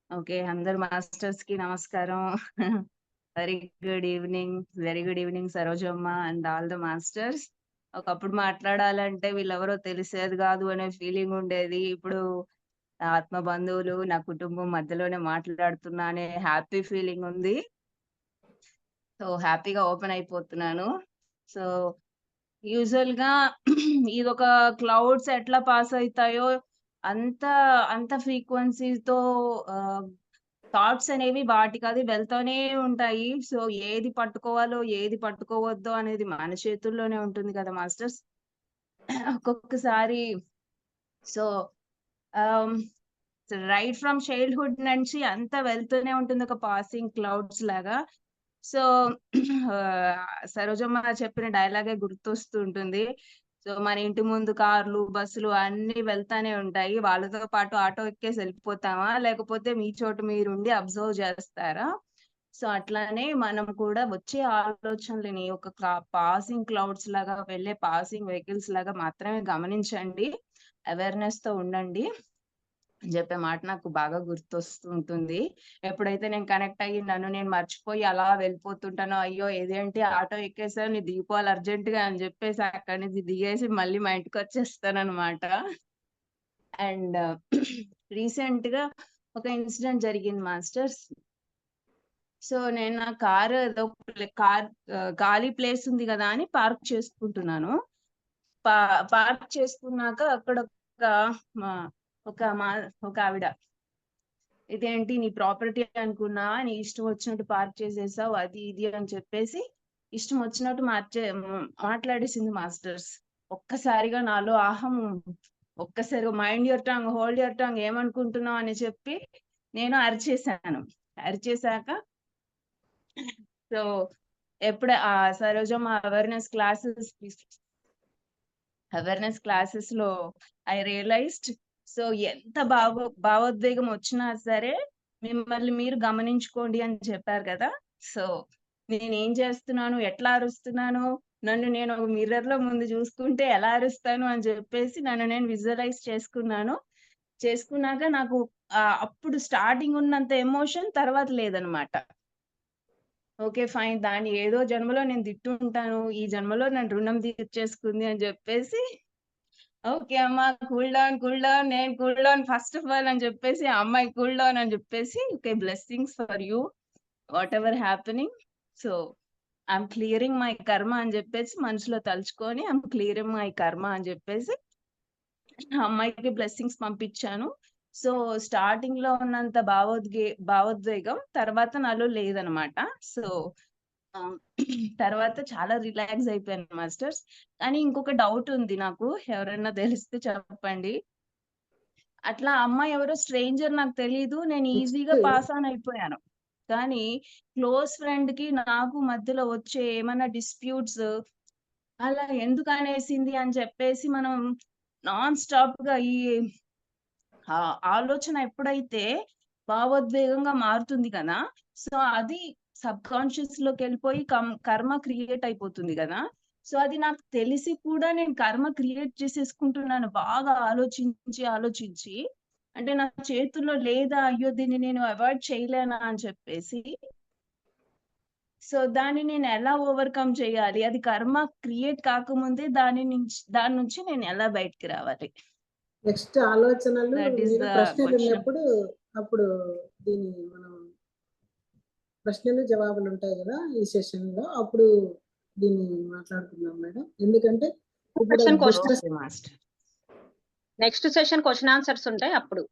P: ఓకే, అందరు మాస్టర్స్ కి నమస్కారం. Very good evening Sarojamma and all the masters. ఒకప్పుడు మాట్లాడాలంటే వీళ్ళెవరో తెలిసేది కాదు అనే ఫీలింగ్ ఉండేది. ఇప్పుడు ఆత్మ బంధువులు, నా కుటుంబం మధ్యలోనే మాట్లాడుతున్నా అనే హ్యాపీ ఫీలింగ్ ఉంది. సో హ్యాపీగా ఓపెన్ అయిపోతున్నాను. సో యూజువల్ గా ఇదొక క్లౌడ్స్ ఎట్లా పాస్ అవుతాయో అంత ఫ్రీక్వెన్సీతో థాట్స్ అనేవి వాటికి అది వెళ్తూనే ఉంటాయి. సో ఏది పట్టుకోవాలో ఏది పట్టుకోవద్దో అనేది మన చేతుల్లోనే ఉంటుంది కదా మాస్టర్స్. ఒక్కొక్కసారి సో రైట్ ఫ్రమ్ చైల్డ్హుడ్ నుంచి అంతా వెళ్తూనే ఉంటుంది ఒక పాసింగ్ క్లౌడ్స్ లాగా. సో సరోజమ్మ చెప్పిన డైలాగే గుర్తొస్తూ ఉంటుంది. సో మన ఇంటి ముందు కార్లు, బస్సులు అన్ని వెళ్తానే ఉంటాయి. వాళ్ళతో పాటు ఆటో ఎక్కేసి వెళ్ళిపోతామా, లేకపోతే మీ చోటు మీరుండి అబ్జర్వ్ చేస్తారా? సో అట్లానే మనం కూడా వచ్చే ఆలోచనలని ఒక పాసింగ్ క్లౌడ్స్ లాగా, వెళ్ళే పాసింగ్ వెహికల్స్ లాగా మాత్రమే గమనించండి, అవేర్నెస్ తో ఉండండి అని చెప్పే మాట నాకు బాగా గుర్తొస్తూ ఉంటుంది. ఎప్పుడైతే నేను కనెక్ట్ అయ్యి నన్ను నేను మర్చిపోయి అలా వెళ్ళిపోతుంటానో, అయ్యో ఇదేంటి ఆటో ఎక్కేసాను, నీ దిగిపోవాలి అర్జెంట్ గా అని చెప్పేసి అక్కడి నుంచి దిగేసి మళ్ళీ మా ఇంటికి వచ్చేస్తాను అనమాట. అండ్ రీసెంట్ గా ఒక ఇన్సిడెంట్ జరిగింది మాస్టర్స్. సో నేను నా కార్ ఖాళీ ప్లేస్ ఉంది కదా అని పార్క్ చేసుకుంటున్నాను. పార్క్ చేసుకున్నాక అక్కడ ఒక ఆవిడ, ఇదేంటి నీ ప్రాపర్టీ అనుకున్నా, నీ ఇష్టం వచ్చినట్టు పార్క్ చేసేసావు, అది ఇది అని చెప్పేసి ఇష్టం వచ్చినట్టు మాట్లాడేసింది మాస్టర్స్. ఒక్కసారిగా నాలో ఆహం ఒక్కసారిగా mind your tongue, hold your tongue, ఏమనుకుంటున్నావు అని చెప్పి నేను అరిచేశాక సో ఎప్పుడే ఆ సరోజమ్మ అవేర్నెస్ క్లాసెస్ లో ఐ రియలైజ్డ్, సో ఎంత భావోద్వేగం వచ్చినా సరే మిమ్మల్ని మీరు గమనించుకోండి అని చెప్పారు కదా. సో నేను ఏం చేస్తున్నాను, ఎట్లా అరుస్తున్నాను, నన్ను నేను మిర్రర్ లో ముందు చూసుకుంటే ఎలా అరుస్తాను అని చెప్పేసి నన్ను నేను విజువలైజ్ చేసుకున్నాక నాకు అప్పుడు స్టార్టింగ్ ఉన్నంత ఎమోషన్ తర్వాత లేదనమాట. ఓకే ఫైన్, దాన్ని ఏదో జన్మలో నేను తిట్టుంటాను, ఈ జన్మలో నన్ను రుణం తీర్చేసుకుంది అని చెప్పేసి ఓకే అమ్మా కూల్ డౌన్, నేను cool down first of all అని చెప్పేసి, అమ్మాయి కూల్ డౌన్ అని చెప్పేసి, okay blessings for you what ever happening. So I'm clearing my కర్మ అని చెప్పేసి మనసులో తలుచుకొని ఐఎమ్ క్లియరింగ్ మై కర్మ అని చెప్పేసి అమ్మాయికి బ్లెస్సింగ్స్ పంపించాను. సో స్టార్టింగ్ లో ఉన్నంత భావోద్వేగం తర్వాత నాలో లేదనమాట. సో తర్వాత చాలా రిలాక్స్ అయిపోయాను మాస్టర్స్. కానీ ఇంకొక డౌట్ ఉంది నాకు, ఎవరైనా తెలిస్తే చెప్పండి. అట్లా అమ్మాయి ఎవరో స్ట్రేంజర్ నాకు తెలియదు, నేను ఈజీగా పాస్ ఆన్ అయిపోయాను. కానీ క్లోజ్ ఫ్రెండ్ కి నాకు మధ్యలో వచ్చే ఏమైనా డిస్ప్యూట్స్ అలా ఎందుకు అనేసింది అని చెప్పేసి మనం నాన్ స్టాప్ గా ఈ ఆలోచన ఎప్పుడైతే భావోద్వేగంగా మారుతుంది కదా, సో అది సబ్ కాన్షియస్ లోకి వెళ్ళిపోయి కర్మ క్రియేట్ అయిపోతుంది కదా. సో అది నాకు తెలిసి కూడా నేను కర్మ క్రియేట్ చేసేసుకుంటున్నాను బాగా ఆలోచించి, అంటే నా చేతుల్లో లేదా, అయ్యో దీన్ని నేను అవాయిడ్ చేయలేనా అని చెప్పేసి. సో దాన్ని నేను ఎలా ఓవర్కమ్ చేయాలి, అది కర్మ క్రియేట్ కాకముందే దాని నుంచి నేను ఎలా బయటకు రావాలి?
C: నెక్స్ట్ ఆలోచనలు
P: దట్ ఈస్ ద
C: ప్రశ్నలు
P: క్వశ్చన్.
C: ఉన్నప్పుడు అప్పుడు దీన్ని మనం ప్రశ్నలు జవాబులు ఉంటాయి కదా ఈ సెషన్ లో, అప్పుడు దీన్ని మాట్లాడుకుందాం మేడం. ఎందుకంటే ఇప్పుడు
A: నెక్స్ట్ సెషన్ క్వశ్చన్ ఆన్సర్స్ ఉంటాయి అప్పుడు.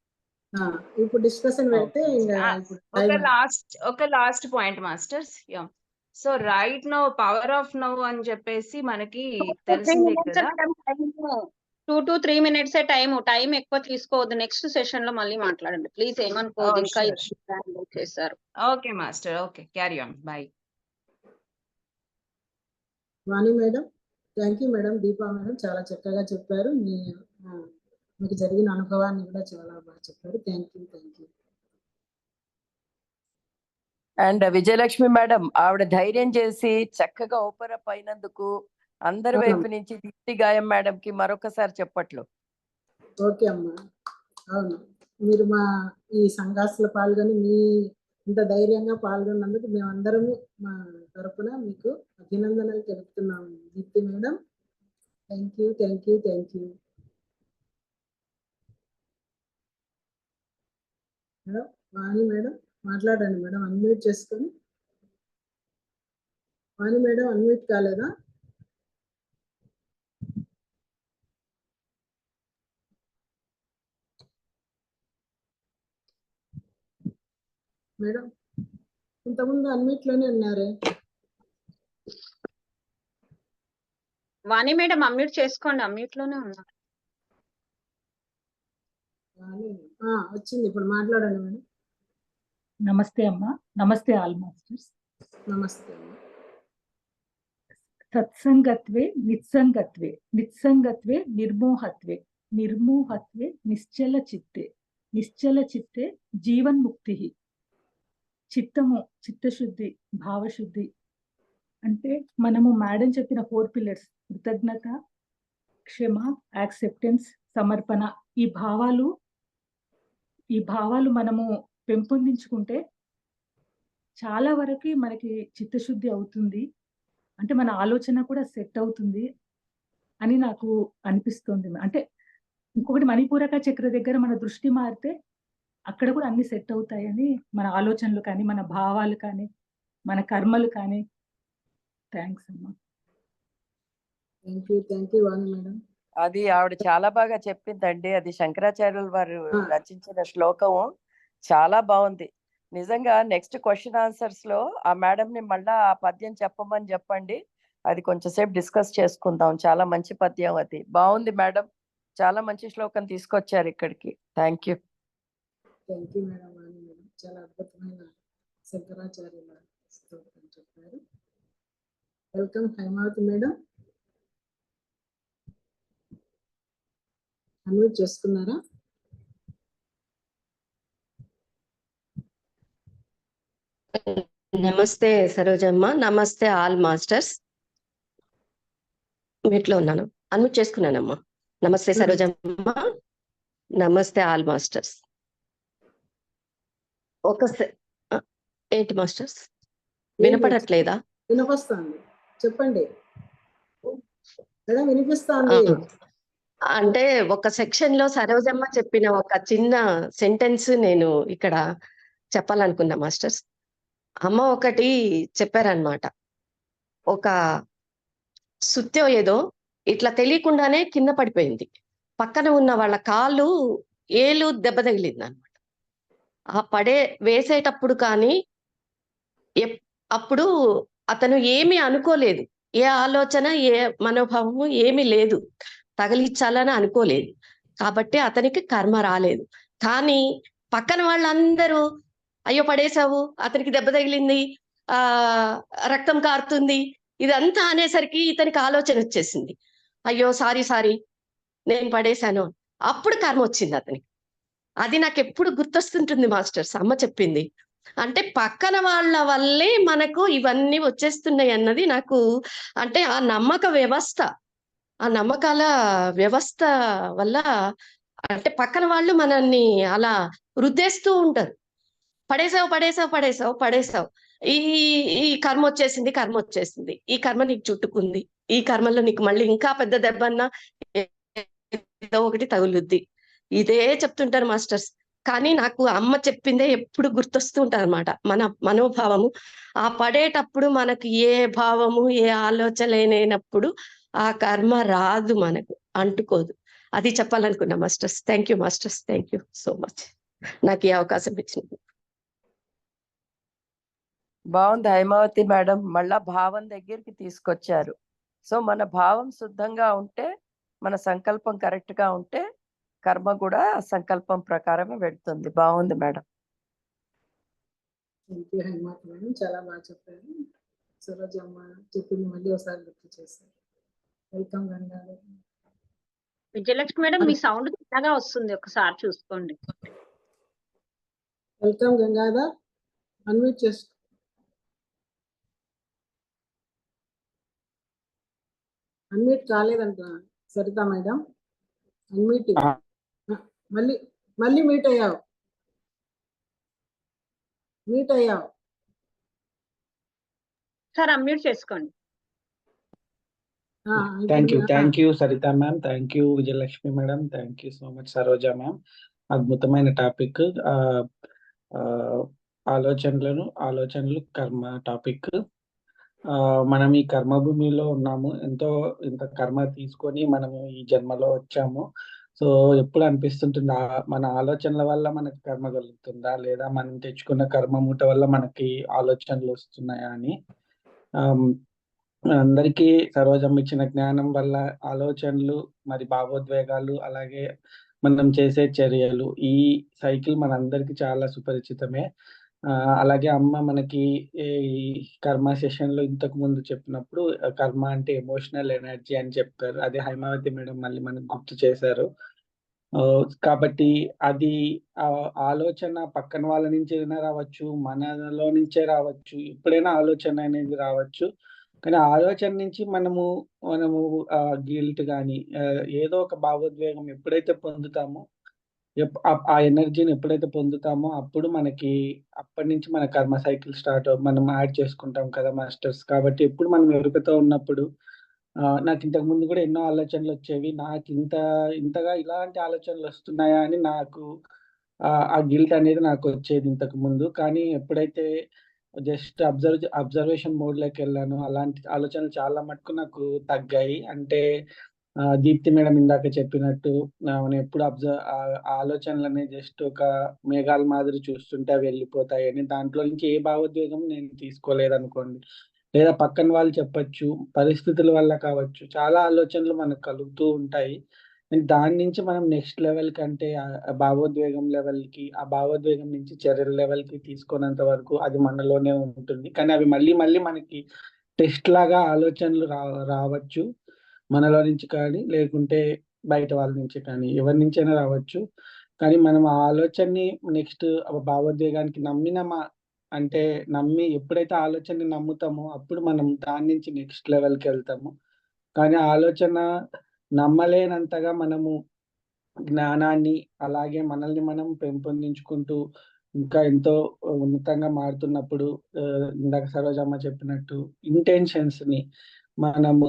C: ఇప్పుడు డిస్కషన్ పెడితే
P: ఒక last point masters. So right now power of now అని చెప్పేసి మనకి తెలిసిందే కదా.
A: 2 to 3 minutes టైం ఎక్కువ తీసుకోవద్దు. నెక్స్ట్ సెషన్ లో మళ్ళీ మాట్లాడండి ప్లీజ్, ఏమనుకోవద్దు. ఇంకా చేశారు.
P: Okay master, okay, carry on, by.
C: Vani madam, thank you madam. Deepa madam చాలా చక్కగా చెప్పారు. మీకు జరిగిన అనుభవాన్ని కూడా చాలా బాగా చెప్పారు. Thank you.
G: And Vijayalakshmi madam, ఆవిడ ధైర్యం చేసి చక్కగా ఓపెన్ అప్ అయినందుకు అందరి వైపు నుంచి దీప్తి గాయం మేడం కి మరొకసారి చెప్పట్లు.
C: ఓకే అమ్మా. అవును, మీరు మా ఈ సంఘాసులో పాల్గొని మీ ఇంత ధైర్యంగా పాల్గొన్నందుకు మేమందరము మా తరపున మీకు అభినందనలు తెలుపుతున్నాము Deepti madam. Thank you. Madam Vani madam మాట్లాడండి మేడం, అన్మ్యూట్ చేసుకొని. వాణి మేడం అన్మ్యూట్ కాలేదా? మేడం ఇంతకుముందు అన్మ్యూట్ లోనే ఉన్నారే.
A: వాణి మేడం అన్మ్యూట్ చేసుకోండి, అన్మ్యూట్ లోనే ఉన్నారు.
C: వచ్చింది, ఇప్పుడు మాట్లాడండి మేడం.
Q: నమస్తే అమ్మా. నమస్తే ఆల్ మాస్టర్స్.
C: నమస్తే అమ్మా.
Q: సత్సంగత్వే నిస్సంగత్వే, నిస్సంగత్వే నిర్మోహత్వే, నిర్మోహత్వే నిశ్చల చిత్తే, నిశ్చల చిత్తే జీవన్ముక్తి. చిత్తము చిత్తశుద్ధి, భావశుద్ధి అంటే మనము మేడం చెప్పిన 4 pillars కృతజ్ఞత, క్షమ, యాక్సెప్టెన్స్, సమర్పణ, ఈ భావాలు మనము పెంపొందించుకుంటే చాలా వరకు మనకి చిత్తశుద్ధి అవుతుంది. అంటే మన ఆలోచన కూడా సెట్ అవుతుంది అని నాకు అనిపిస్తుంది. అంటే ఇంకొకటి మణిపూరక చక్ర దగ్గర మన దృష్టి మారితే అక్కడ కూడా అన్ని సెట్ అవుతాయని, మన ఆలోచనలు కానీ, మన భావాలు కానీ, మన కర్మలు కానీ. థ్యాంక్స్ అమ్మా.
C: Thank you Vani madam.
G: అది ఆవిడ చాలా బాగా చెప్పిందండి. అది శంకరాచార్యుల వారు రచించిన శ్లోకము, చాలా బాగుంది నిజంగా. నెక్స్ట్ క్వశ్చన్ ఆన్సర్స్ లో ఆ మేడం ని మళ్ళా ఆ పద్యం చెప్పమని చెప్పండి, అది కొంచెం సేపు డిస్కస్ చేసుకుందాం. చాలా మంచి పద్యం, అది బాగుంది మేడం. చాలా మంచి శ్లోకం తీసుకొచ్చారు ఇక్కడికి. Thank you
C: madam. Vani madam చాలా అద్భుతమైన శంకరాచార్యుల శ్లోకం చెప్పారు. వెల్కమ్ హైమావతి మేడం, అన్మ్యూట్ చేసుకున్నారా?
R: నమస్తే సరోజమ్మ. నమస్తే ఆల్ మాస్టర్స్. మీట్లో ఉన్నాను, అన్మ్యూట్ చేసుకున్నానమ్మా. నమస్తే సరోజమ్మ, నమస్తే ఆల్ మాస్టర్స్. ఏంటి మాస్టర్స్ వినపడట్లేదా?
C: వినిపిస్తుంది, చెప్పండి మేడం. వినిపిస్తుంది.
R: అంటే ఒక సెక్షన్ లో సరోజమ్మ చెప్పిన ఒక చిన్న సెంటెన్స్ నేను ఇక్కడ చెప్పాలనుకున్నా మాస్టర్స్. అమ్మ ఒకటి చెప్పారనమాట, ఒక సుత్యం ఏదో ఇట్లా తెలియకుండానే కింద పడిపోయింది. పక్కన ఉన్న వాళ్ళ కాళ్ళు ఏలు దెబ్బ తగిలింది అనమాట. ఆ వేసేటప్పుడు కానీ అప్పుడు అతను ఏమీ అనుకోలేదు, ఏ ఆలోచన ఏ మనోభావము ఏమీ లేదు, తగిలించాలని అనుకోలేదు. కాబట్టి అతనికి కర్మ రాలేదు. కానీ పక్కన వాళ్ళందరూ అయ్యో పడేసావు, అతనికి దెబ్బ తగిలింది, రక్తం కారుతుంది, ఇదంతా అనేసరికి ఇతనికి ఆలోచన వచ్చేసింది, అయ్యో సారీ నేను పడేశాను. అప్పుడు కర్మ వచ్చింది అతనికి. అది నాకు ఎప్పుడు గుర్తొస్తుంటుంది మాస్టర్స్, అమ్మ చెప్పింది. అంటే పక్కన వాళ్ళ వల్లే మనకు ఇవన్నీ వచ్చేస్తున్నాయి అన్నది నాకు, అంటే ఆ నమ్మక వ్యవస్థ, ఆ నమ్మకాల వ్యవస్థ వల్ల, అంటే పక్కన వాళ్ళు మనల్ని అలా రుద్దేస్తూ ఉంటారు. పడేసావు, ఈ కర్మ వచ్చేసింది, ఈ కర్మ నీకు చుట్టుకుంది, ఈ కర్మలో నీకు మళ్ళీ ఇంకా పెద్ద దెబ్బన్నా ఏదో ఒకటి తగులుద్ది. ఇదే చెప్తుంటారు మాస్టర్స్. కానీ నాకు అమ్మ చెప్పిందే ఎప్పుడు గుర్తొస్తూ ఉంటుంది అనమాట. మన మనోభావము ఆ పడేటప్పుడు మనకు ఏ భావము ఏ ఆలోచన లేనప్పుడు ఆ కర్మ రాదు, మనకు అంటుకోదు. అది చెప్పాలనుకున్నా masters. Thank you masters, thank you so much నాకు ఈ అవకాశం ఇచ్చినందుకు.
G: బాగుంది హైమావతి మేడం, మళ్ళా భావం దగ్గరికి తీసుకొచ్చారు. సో మన భావం శుద్ధంగా ఉంటే, మన సంకల్పం కరెక్ట్ గా ఉంటే కర్మ కూడా ఆ సంకల్పం ప్రకారమే వెళ్తుంది. బాగుంది madam.
C: Thank you Haimavati madam, చాలా బాగా చెప్పారు. సరోజమ్మ చెప్పింది మళ్ళీ ఒకసారి గుర్తు చేశారు. వెల్కమ్ గంగాధర్.
A: విజయలక్ష్మి మేడం, మీ సౌండ్ చిన్నగా వస్తుంది, ఒకసారి చూసుకోండి.
C: వెల్కమ్ గంగాధర్, అన్మ్యూట్ చేసుకో. అన్మ్యూట్ కాలేదంట సరిత మేడం. అన్మ్యూట్ మళ్ళీ మళ్ళీ మ్యూట్ అయ్యావు.
A: సార్ అన్మ్యూట్ చేసుకోండి.
S: Thank you Saritha ma'am, thank you Vijayalakshmi madam, thank you so much Saroja ma'am. అద్భుతమైన టాపిక్, ఆలోచనలు కర్మ టాపిక్. మనం ఈ కర్మభూమిలో ఉన్నాము, ఇంత కర్మ తీసుకొని మనము ఈ జన్మలో వచ్చాము. సో ఎప్పుడు అనిపిస్తుంటుంది మన ఆలోచనల వల్ల మనకి కర్మ కలుగుతుందా, లేదా మనం తెచ్చుకున్న కర్మ మూట వల్ల మనకి ఆలోచనలు వస్తున్నాయా అని. అందరికీ సరోజమ్మ ఇచ్చిన జ్ఞానం వల్ల ఆలోచనలు, మరి భావోద్వేగాలు, అలాగే మనం చేసే చర్యలు, ఈ సైకిల్ మనందరికీ చాలా సుపరిచితమే. అలాగే అమ్మ మనకి ఈ కర్మ సెషన్ లో ఇంతకు ముందు చెప్పినప్పుడు కర్మ అంటే ఎమోషనల్ ఎనర్జీ అని చెప్పారు. అదే హైమావతి మేడం మళ్ళీ మనకు గుర్తు చేశారు. కాబట్టి అది ఆలోచన పక్కన వాళ్ళ నుంచి రావచ్చు, మనలో నుంచే రావచ్చు, ఎప్పుడైనా ఆలోచన అనేది రావచ్చు. కానీ ఆలోచన నుంచి మనము గిల్ట్ కానీ ఏదో ఒక భావోద్వేగం ఎప్పుడైతే పొందుతామో, ఆ ఎనర్జీని ఎప్పుడైతే పొందుతామో అప్పుడు మనకి అప్పటి నుంచి మన కర్మ సైకిల్ స్టార్ట్ మనం యాడ్ చేసుకుంటాం కదా మాస్టర్స్. కాబట్టి ఎప్పుడు మనం ఎరుకతో ఉన్నప్పుడు నాకు ఇంతకు ముందు కూడా ఎన్నో ఆలోచనలు వచ్చేవి, నాకు ఇంతగా ఇలాంటి ఆలోచనలు వస్తున్నాయా అని నాకు ఆ గిల్ట్ అనేది నాకు వచ్చేది ఇంతకు ముందు. కానీ ఎప్పుడైతే జస్ట్ అబ్జర్వేషన్ మోడ్ లోకి వెళ్ళాను, అలాంటి ఆలోచనలు చాలా మటుకు నాకు తగ్గాయి. అంటే దీప్తి మేడం ఇందాక చెప్పినట్టు మనం ఎప్పుడు ఆలోచనలని జస్ట్ ఒక మేఘాల మాదిరి చూస్తుంటే అవి వెళ్ళిపోతాయని, దాంట్లో నుంచి ఏ భావోద్వేగం నేను తీసుకోలేదు అనుకోండి. లేదా పక్కన వాళ్ళు చెప్పొచ్చు, పరిస్థితుల వల్ల కావచ్చు, చాలా ఆలోచనలు మనకు కలుగుతూ ఉంటాయి. దాని నుంచి మనం నెక్స్ట్ లెవెల్ కంటే ఆ భావోద్వేగం లెవెల్కి, ఆ భావోద్వేగం నుంచి చర్యల లెవెల్కి తీసుకున్నంత వరకు అది మనలోనే ఉంటుంది. కానీ అవి మళ్ళీ మళ్ళీ మనకి టెస్ట్ లాగా ఆలోచనలు రావచ్చు మనలో నుంచి కానీ, లేకుంటే బయట వాళ్ళ నుంచి కానీ, ఎవరి నుంచైనా రావచ్చు. కానీ మనం ఆ ఆలోచనని నెక్స్ట్ భావోద్వేగానికి అంటే నమ్మి ఎప్పుడైతే ఆలోచనని నమ్ముతామో అప్పుడు మనం దాని నుంచి నెక్స్ట్ లెవెల్కి వెళ్తాము. కానీ ఆలోచన నమ్మలేనంతగా మనము జ్ఞానాన్ని, అలాగే మనల్ని మనం పెంపొందించుకుంటూ ఇంకా ఎంతో ఉన్నతంగా మారుతున్నప్పుడు ఇందాక సరోజమ్మ చెప్పినట్టు ఇంటెన్షన్స్ ని మనము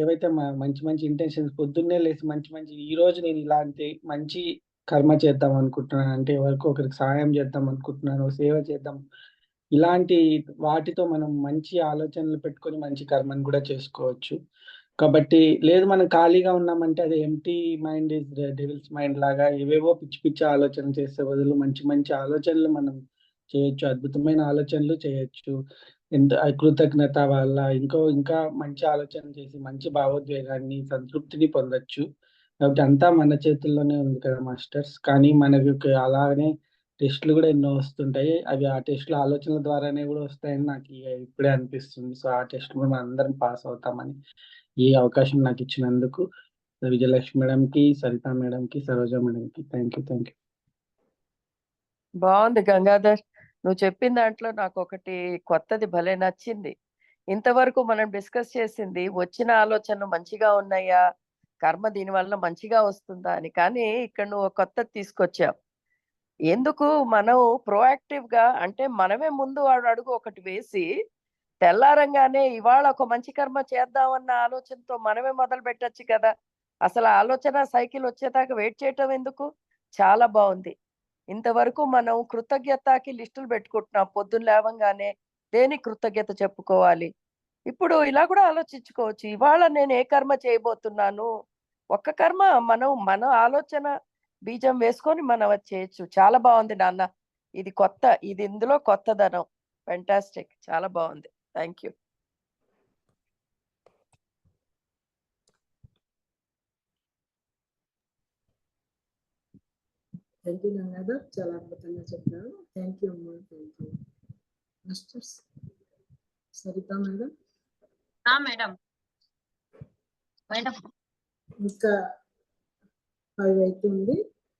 S: ఏవైతే మంచి మంచి ఇంటెన్షన్స్, పొద్దున్నే లేసి మంచి ఈ రోజు నేను ఇలాంటి మంచి కర్మ చేద్దాం అనుకుంటున్నాను, అంటే ఎవరికో ఒకరికి సహాయం చేద్దాం అనుకుంటున్నాను, సేవ చేద్దాం, ఇలాంటి వాటితో మనం మంచి ఆలోచనలు పెట్టుకొని మంచి కర్మను కూడా చేసుకోవచ్చు. కాబట్టి లేదు మనం ఖాళీగా ఉన్నామంటే అది empty mind is devils mind లాగా ఏవేవో పిచ్చి పిచ్చి ఆలోచన చేసే బదులు మంచి మంచి ఆలోచనలు మనం చేయొచ్చు, అద్భుతమైన ఆలోచనలు చేయొచ్చు. కృతజ్ఞత వల్ల ఇంకా మంచి ఆలోచన చేసి మంచి భావోద్వేగాన్ని, సంతృప్తిని పొందొచ్చు. కాబట్టి అంతా మన చేతుల్లోనే ఉంది కదా మాస్టర్స్. కానీ మనకి అలానే టెస్టులు కూడా ఎన్నో వస్తుంటాయి, అవి ఆ టెస్టుల ఆలోచనల ద్వారానే కూడా వస్తాయని నాకు ఇప్పుడే అనిపిస్తుంది. సో ఆ టెస్ట్ మనం అందరం పాస్ అవుతామని ఈ అవకాశం నాకు ఇచ్చినందుకు విజయలక్ష్మి మేడంకి, సరిత మేడంకి, సరోజా మేడంకి థ్యాంక్ యూ.
G: బాగుంది గంగాధర్, నువ్వు చెప్పిన దాంట్లో నాకు ఒకటి కొత్తది భలే నచ్చింది. ఇంతవరకు మనం డిస్కస్ చేసింది వచ్చిన ఆలోచనలు మంచిగా ఉన్నాయా, కర్మ దీనివల్ల మంచిగా వస్తుందా అని. కానీ ఇక్కడ నువ్వు కొత్తది తీసుకొచ్చావు. ఎందుకు మనం ప్రోయాక్టివ్ గా, అంటే మనమే ముందు వాడు అడుగు ఒకటి వేసి తెల్లారంగానే ఇవాళ ఒక మంచి కర్మ చేద్దామన్న ఆలోచనతో మనమే మొదలు పెట్టచ్చు కదా. అసలు ఆలోచన సైకిల్ వచ్చేదాకా వెయిట్ చేయటం ఎందుకు? చాలా బాగుంది. ఇంతవరకు మనం కృతజ్ఞతకి లిస్టులు పెట్టుకుంటున్నాం. పొద్దున్న లేవంగానే దేనికి కృతజ్ఞత చెప్పుకోవాలి. ఇప్పుడు ఇలా కూడా ఆలోచించుకోవచ్చు. ఇవాళ నేను ఏ కర్మ చేయబోతున్నాను, ఒక్క కర్మ మన ఆలోచన బీజం వేసుకొని మనం అది చేయొచ్చు. చాలా బాగుంది నాన్న, ఇది కొత్త, ఇది ఇందులో కొత్తదనం. ఫెంటాస్టిక్, చాలా బాగుంది. Thank you.
C: Thank you Gangadhar, చాలా అద్భుతంగా చెప్పారు. థ్యాంక్ యూ అమ్మా. Thank you masters. Saritha madam.
A: Madam madam
C: ఇంకా 5 అవుతుంది,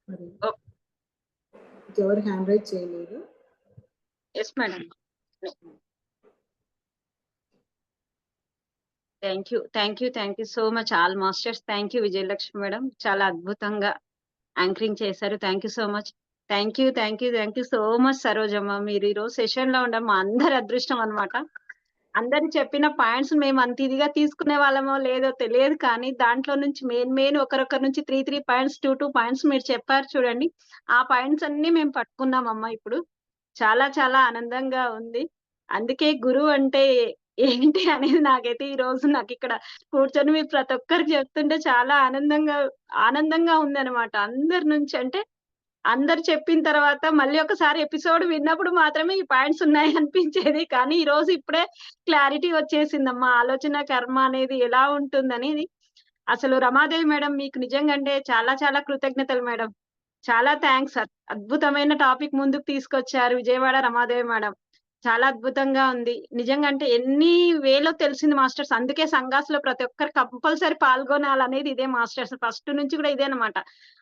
C: మరి ఇంకెవరు హ్యాండ్ రైజ్ చేయలేదు.
A: Yes madam. Thank you so much all masters. Thank you Vijayalakshmi madam, చాలా అద్భుతంగా యాంకరింగ్ చేశారు. Thank you so much. Thank you so much Sarojamma. మీరు ఈరోజు సెషన్ లో ఉండడం మా అందరి అదృష్టం అన్నమాట. అందరు చెప్పిన పాయింట్స్ మేము అంత ఇదిగా తీసుకునే వాళ్ళమో లేదో తెలియదు, కానీ దాంట్లో నుంచి మెయిన్ ఒకరొకరి నుంచి 3 పాయింట్స్ 2 పాయింట్స్ మీరు చెప్పారు చూడండి. ఆ పాయింట్స్ అన్ని మేము పట్టుకున్నామమ్మా. ఇప్పుడు చాలా చాలా ఆనందంగా ఉంది. అందుకే గురువు అంటే ఏంటి అనేది నాకైతే ఈ రోజు నాకు ఇక్కడ కూర్చొని మీరు ప్రతి ఒక్కరికి చెప్తుంటే చాలా ఆనందంగా ఉంది అనమాట. అందరి నుంచి అంటే అందరు చెప్పిన తర్వాత మళ్ళీ ఒకసారి ఎపిసోడ్ విన్నప్పుడు మాత్రమే ఈ పాయింట్స్ ఉన్నాయి అనిపించేది, కానీ ఈ రోజు ఇప్పుడే క్లారిటీ వచ్చేసిందమ్మా. ఆలోచన కర్మ అనేది ఎలా ఉంటుందనేది. అసలు రమాదేవి మేడం మీకు నిజంగా అంటే చాలా చాలా కృతజ్ఞతలు మేడం. చాలా థ్యాంక్స్. అద్భుతమైన టాపిక్ ముందుకు తీసుకొచ్చారు విజయవాడ రమాదేవి మేడం. చాలా అద్భుతంగా ఉంది నిజంగా. అంటే ఎన్ని వేలో తెలిసింది మాస్టర్స్. అందుకే సంఘాస్ లో ప్రతి ఒక్కరు కంపల్సరీ పాల్గొనాలనేది ఇదే మాస్టర్స్. ఫస్ట్ నుంచి కూడా ఇదే అనమాట.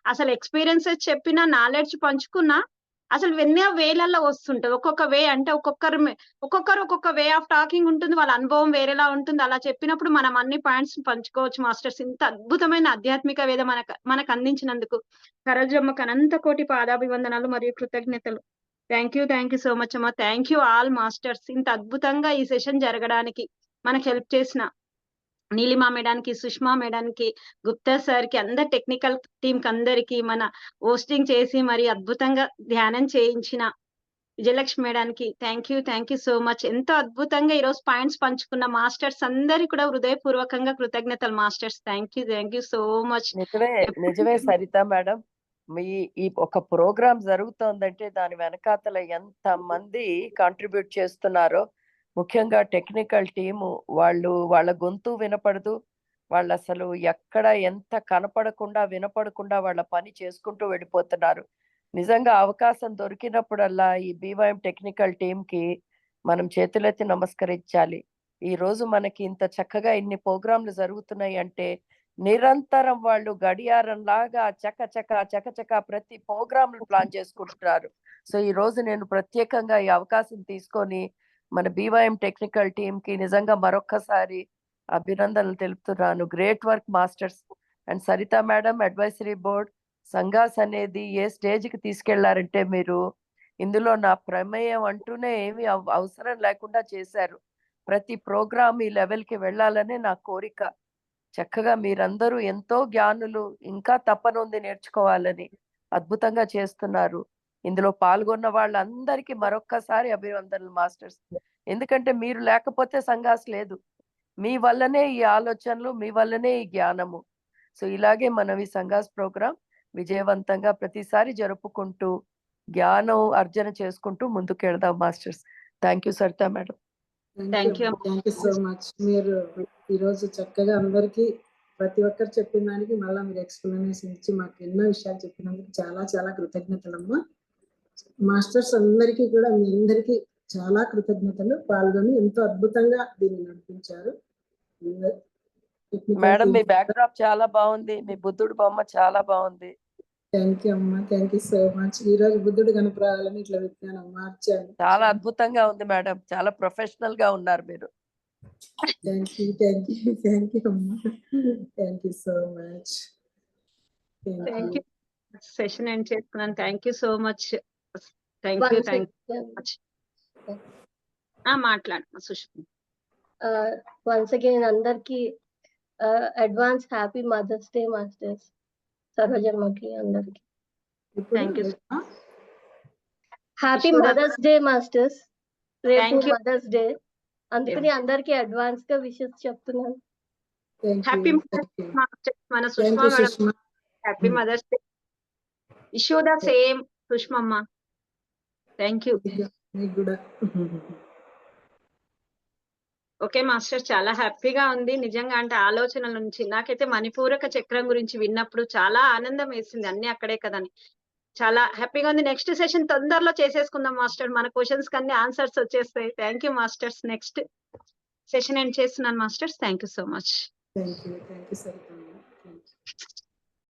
A: అసలు ఎక్స్పీరియన్సెస్ చెప్పినా, నాలెడ్జ్ పంచుకున్నా, అసలు ఎన్నో వేలల్లో వస్తుంటది. ఒక్కొక్క వే అంటే ఒక్కొక్కరు ఒక్కొక్క వే ఆఫ్ టాకింగ్ ఉంటుంది. వాళ్ళ అనుభవం వేరేలా ఉంటుంది. అలా చెప్పినప్పుడు మనం అన్ని పాయింట్స్ పంచుకోవచ్చు మాస్టర్స్. ఇంత అద్భుతమైన ఆధ్యాత్మిక వేద మనకు అందించినందుకు సరోజమ్మకు అనంత కోటి పాదాభివందనాలు మరియు కృతజ్ఞతలు. థ్యాంక్ యూ సో మచ్ అమ్మా. Thank you all masters. ఇంత అద్భుతంగా ఈ సెషన్ జరగడానికి మనకు హెల్ప్ చేసిన నీలిమా మేడానికి, సుష్మా మేడానికి, గుప్తా సార్ కి, అందరు టెక్నికల్ టీమ్ కి అందరికి, మన హోస్టింగ్ చేసి మరి అద్భుతంగా ధ్యానం చేయించిన విజయలక్ష్మి మేడానికి థ్యాంక్ యూ సో మచ్. ఎంతో అద్భుతంగా ఈ రోజు పాయింట్స్ పంచుకున్న మాస్టర్స్ అందరికి కూడా హృదయపూర్వకంగా కృతజ్ఞతలు masters. Thank you so much.
G: నిజమే సరిత మేడం, మీ ఈ ఒక ప్రోగ్రామ్ జరుగుతోందంటే దాని వెనకాతల ఎంత మంది కాంట్రిబ్యూట్ చేస్తున్నారో, ముఖ్యంగా టెక్నికల్ టీము వాళ్ళ గొంతు వినపడదు, వాళ్ళు అసలు ఎక్కడ ఎంత కనపడకుండా వినపడకుండా వాళ్ళ పని చేసుకుంటూ వెళ్ళిపోతున్నారు. నిజంగా అవకాశం దొరికినప్పుడల్లా ఈ బీవైఎం టెక్నికల్ టీంకి మనం చేతులెత్తి నమస్కరించాలి. ఈ రోజు మనకి ఇంత చక్కగా ఇన్ని ప్రోగ్రాంలు జరుగుతున్నాయి అంటే నిరంతరం వాళ్ళు గడియారం లాగా చకచక ప్రతి ప్రోగ్రామ్ ప్లాన్ చేసుకుంటున్నారు. సో ఈ రోజు నేను ప్రత్యేకంగా ఈ అవకాశం తీసుకొని మన బీవైఎం టెక్నికల్ టీమ్ కి నిజంగా మరొక్కసారి అభినందనలు తెలుపుతున్నాను. Great work masters. And Saritha madam, advisory board సంఘాస్ అనేది ఏ స్టేజ్ కి తీసుకెళ్లారంటే మీరు ఇందులో నా ప్రమేయం అంటూనే ఏమీ అవసరం లేకుండా చేశారు. ప్రతి ప్రోగ్రామ్ ఈ లెవెల్ కి వెళ్ళాలనే నా కోరిక. చక్కగా మీరందరూ ఎంతో జ్ఞానులు, ఇంకా తప్పనుంది నేర్చుకోవాలని అద్భుతంగా చేస్తున్నారు. ఇందులో పాల్గొన్న వాళ్ళందరికీ మరొక్కసారి అభినందనలు మాస్టర్స్. ఎందుకంటే మీరు లేకపోతే సంఘాస్ లేదు. మీ వల్లనే ఈ ఆలోచనలు, మీ వల్లనే ఈ జ్ఞానము. సో ఇలాగే మనం ఈ సంఘాస్ ప్రోగ్రాం విజయవంతంగా ప్రతిసారి జరుపుకుంటూ జ్ఞానం అర్జన చేసుకుంటూ ముందుకు వెళ్దాం masters. Thank you Saritha madam.
C: Thank you so much. మీరు ఈరోజు చక్కగా అందరికీ ప్రతి ఒక్కరు చెప్పిన దానికి మళ్ళీ మీరు ఎక్స్ప్లెనేషన్ ఇచ్చి మాకు ఎన్నో విషయాలు చెప్పినందుకు చాలా చాలా కృతజ్ఞతలమ్మా. మాస్టర్స్ అందరికీ కూడా మీ అందరికీ చాలా కృతజ్ఞతలు. పాల్గొని ఎంతో అద్భుతంగా దీన్ని నడిపించారు.
G: మేడం మీ బ్యాక్ డ్రాప్ చాలా బాగుంది, మీ బుద్ధుడు బొమ్మ చాలా బాగుంది.
C: థ్యాంక్ యూ అమ్మా. Thank you so much. ఈ రోజు బుద్ధుడు కనపరాలని ఇట్లా విజ్ఞానం మార్చాను.
G: చాలా అద్భుతంగా ఉంది మేడం, చాలా ప్రొఫెషనల్ గా ఉన్నారు మీరు.
C: థ్యాంక్ యూ అమ్మా. Thank you so much.
A: Thank you. Session end చేసుకున్నాను. Thank you so much. Thank you so much. మాట్లాడు సుష్మా.
T: వన్స్ అగైన్ అందరికి advance happy mother's day masters. సరోజమ్మకి అందరికి
A: thank you.
T: Happy
A: Yashoda
T: mother's day masters. రేపు
A: thank you.
T: Mother's day, అందుకని అందరికి advance గా wishes చెప్తున్నాను.
A: హ్యాపీ మాస్టర్స్ మన Sushma madam, happy mother's day. Yashoda same, Sushmamma thank you.
C: మీకు కూడా.
A: ఓకే మాస్టర్, చాలా హ్యాపీగా ఉంది నిజంగా. అంటే ఆలోచనల నుంచి నాకైతే మణిపూరక చక్రం గురించి విన్నప్పుడు చాలా ఆనందం వేసింది, అన్ని అక్కడే కదని. చాలా హ్యాపీగా ఉంది. నెక్స్ట్ సెషన్ తొందరలో చేసేసుకుందాం మాస్టర్, మన క్వశ్చన్స్ కి అన్ని ఆన్సర్స్ వచ్చేస్తాయి. Thank you masters. Next session end చేస్తున్నాను masters. Thank you so much.
C: Thank you Saritha.